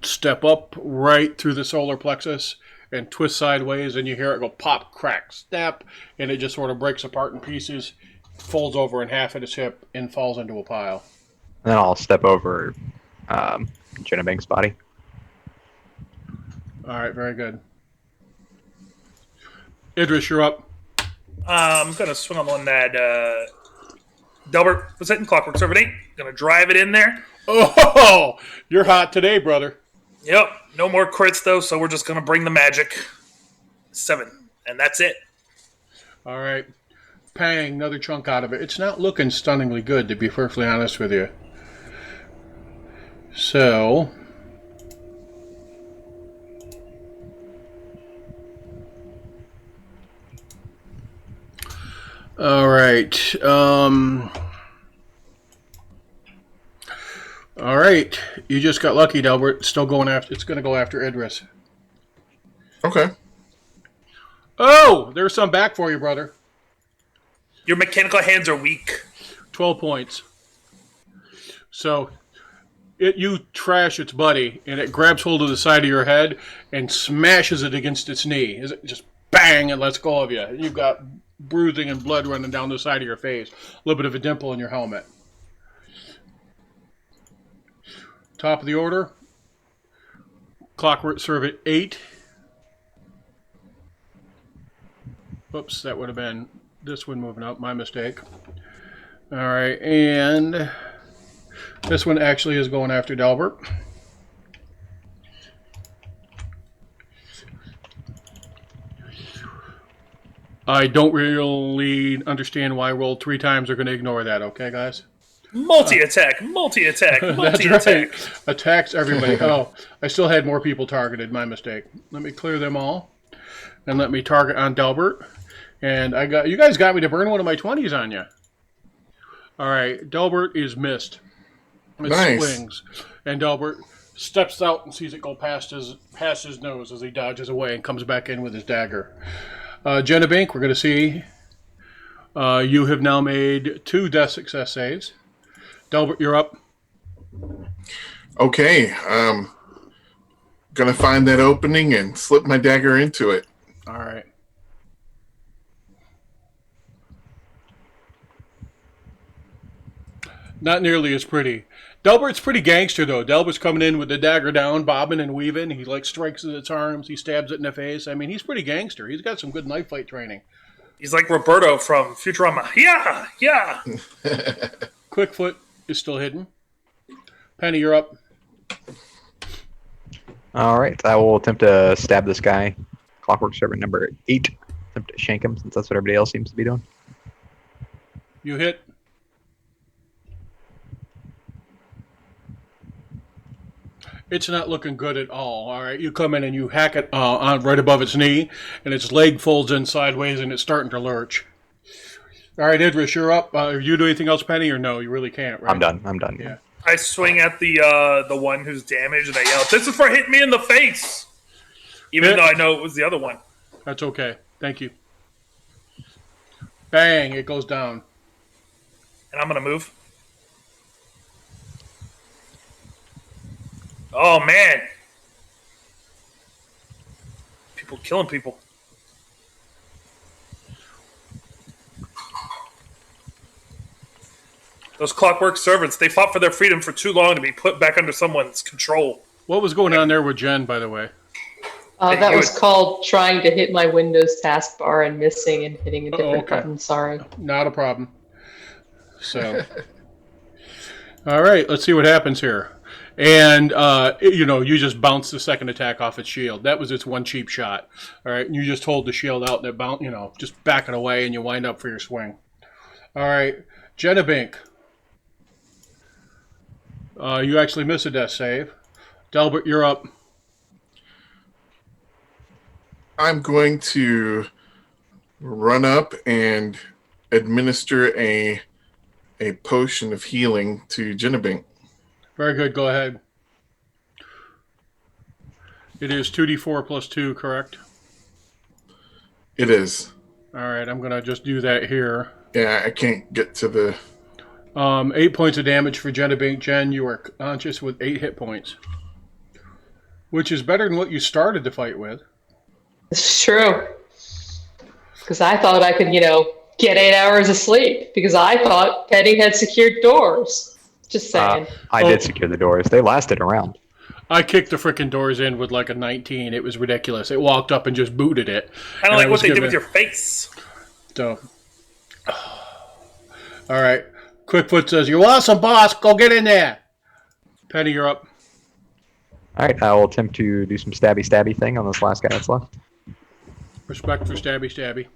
step up right through the solar plexus and twist sideways, and you hear it go pop, crack, snap, and it just sort of breaks apart in pieces, folds over in half at its hip, and falls into a pile. And then I'll step over Jenna Bank's body. All right, very good. Idris, you're up. I'm going to swing on one that Delbert was hitting, Clockwork Servant 8. Going to drive it in there. Oh, you're hot today, brother. Yep. No more crits, though, so we're just going to bring the magic. 7. And that's it. All right. Pang, another chunk out of it. It's not looking stunningly good, to be perfectly honest with you. So... All right. All right. You just got lucky, Delbert. It's still going after. It's going to go after Idris. Okay. Oh, there's some back for you, brother. Your mechanical hands are weak. 12 points. So you trash its buddy, and it grabs hold of the side of your head and smashes it against its knee. It just bang and lets go of you. You've got bruising and blood running down the side of your face. A little bit of a dimple in your helmet. Top of the order. Clockwork Servant 8. Oops, that would have been this one moving up. My mistake. All right, and this one actually is going after Delbert. I don't really understand why roll 3 times are going to ignore that, okay, guys? Multi-attack, multi-attack, That's multi-attack. right. Attacks everybody. Oh, I still had more people targeted. My mistake. Let me clear them all. And let me target on Delbert. And you guys got me to burn one of my 20s on you. All right, Delbert is missed. It Nice. swings. And Delbert steps out and sees it go past his nose as he dodges away and comes back in with his dagger. Jenabink, we're going to see. You have now made 2 death success saves. Delbert, you're up. Okay. Gonna find that opening and slip my dagger into it. All right. Not nearly as pretty. Delbert's pretty gangster, though. Delbert's coming in with the dagger down, bobbing and weaving. He, strikes at its arms. He stabs it in the face. I mean, he's pretty gangster. He's got some good knife fight training. He's like Roberto from Futurama. Yeah, yeah. Quickfoot is still hidden. Penny, you're up. All right, I will attempt to stab this guy. Clockwork Servant number 8. Attempt to shank him, since that's what everybody else seems to be doing. You hit. It's not looking good at all right? You come in and you hack it on right above its knee, and its leg folds in sideways, and it's starting to lurch. All right, Idris, you're up. You do anything else, Penny, or no? You really can't, right? I'm done. Yeah. I swing at the one who's damaged, and I yell, "This is for hitting me in the face!" Even though I know it was the other one. That's okay. Thank you. Bang! It goes down. And I'm going to move. Oh, man. People killing people. Those Clockwork Servants, they fought for their freedom for too long to be put back under someone's control. What was going on there with Jen, by the way? That was called trying to hit my Windows taskbar and missing and hitting a different okay. button. Sorry. Not a problem. So, all right, let's see what happens here. And, you just bounce the second attack off its shield. That was its one cheap shot. All right, and you just hold the shield out and it just back it away, and you wind up for your swing. All right, Jenabink. You actually miss a death save. Delbert, you're up. I'm going to run up and administer a potion of healing to Jenabink. Very good. Go ahead. It is 2d4 plus 2, correct? It is. All right, I'm going to just do that here. Yeah, I can't get to the... 8 points of damage for Jenabink. Jen, you are conscious with 8 hit points, which is better than what you started the fight with. It's true. Because I thought I could, get 8 hours of sleep. Because I thought Petty had secured doors. Just saying. I did secure the doors. They lasted around. I kicked the frickin' doors in with like a 19. It was ridiculous. It walked up and just booted it. I don't like what they did with your face. So, all right. Quickfoot says, "You're awesome, boss. Go get in there." Penny, you're up. All right, I will attempt to do some stabby thing on this last guy that's left. Respect for stabby.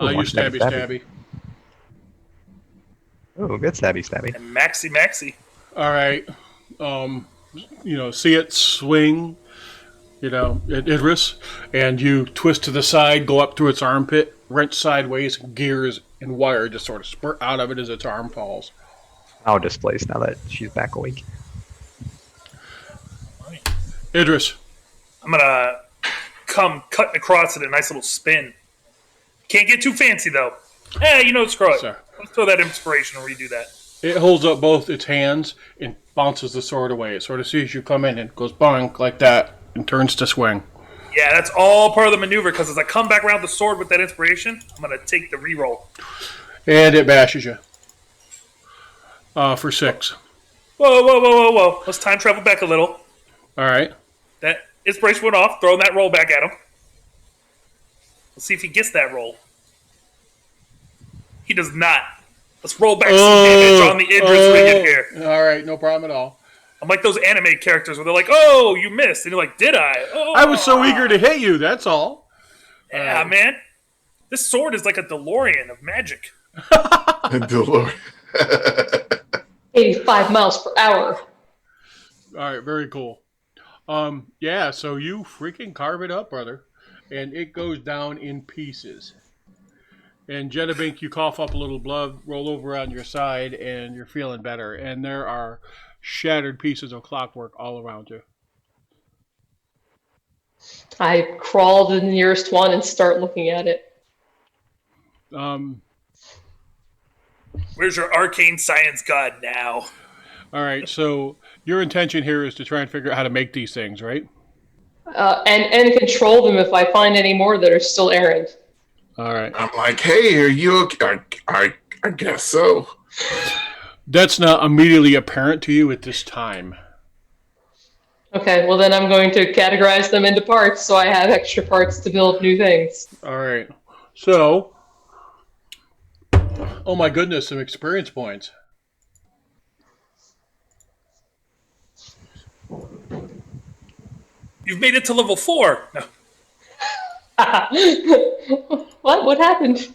Ooh, You more stabby. Oh, good stabby. And Maxi. All right. See it swing, at Idris, and you twist to the side, go up through its armpit, wrench sideways, gears and wire just sort of spurt out of it as its arm falls. I'll displace now that she's back awake. Idris. I'm going to come cutting across it, a nice little spin. Can't get too fancy though. Screw it. Sorry. Let's throw that inspiration and redo that. It holds up both its hands and bounces the sword away. It sort of sees you come in and goes bonk like that and turns to swing. Yeah, that's all part of the maneuver, because as I come back around the sword with that inspiration, I'm going to take the reroll. And it bashes you. For 6. Whoa. Let's time travel back a little. All right. That inspiration went off, throwing that roll back at him. Let's see if he gets that roll. He does not. Let's roll back some damage on the Idris Regan here. All right, no problem at all. I'm like those anime characters where they're like, oh, you missed. And you're like, did I? Oh. I was so eager to hit you, that's all. Yeah, man. This sword is like a DeLorean of magic. DeLorean. 85 miles per hour. All right, very cool. Yeah, so you freaking carve it up, brother. And it goes down in pieces. And Jedabink, you cough up a little blood, roll over on your side, and you're feeling better. And there are shattered pieces of clockwork all around you. I crawl to the nearest one and start looking at it. Where's your arcane science god now? All right, so your intention here is to try and figure out how to make these things, right? And control them if I find any more that are still errant. All right. I'm like, hey, are you okay? I guess so. That's not immediately apparent to you at this time. Okay, well then I'm going to categorize them into parts so I have extra parts to build new things. All right. So, oh my goodness, some experience points. You've made it to level 4. No. What happened?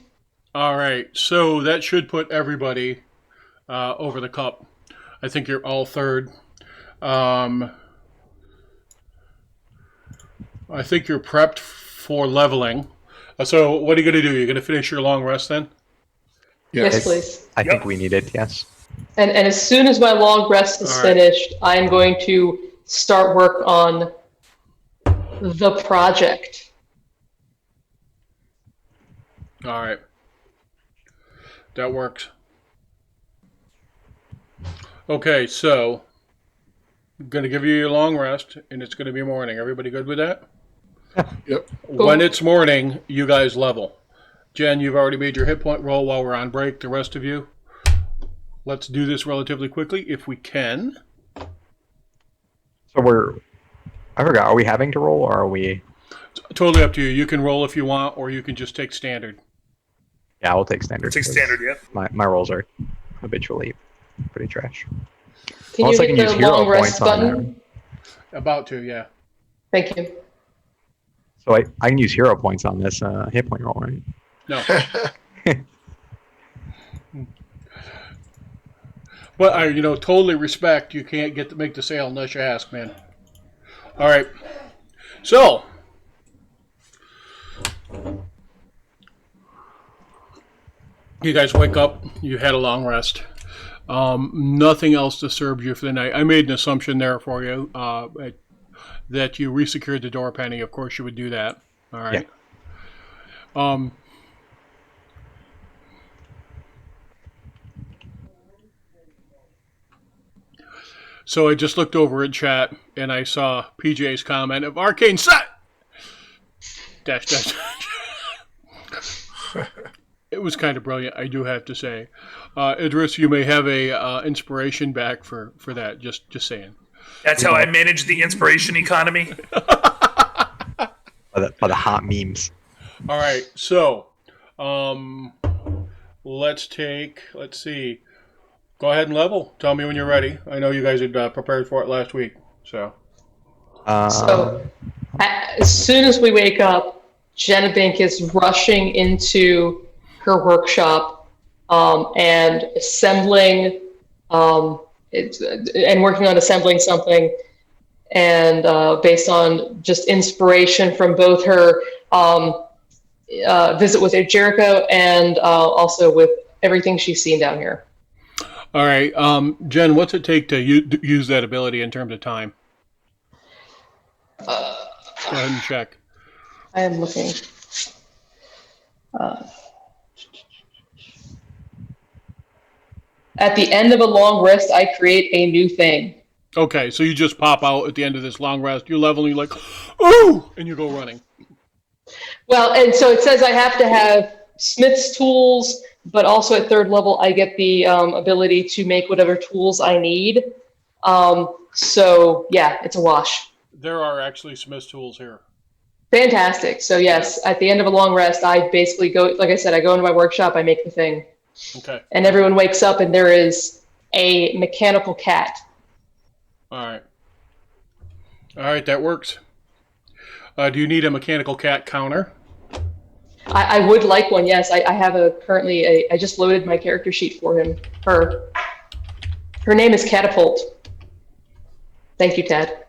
All right, so that should put everybody over the cup. I think you're all third. I think you're prepped for leveling. So what are you going to do? You're going to finish your long rest then? Yes, please. I think we need it, yes. And as soon as my long rest is finished, I'm going to start work on the project. All right. That works. Okay, so I'm going to give you your long rest, and it's going to be morning. Everybody good with that? Yep. When it's morning, you guys level. Jen, you've already made your hit point roll while we're on break. The rest of you, let's do this relatively quickly if we can. So I forgot, are we having to roll or are we? It's totally up to you. You can roll if you want, or you can just take standard. Yeah, I'll take standard. Take standard, yep. My rolls are habitually pretty trash. Can Unless I you can hit use the hero long rest points on button? About to, yeah. Thank you. So I can use hero points on this hit point roll, right? No. But I, totally respect. You can't make the sale unless you ask, man. All right. So, you guys wake up. You had a long rest. Nothing else disturbs you for the night. I made an assumption there for you that you resecured the door, Penny. Of course, you would do that. All right. Yeah. So I just looked over at chat and I saw PJ's comment of arcane set. Dash dash. It was kind of brilliant, I do have to say. Idris, you may have a inspiration back for that. Just saying. That's how I manage the inspiration economy. By the hot memes. All right, so let's see. Go ahead and level. Tell me when you're ready. I know you guys had prepared for it last week. So as soon as we wake up, Jenna is rushing into her workshop and assembling and working on assembling something. And based on just inspiration from both her visit with Jericho and also with everything she's seen down here. All right, Jen, what's it take to use that ability in terms of time? Go ahead and check. I am looking. At the end of a long rest, I create a new thing. Okay, so you just pop out at the end of this long rest. You're leveling. You're like, ooh, and you go running. Well, and so it says I have to have smith's tools, but also at 3rd level, I get the ability to make whatever tools I need. So yeah, it's a wash. There are actually smith's tools here. Fantastic. So yes, at the end of a long rest, I basically go, like I said, I go into my workshop, I make the thing. Okay. And everyone wakes up and there is a mechanical cat. All right, that works. Do you need a mechanical cat counter? I would like one, yes. I have I just loaded my character sheet for her. Her name is Catapult. Thank you, Ted.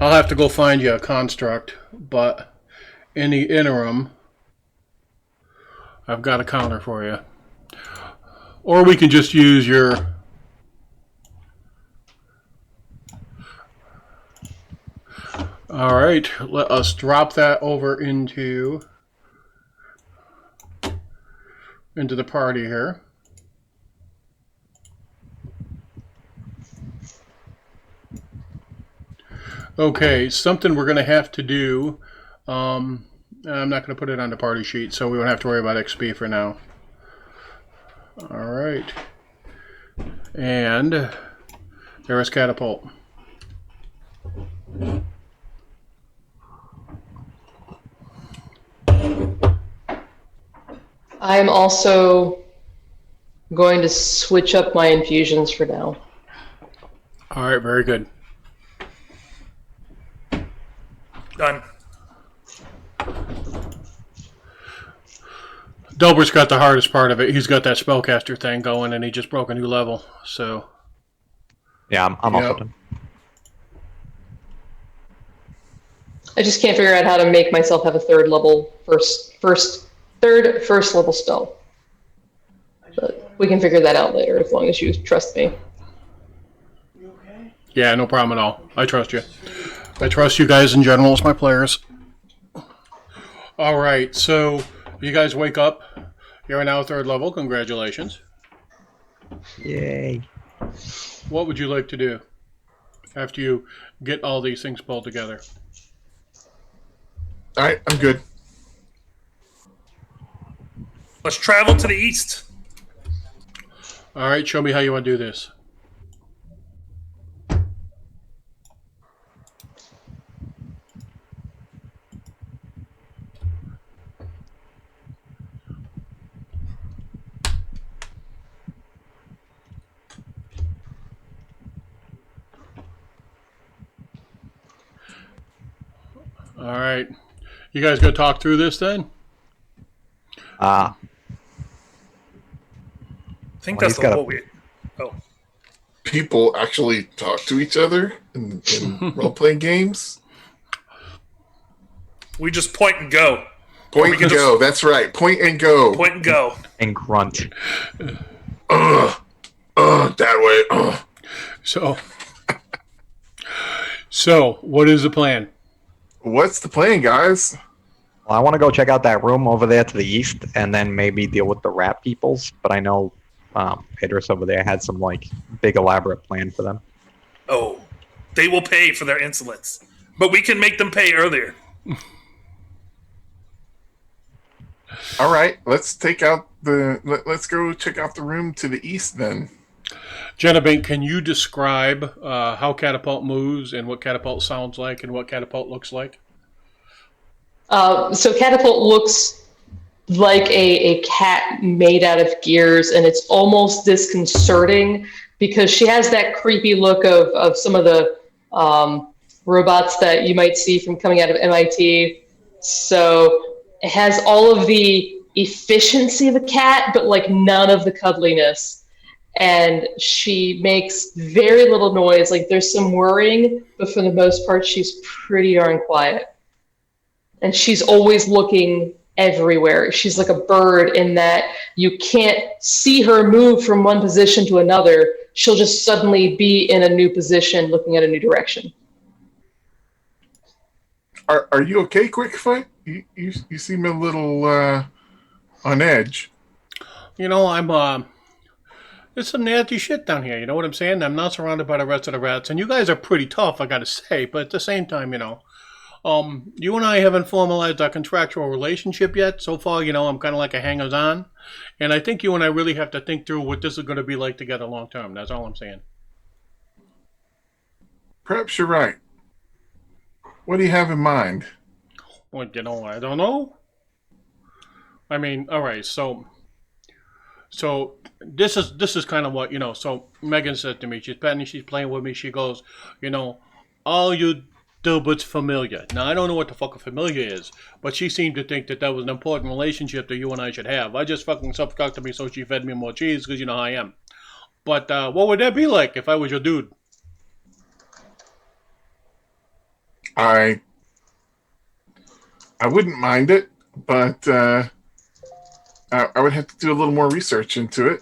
I'll have to go find you a construct, but in the interim, I've got a counter for you. Or we can just use your... All right, let us drop that over into the party here. Okay, something we're going to have to do. I'm not going to put it on the party sheet, so we won't have to worry about XP for now. All right. And there is Catapult. I'm also going to switch up my infusions for now. All right, very good. Done. Delbert's got the hardest part of it. He's got that spellcaster thing going, and he just broke a new level. So, Yeah, I'm also done. I just can't figure out how to make myself have a 3rd level first level spell. But we can figure that out later as long as you trust me. yeah, no problem at all. I trust you. I trust you guys in general as my players. All right, so you guys wake up. You're now 3rd level. Congratulations. Yay. What would you like to do after you get all these things pulled together? All right, I'm good. Let's travel to the east. All right, show me how you want to do this. All right. You guys going to talk through this then? I think Well, that's he's got what we. Oh, People actually talk to each other in role-playing games. we just point and go. Point can and just- go. That's right. Point and go. Point and go. And grunt. That way. So what is the plan? What's the plan, guys? Well, I want to go check out that room over there to the east and then maybe deal with the rat peoples. But I know Idris over there had some big elaborate plan for them. Oh, they will pay for their insolence, but we can make them pay earlier. All right, let's let's go check out the room to the east then. Jenna, can you describe how Catapult moves and what Catapult sounds like and what Catapult looks like? So Catapult looks like a cat made out of gears, and it's almost disconcerting because she has that creepy look of some of the robots that you might see from coming out of MIT. So it has all of the efficiency of a cat, but like none of the cuddliness. And she makes very little noise. Like there's some worrying, but for the most part, she's pretty darn quiet. And she's always looking everywhere. She's like a bird in that you can't see her move from one position to another. She'll just suddenly be in a new position, looking at a new direction. Are you okay, Quickfoot? You seem a little on edge. You know, there's some nasty shit down here, you know what I'm saying? I'm not surrounded by the rest of the rats, and you guys are pretty tough, I gotta say, but at the same time, you know, you and I haven't formalized our contractual relationship yet. So far, you know, I'm kind of like a hangers-on, and I think you and I really have to think through what this is going to be like together long term. That's all I'm saying. Perhaps you're right. What do you have in mind? Well, you know, I don't know. I mean, all right, so this is kind of what, you know, so Megan said to me, she's petting, she's playing with me, she goes, you know, all you do but's familiar. Now, I don't know what the fuck a familiar is, but she seemed to think that was an important relationship that you and I should have. I just fucking subscribed to me, so she fed me more cheese, because you know how I am. But what would that be like if I was your dude? I wouldn't mind it, but I would have to do a little more research into it.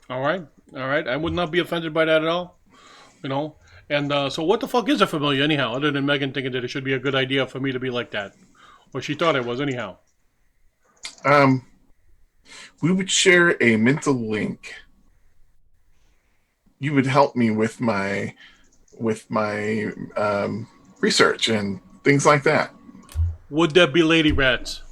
All right. I would not be offended by that at all. You know. And so what the fuck is a familiar anyhow, other than Megan thinking that it should be a good idea for me to be like that? Well, she thought it was anyhow. We would share a mental link. You would help me with my research and things like that. Would there be lady rats?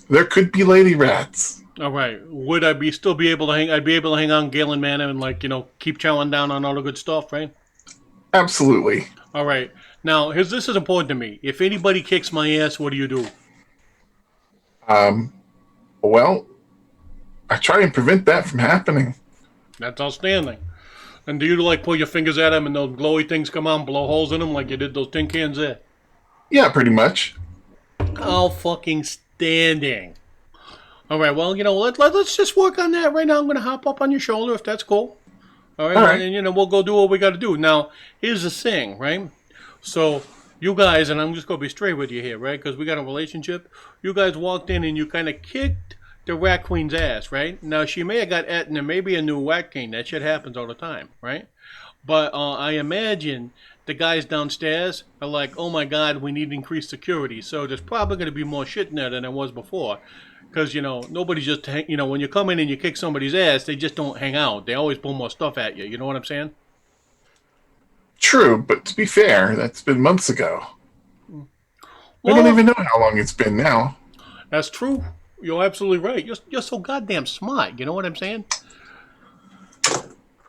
There could be lady rats. All right. Would I still be able to hang? I'd be able to hang on Galen Manor and, like, you know, keep chowing down on all the good stuff, right? Absolutely. All right. Now, this is important to me. If anybody kicks my ass, what do you do? Well, I try and prevent that from happening. That's outstanding. And do you, like, pull your fingers at them and those glowy things come out and blow holes in them like you did those tin cans there? Yeah, pretty much. Outstanding. All right, well, you know, let's just work on that right now. I'm going to hop up on your shoulder if that's cool. All right. And, you know, we'll go do what we got to do. Now, here's the thing, right? So, you guys, and I'm just going to be straight with you here, right? Because we got a relationship. You guys walked in and you kind of kicked the Rat Queen's ass, right? Now, she may have got eaten and maybe a new Rat King. That shit happens all the time, right? But I imagine the guys downstairs are like, oh my God, we need increased security. So there's probably going to be more shit in there than there was before. Because, you know, nobody just, you know, when you come in and you kick somebody's ass, they just don't hang out. They always pull more stuff at you. You know what I'm saying? True, but to be fair, that's been months ago. Well, I don't even know how long it's been now. That's true. You're absolutely right. You're so goddamn smart. You know what I'm saying? I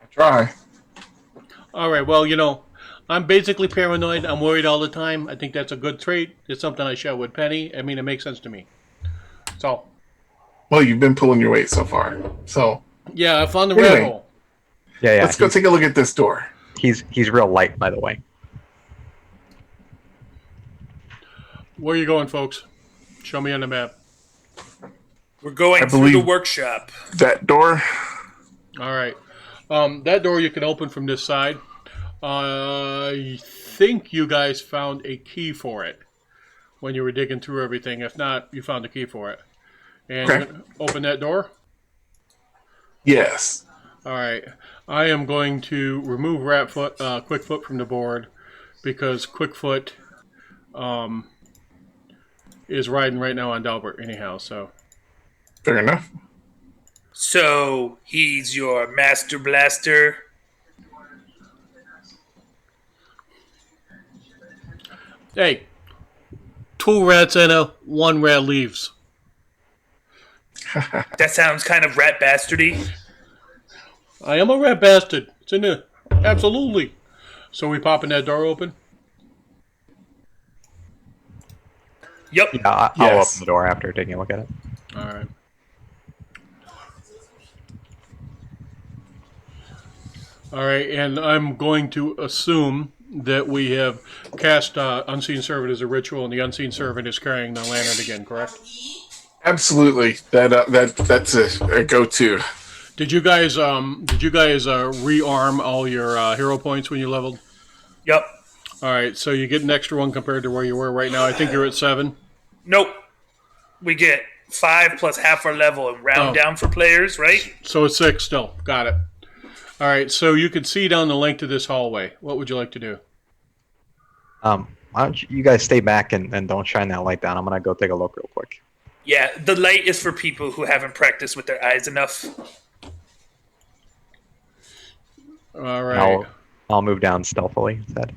try. All right, well, you know, I'm basically paranoid. I'm worried all the time. I think that's a good trait. It's something I share with Penny. I mean, it makes sense to me. So. Well, you've been pulling your weight so far. So. Yeah, I found the rat hole. Yeah. Let's go take a look at this door. He's real light, by the way. Where are you going, folks? Show me on the map. We're going through the workshop. That door. All right. That door you can open from this side. I think you guys found a key for it when you were digging through everything. If not, you found a key for it. And Okay. you're gonna open that door? Yes. All right. I am going to remove Quickfoot from the board because Quickfoot is riding right now on Dalbert anyhow, so. Fair enough. So he's your master blaster. Hey, 2 rats enter, 1 rat leaves. That sounds kind of rat bastardy. I am a rat bastard. It's in there. Absolutely. So we popping that door open? Yep. Yeah, I'll Yes. open the door after taking a look at it. All right. All right, and I'm going to assume that we have cast Unseen Servant as a ritual, and the Unseen Servant is carrying the lantern again, correct? Absolutely. That's a go-to. Did you guys rearm all your hero points when you leveled? Yep. All right, so you get an extra one compared to where you were right now. I think you're at 7. Nope. We get 5 plus half our level and round Oh. down for players, right? So it's 6 still. Got it. All right, so you can see down the length of this hallway. What would you like to do? Why don't you guys stay back and don't shine that light down? I'm gonna go take a look real quick. Yeah, the light is for people who haven't practiced with their eyes enough. All right. I'll move down stealthily instead.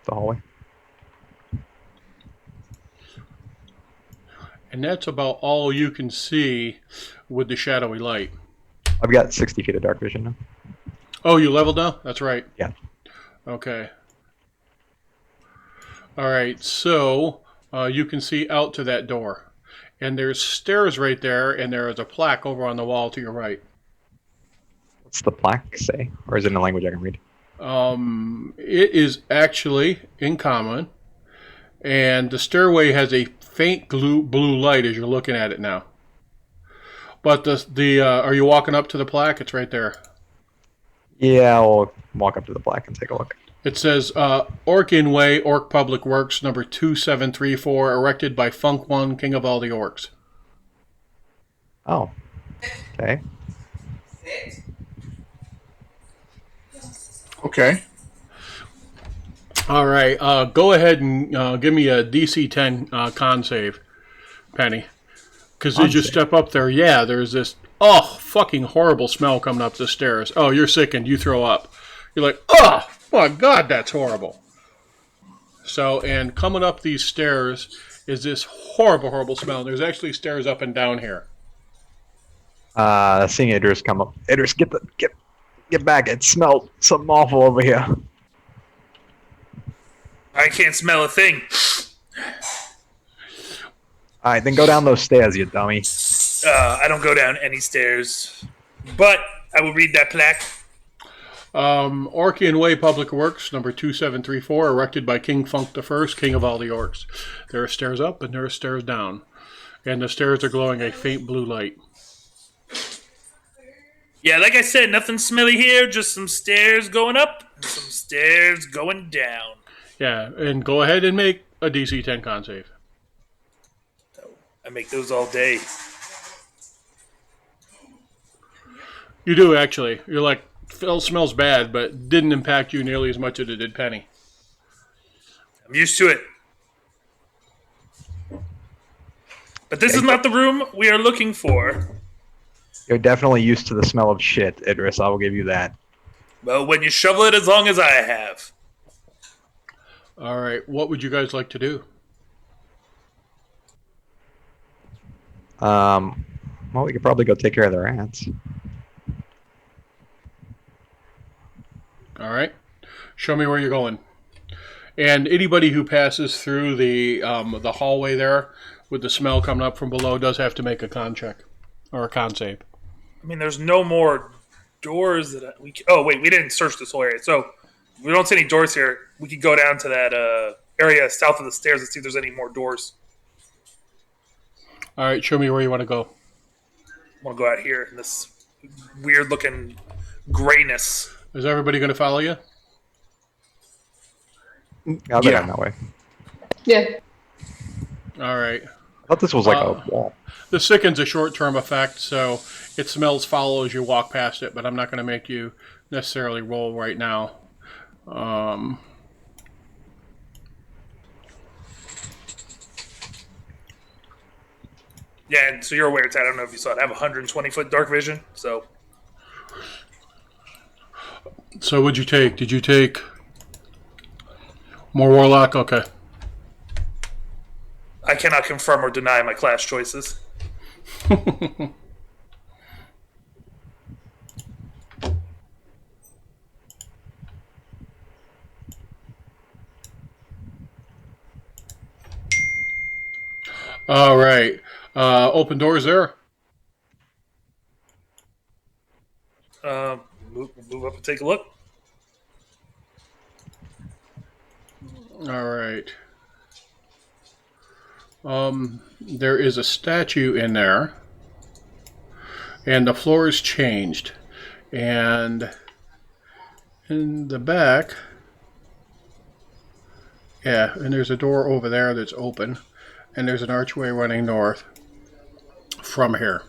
The hallway. And that's about all you can see with the shadowy light. I've got 60 feet of dark vision now. Oh, you leveled now? That's right. Yeah. Okay. All right, so you can see out to that door. And there's stairs right there, and there is a plaque over on the wall to your right. What's the plaque say? Or is it in a language I can read? It is actually in common, and the stairway has a faint blue light as you're looking at it now. But are you walking up to the plaque? It's right there. Yeah, I'll walk up to the plaque and take a look. It says, Orcian Way, Orc Public Works, number 2734, erected by Funk One, King of all the Orcs. Oh. Okay. Okay. All right, go ahead and give me a DC 10 con save, Penny. Because as you step up there, yeah, there's this, fucking horrible smell coming up the stairs. Oh, you're sickened. You throw up. You're like, oh, my God, that's horrible. So, and coming up these stairs is this horrible, horrible smell. There's actually stairs up and down here. Seeing Idris come up. Idris, get back. It smelled something awful over here. I can't smell a thing. All right, then go down those stairs, you dummy. I don't go down any stairs. But I will read that plaque. Orcian Way Public Works, number 2734, erected by King Funk I, King of all the Orcs. There are stairs up and there are stairs down. And the stairs are glowing a faint blue light. Yeah, like I said, nothing smelly here. Just some stairs going up and some stairs going down. Yeah, and go ahead and make a DC 10 con save. I make those all day. You do, actually. You're like, Phil smells bad, but didn't impact you nearly as much as it did Penny. I'm used to it. But this is not the room we are looking for. You're definitely used to the smell of shit, Idris. I will give you that. Well, when you shovel it as long as I have. All right, what would you guys like to do? Well, we could probably go take care of the rats. All right, show me where you're going. And anybody who passes through the hallway there with the smell coming up from below does have to make a con check or a con save. I mean, there's no more doors that we. Oh wait, we didn't search this whole area, so we don't see any doors here. We could go down to that area south of the stairs and see if there's any more doors. All right, show me where you want to go. I want to go out here in this weird-looking grayness. Is everybody going to follow you? I'll go down that way. Yeah. All right. I thought this was like a wall. The sicken's a short-term effect, so it smells foul as you walk past it, but I'm not going to make you necessarily roll right now. Yeah, and so you're aware, Ted. I don't know if you saw it. I have 120-foot dark vision, so... So what'd you take? Did you take more Warlock? Okay. I cannot confirm or deny my class choices. All right. Open doors there. Move up and take a look. All right. There is a statue in there, and the floor is changed. And in the back, yeah, and there's a door over there that's open, and there's an archway running north from here.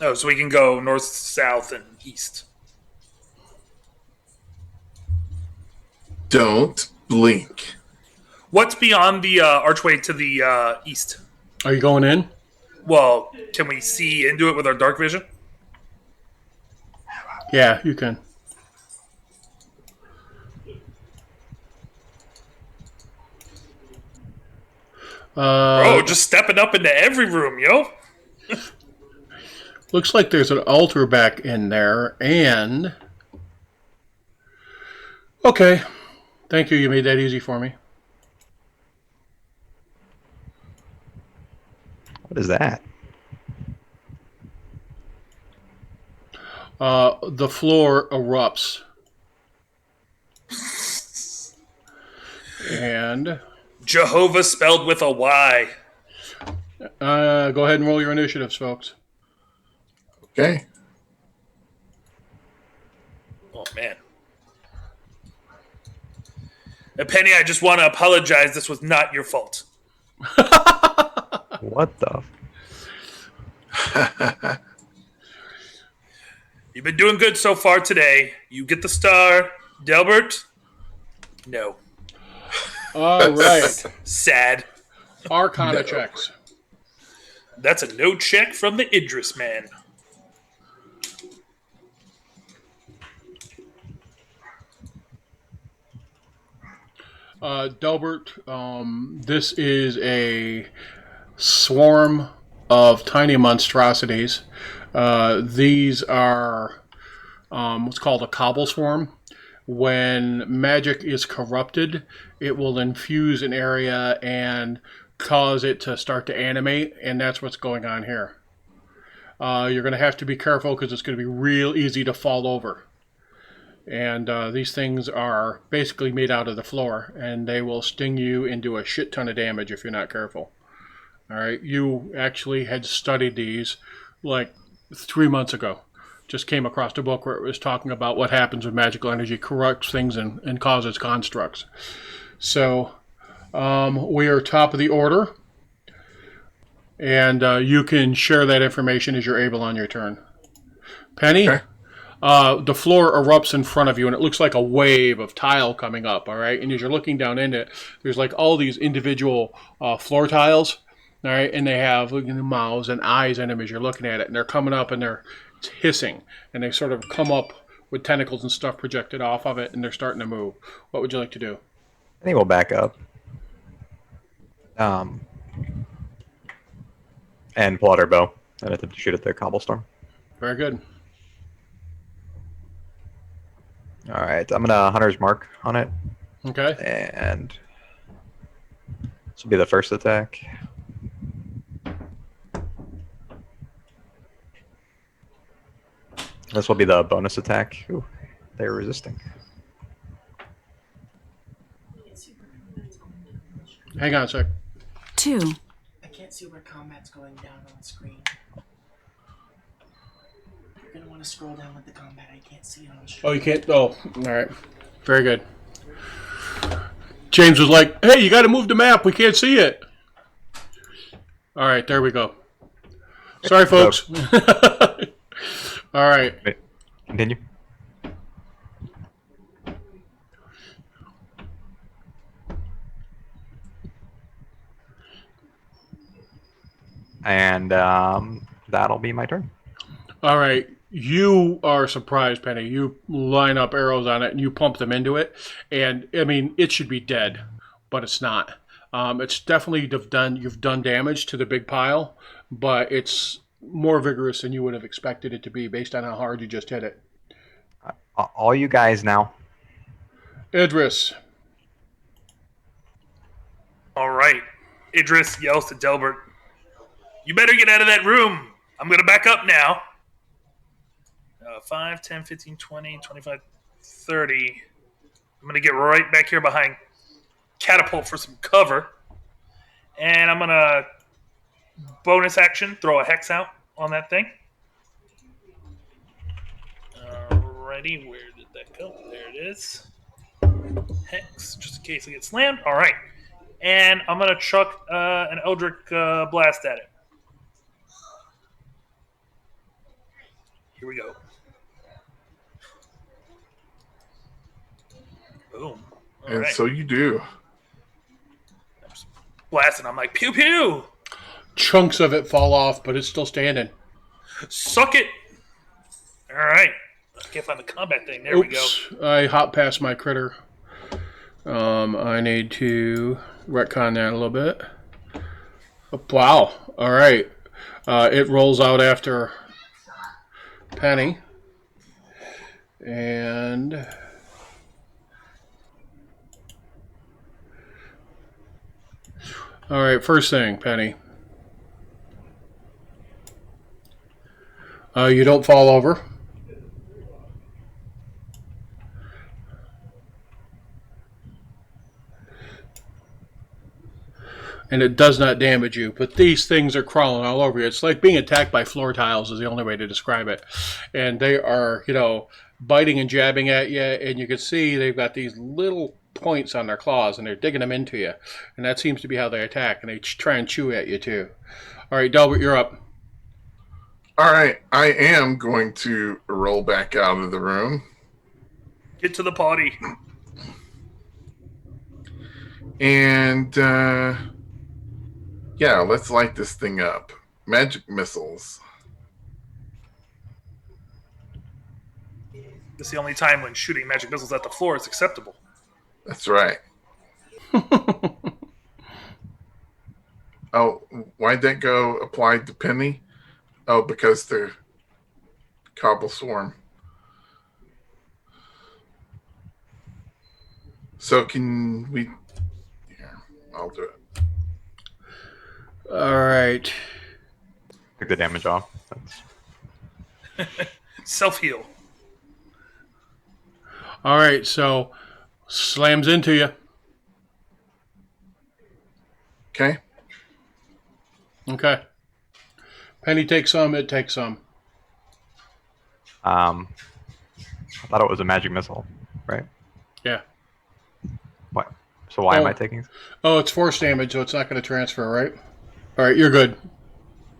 Oh, so we can go north, south, and east. Don't blink. What's beyond the archway to the east? Are you going in? Well, can we see into it with our dark vision? Yeah, you can. Bro, just stepping up into every room, yo. Looks like there's an altar back in there, and... Okay. Thank you, you made that easy for me. What is that? The floor erupts. And... Jehovah spelled with a Y. Go ahead and roll your initiatives, folks. Okay. Oh, man. Penny, I just want to apologize. This was not your fault. What the? You've been doing good so far today. You get the star. Delbert? No. All right. Sad. Arcana checks. That's a no check from the Idris man. Delbert, this is a swarm of tiny monstrosities. These are what's called a cobble swarm. When magic is corrupted, it will infuse an area and cause it to start to animate, and that's what's going on here. You're going to have to be careful because it's going to be real easy to fall over. And these things are basically made out of the floor, and they will sting you and do a shit ton of damage if you're not careful. All right, you actually had studied these like 3 months ago. Just came across a book where it was talking about what happens when magical energy corrupts things and causes constructs. So we are top of the order, and you can share that information as you're able on your turn. Penny? Okay. The floor erupts in front of you, and it looks like a wave of tile coming up, all right? And as you're looking down in it, there's like all these individual floor tiles, all right? And they have mouths and eyes in them as you're looking at it, and they're coming up, and they're hissing, and they sort of come up with tentacles and stuff projected off of it, and they're starting to move. What would you like to do? I think we'll back up. And pull out our bow and attempt to shoot at the cobblestorm. Very good. All right, I'm gonna Hunter's Mark on it, Okay. and this will be the first attack. This will be the bonus attack. Ooh, they're resisting. Hang on a sec. 2, I can't see where combat's going down on the screen. You're gonna want to scroll down with the combat. I can't see it on the screen. Oh, you can't? Oh, all right. Very good. James was like, hey, you got to move the map. We can't see it. All right, there we go. Sorry, folks. All right. Wait, continue. And that'll be my turn. All right. You are surprised, Penny. You line up arrows on it and you pump them into it. And, I mean, it should be dead, but it's not. It's definitely you've done damage to the big pile, but it's more vigorous than you would have expected it to be based on how hard you just hit it. All you guys now. Idris. All right. Idris yells to Delbert, you better get out of that room. I'm going to back up now. 5, 10, 15, 20, 25, 30. I'm going to get right back here behind Catapult for some cover. And I'm going to bonus action, throw a hex out on that thing. Alrighty, where did that go? There it is. Hex, just in case it gets slammed. Alright. And I'm going to chuck an Eldritch Blast at it. Here we go. Boom. All and right. so you do. Blasting, I'm like, pew pew! Chunks of it fall off, but it's still standing. Suck it! Alright. I can't find the combat thing. There we go. I hop past my critter. I need to retcon that a little bit. Wow. Alright. It rolls out after Penny. And alright, first thing, Penny. You don't fall over. And it does not damage you, but these things are crawling all over you. It's like being attacked by floor tiles is the only way to describe it. And they are, biting and jabbing at you, and you can see they've got these little points on their claws, and they're digging them into you. And that seems to be how they attack, and they try and chew at you too. All right, Delbert, you're up. All right, I am going to roll back out of the room. Get to the party. And, yeah, let's light this thing up. Magic missiles. This is the only time when shooting magic missiles at the floor is acceptable. That's right. Oh, why'd that go applied to Penny? Oh, because they're Cobble Swarm. So can we... Here, I'll do it. All right. Take the damage off. Self-heal. All right, so slams into you. Okay. Okay. Penny takes some, it takes some. I thought it was a magic missile, right? Yeah. What? So why am I taking? Oh, it's force damage, so it's not going to transfer, right? All right, you're good.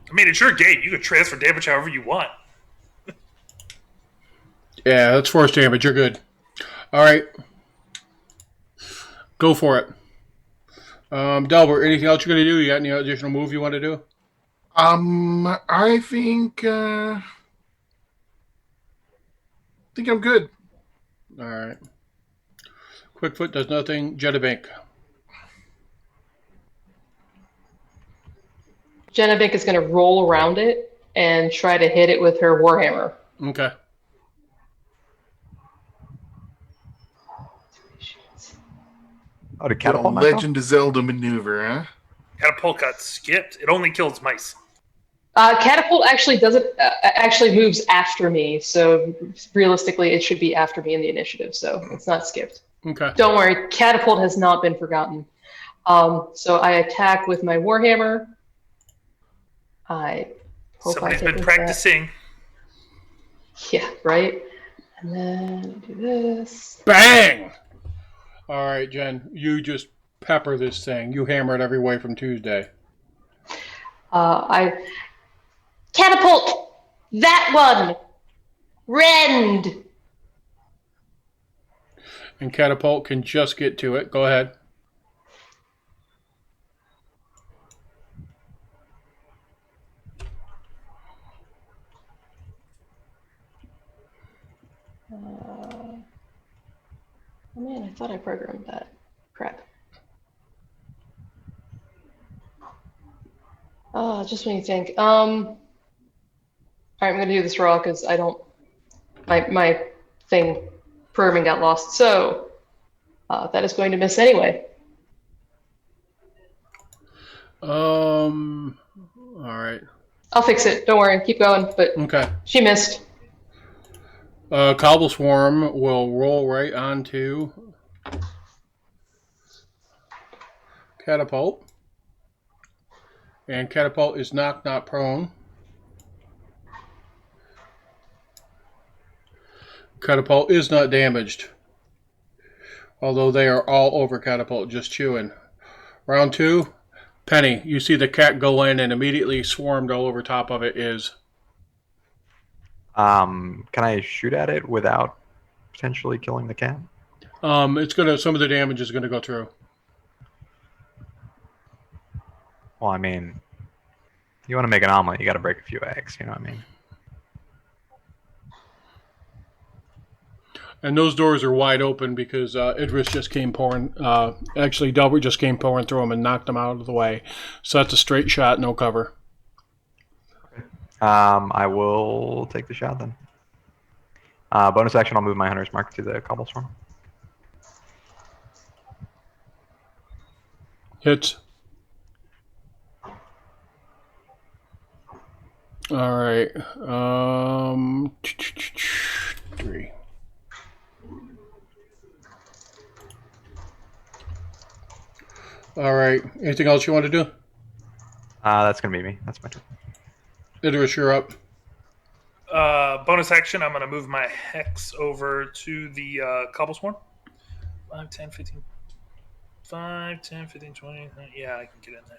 I mean, it's your game. You can transfer damage however you want. Yeah, that's force damage. You're good. All right. Go for it. Delbert, anything else you're going to do? You got any additional move you want to do? I think I'm good. All right. Quickfoot does nothing. Jettabink. Jenabink is going to roll around it and try to hit it with her warhammer. Okay. Oh, to The catapult myself? Legend of Zelda maneuver, huh? Catapult got skipped. It only kills mice. Catapult actually doesn't actually moves after me, so realistically, it should be after me in the initiative. So it's not skipped. Okay. Don't worry, catapult has not been forgotten. So I attack with my warhammer. I hope Somebody's I hit been with practicing. that. Yeah, right. And then do this. Bang! All right, Jen, you just pepper this thing. You hammer it every way from Tuesday. I catapult that one. Rend. And Catapult can just get to it. Go ahead. Oh man, I thought I programmed that. Crap. Just when you think. All right, I'm gonna do this raw because I don't. My thing programming got lost. So that is going to miss anyway. All right. I'll fix it. Don't worry. Keep going. But Okay. she missed. Cobble Swarm will roll right onto Catapult. And Catapult is knocked, not prone. Catapult is not damaged. Although they are all over Catapult, just chewing. Round 2. Penny, you see the cat go in and immediately swarmed all over top of it is... Can I shoot at it without potentially killing the cat? It's gonna. Some of the damage is gonna go through. Well, I mean, you want to make an omelet, you got to break a few eggs. You know what I mean? And those doors are wide open because Idris just came pouring. Actually, Delbert just came pouring through them and knocked them out of the way. So that's a straight shot, no cover. I will take the shot then. Bonus action, I'll move my hunter's mark to the cobblestone. Hits. All right. 3. All right. Anything else you want to do? That's gonna be me. That's my turn. Idris, you're up. Bonus action, I'm going to move my hex over to the cobblestone. 5, 10, 15. 5, 10, 15, 20. Yeah, I can get in there.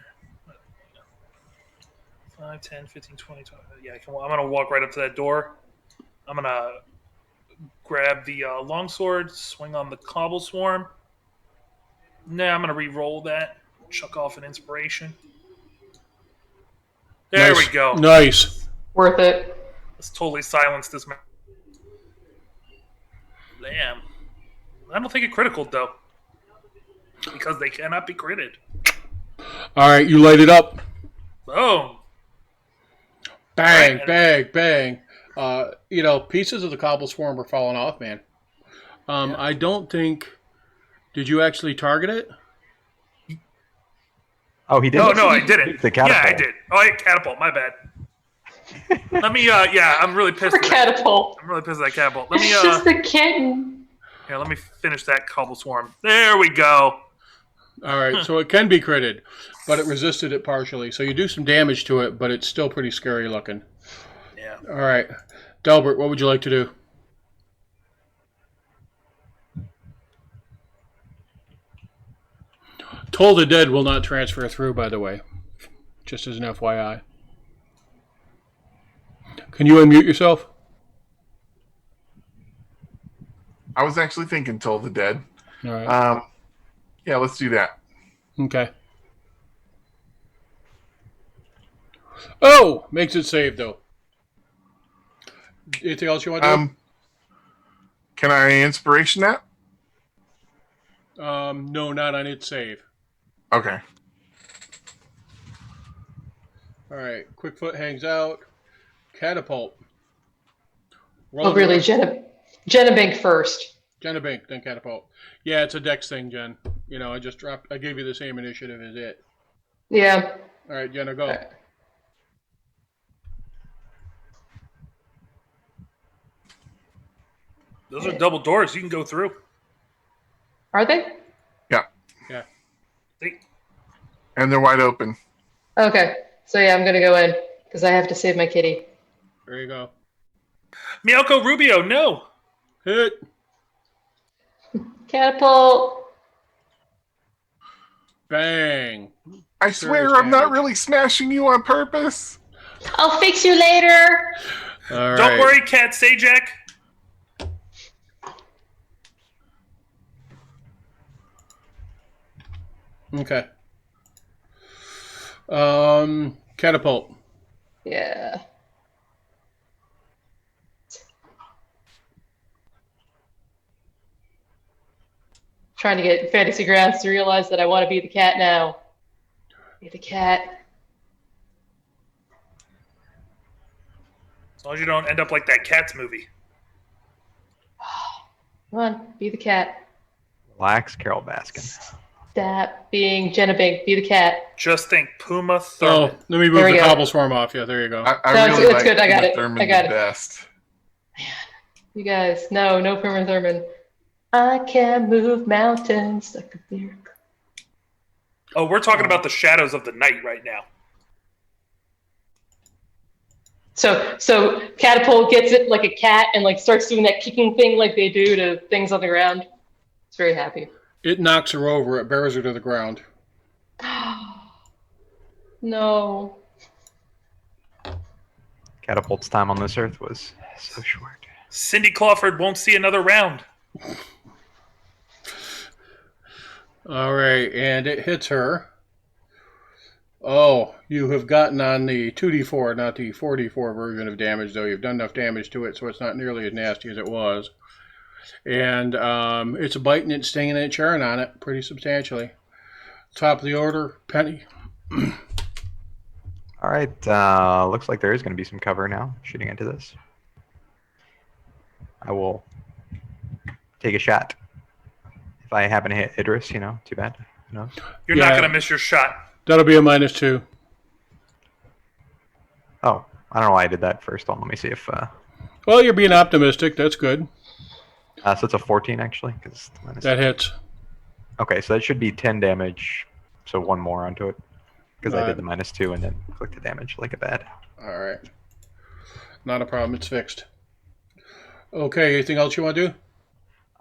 5, 10, 15, 20, 20. Yeah, I'm going to walk right up to that door. I'm going to grab the longsword, swing on the cobble swarm. Now I'm going to re-roll that, chuck off an inspiration. There Nice. we go. Nice. Worth it. Let's totally silence this man. Damn. I don't think it critical though. Because they cannot be critted. All right, you light it up. Boom. Bang, Right. bang, bang. Pieces of the cobble swarm are falling off, man. I don't think... Did you actually target it? Oh, he did. No, I didn't. The catapult. Yeah, I did. Oh, I catapult. My bad. Let me. I'm really pissed. For catapult. I'm really pissed at that catapult. Let me. It's just the kitten. Here, let me finish that cobble swarm. There we go. All right, so it can be critted, but it resisted it partially. So you do some damage to it, but it's still pretty scary looking. Yeah. All right. Delbert, what would you like to do? Toll the Dead will not transfer through, by the way. Just as an FYI. Can you unmute yourself? I was actually thinking Toll the Dead. All right. Yeah, let's do that. Okay. Oh! Makes it save, though. Anything else you want to do? Can I inspiration that? No, not on its save. Okay. All right. Quickfoot hangs out. Catapult. Oh, really? Jenna first. Jenabink, then Catapult. Yeah, it's a dex thing, Jen. I gave you the same initiative as it. Yeah. All right, Jenna, go. Right. Those are double doors. You can go through. Are they? Yeah. Yeah. And they're wide open. Okay. So yeah, I'm going to go in because I have to save my kitty. There you go. Mialco Rubio, no. Hit. Catapult. Bang. I swear I'm not really smashing you on purpose. I'll fix you later. All Don't right. worry, Cat Sajak. Okay. Catapult. Yeah. Trying to get Fantasy Grounds to realize that I want to be the cat now. Be the cat. As long as you don't end up like that Cats movie. Come on, be the cat. Relax, Carol Baskin. That being Jenabink, be the cat. Just think Puma Oh, Thurman. let me move There we the go. cobble swarm off. Yeah, there you go. I No, really it's like good. I got Uma it. Thurman I got the it. best. You guys, no Puma Thurman. I can move mountains like a bear. Oh, we're talking about the shadows of the night right now. So Catapult gets it like a cat and like starts doing that kicking thing like they do to things on the ground. It's very happy. It knocks her over. It bears her to the ground. No. Catapult's time on this earth was so short. Cindy Clawford won't see another round. All right, and it hits her. Oh, you have gotten on the 2d4, not the 4d4 version of damage, though. You've done enough damage to it, so it's not nearly as nasty as it was. And it's biting it, stinging it, churning on it pretty substantially. Top of the order, Penny. All right, looks like there is going to be some cover now, shooting into this. I will take a shot. If I happen to hit Idris, too bad. No. You're not going to miss your shot. That'll be a -2. Oh, I don't know why I did that first one. Let me see if... Well, you're being optimistic. That's good. So it's a 14, actually. That hits. Okay, so that should be 10 damage, so one more onto it. Because I did the -2 and then clicked the damage like a bad. All right. Not a problem. It's fixed. Okay, anything else you want to do?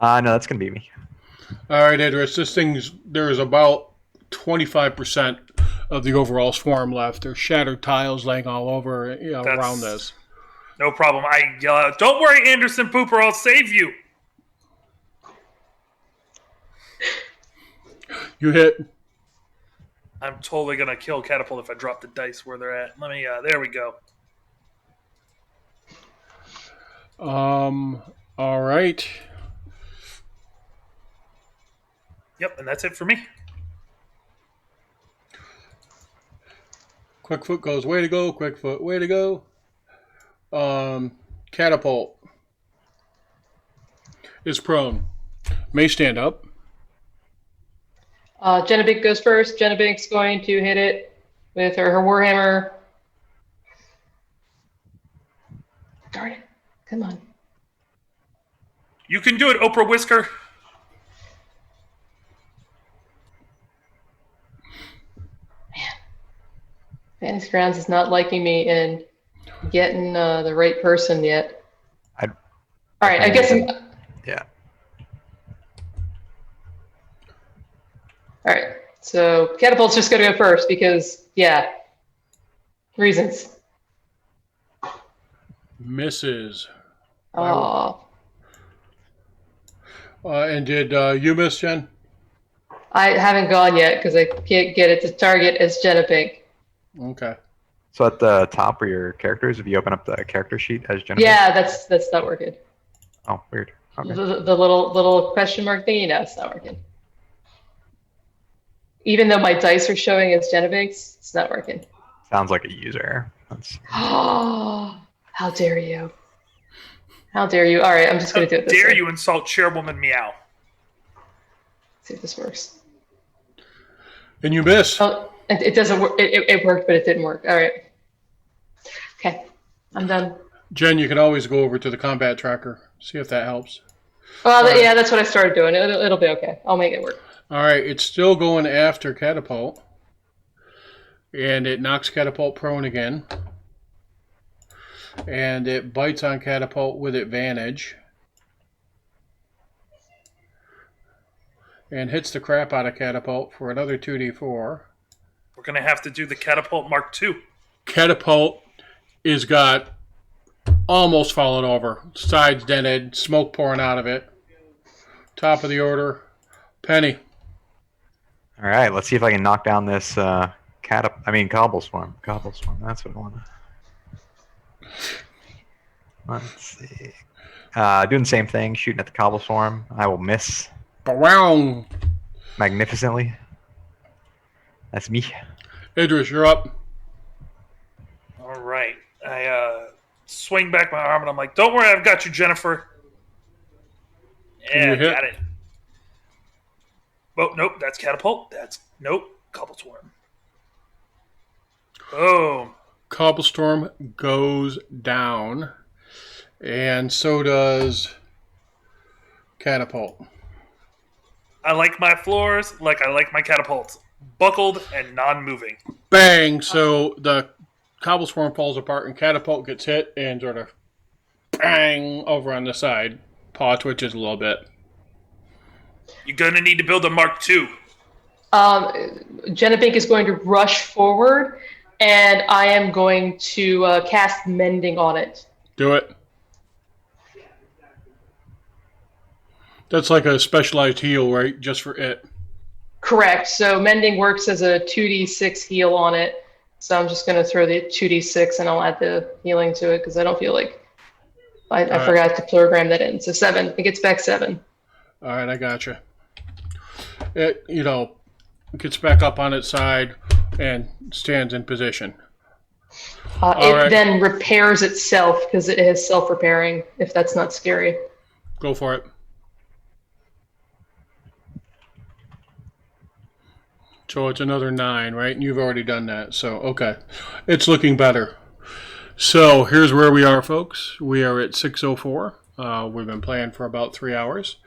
No, that's going to be me. All right, Idris. There's about 25% of the overall swarm left. There's shattered tiles laying all over around this. No problem. I yell out, "Don't worry, Anderson Pooper, I'll save you." You hit. I'm totally going to kill Catapult if I drop the dice where they're at. Let me, there we go. All right. Yep, and that's it for me. Quickfoot goes, way to go. Quickfoot, way to go. Catapult is prone. May stand up. Genevieve goes first. Genevieve's going to hit it with her Warhammer. Darn it. Come on. You can do it, Oprah Whisker. Fantasy Grounds is not liking me and getting the right person yet. All right, I guess Yeah. All right, so Catapult's just going to go first because, reasons. Misses. Oh. And did you miss, Jen? I haven't gone yet because I can't get it to target as Genevieve. Okay. So at the top are your characters. If you open up the character sheet as Genevieve. Yeah, that's not working. Oh, weird. Okay. The little question mark thingy, no, it's not working. Even though my dice are showing as Genevieve's, it's not working. Sounds like a user error. Oh, how dare you! How dare you! All right, I'm just going to do it this way. Dare you insult Chairwoman Meow? See if this works. And you miss. Oh, it doesn't work. It worked, but it didn't work. All right. Okay, I'm done. Jen, you can always go over to the combat tracker. See if that helps. Well, yeah, that's what I started doing. It'll be okay. I'll make it work. All right, it's still going after Catapult. And it knocks Catapult prone again. And it bites on Catapult with advantage. And hits the crap out of Catapult for another 2d4. We're going to have to do the Catapult Mark II. Catapult is got almost fallen over. Sides dented, smoke pouring out of it. Top of the order, Penny. All right, let's see if I can knock down this Cobbleswarm. Cobbleswarm, that's what I want. Let's see. Doing the same thing, shooting at the Cobbleswarm. I will miss Wow. magnificently. That's me. Idris, you're up. All right. I swing back my arm and I'm like, "Don't worry, I've got you, Jennifer." Can you And hit? got it. Oh, nope, that's Catapult. Nope, Cobbleswarm. Boom. Cobblestorm goes down. And so does Catapult. I like my floors like I like my catapults, buckled and non-moving. Bang! So the cobble swarm falls apart and catapult gets hit and sort of bang over on the side. Paw twitches a little bit. You're gonna need to build a Mark II. Jenabink is going to rush forward, and I am going to cast Mending on it. Do it. That's like a specialized heal, right? Just for it. Correct. So Mending works as a 2d6 heal on it. So I'm just going to throw the 2d6 and I'll add the healing to it because I don't feel like I forgot to program that in. So 7. It gets back 7. All right, I gotcha. It, gets back up on its side and stands in position. It then repairs itself because it has self-repairing, if that's not scary. Go for it. So it's another 9, right? And you've already done that. So, okay. It's looking better. So here's where we are, folks. We are at 6:04. We've been playing for about 3 hours.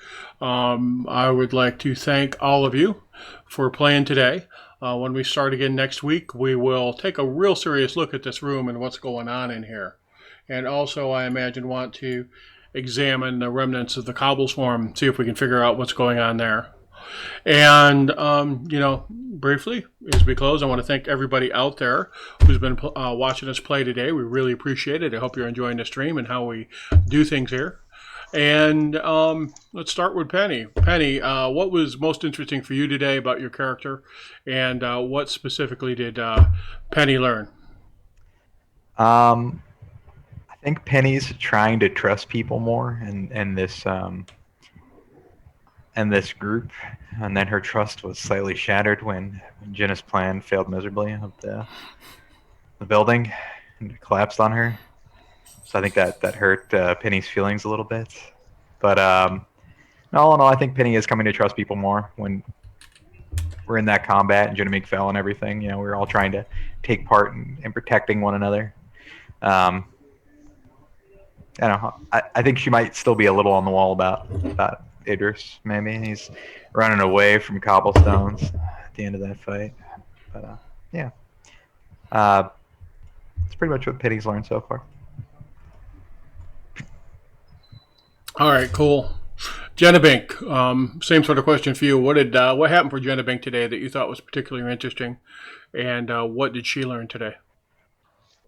I would like to thank all of you for playing today. When we start again next week, we will take a real serious look at this room and what's going on in here. And also, I imagine, want to examine the remnants of the cobble swarm, see if we can figure out what's going on there. And, briefly, as we close, I want to thank everybody out there who's been watching us play today. We really appreciate it. I hope you're enjoying the stream and how we do things here. And let's start with Penny. Penny, what was most interesting for you today about your character? And what specifically did Penny learn? I think Penny's trying to trust people more in this group, and then her trust was slightly shattered when Jenna's plan failed miserably of the building and collapsed on her. So I think that hurt Penny's feelings a little bit. But all in all, I think Penny is coming to trust people more when we're in that combat and Jenna fell and everything. We're all trying to take part in protecting one another. I don't know. I think she might still be a little on the wall about Idris, maybe. He's running away from cobblestones at the end of that fight. But, yeah. That's pretty much what Penny's learned so far. All right, cool. Jenabink, same sort of question for you. What happened for Jenabink today that you thought was particularly interesting, and what did she learn today?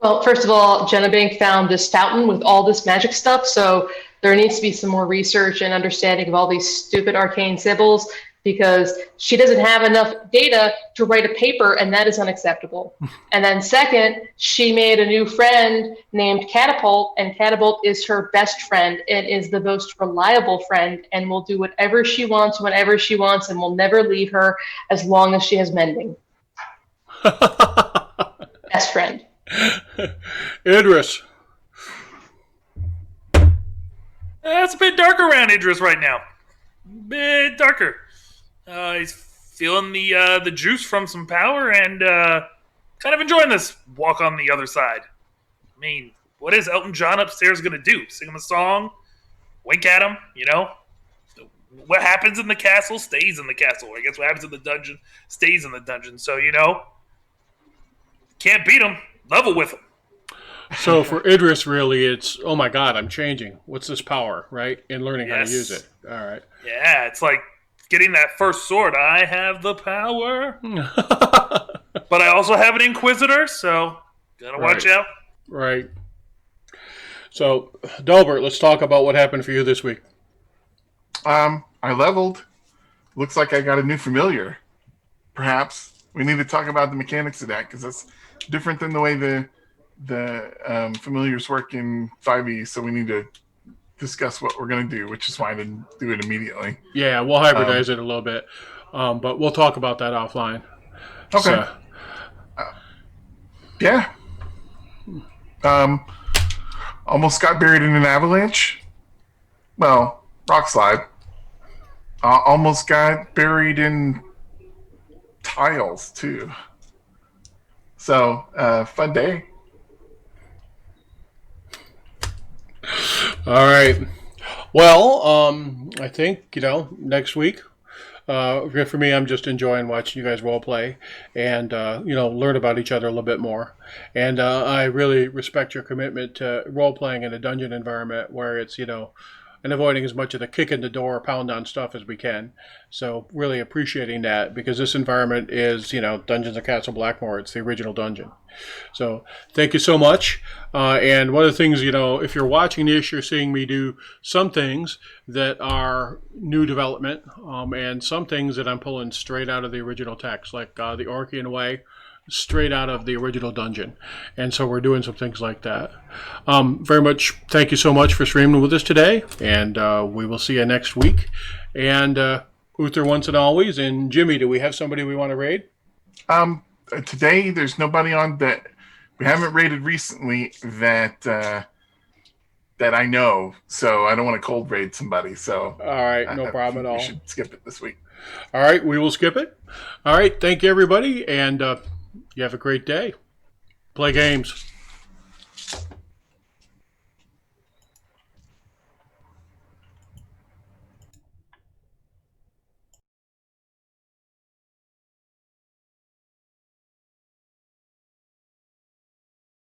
Well, first of all, Jenabink found this fountain with all this magic stuff, so there needs to be some more research and understanding of all these stupid arcane symbols because she doesn't have enough data to write a paper, and that is unacceptable. And then second, she made a new friend named Catapult, and Catapult is her best friend and is the most reliable friend and will do whatever she wants whenever she wants and will never leave her as long as she has Mending. Best friend. Idris. It's a bit darker around Idris right now. Bit darker. He's feeling the juice from some power and kind of enjoying this walk on the other side. I mean, what is Elton John upstairs going to do? Sing him a song? Wink at him? What happens in the castle stays in the castle. I guess what happens in the dungeon stays in the dungeon. So, can't beat him. Level with him. So for Idris, really, it's, oh my God, I'm changing. What's this power, right? And learning how to use it. All right. Yeah, it's like getting that first sword. I have the power. But I also have an Inquisitor, so gotta watch out. Right. So, Delbert, let's talk about what happened for you this week. I leveled. Looks like I got a new familiar. Perhaps we need to talk about the mechanics of that because that's different than the way the familiars work in 5e. So we need to discuss what we're going to do, which is why I didn't do it immediately. Yeah, we'll hybridize it a little bit, but we'll talk about that offline. Okay. So. Yeah. Almost got buried in an avalanche. Well, rock slide. Almost got buried in tiles too. So, fun day. All right. Well, I think, next week For me, I'm just enjoying watching you guys role play and learn about each other a little bit more. And I really respect your commitment to role playing in a dungeon environment where it's and avoiding as much of the kick in the door, pound on stuff as we can. So really appreciating that because this environment is Dungeons and Castle Blackmoor. It's the original dungeon. So thank you so much. And one of the things, if you're watching this, you're seeing me do some things that are new development and some things that I'm pulling straight out of the original text, like the Orcian Way, straight out of the original dungeon. And so we're doing some things like that. Very much thank you so much for streaming with us today. And we will see you next week. And Uther once and always. And Jimmy, do we have somebody we want to raid? Today, there's nobody on that we haven't raided recently that I know. So I don't want to cold raid somebody. So all right, no problem at all. We should skip it this week. All right, we will skip it. All right, thank you everybody, and you have a great day. Play games.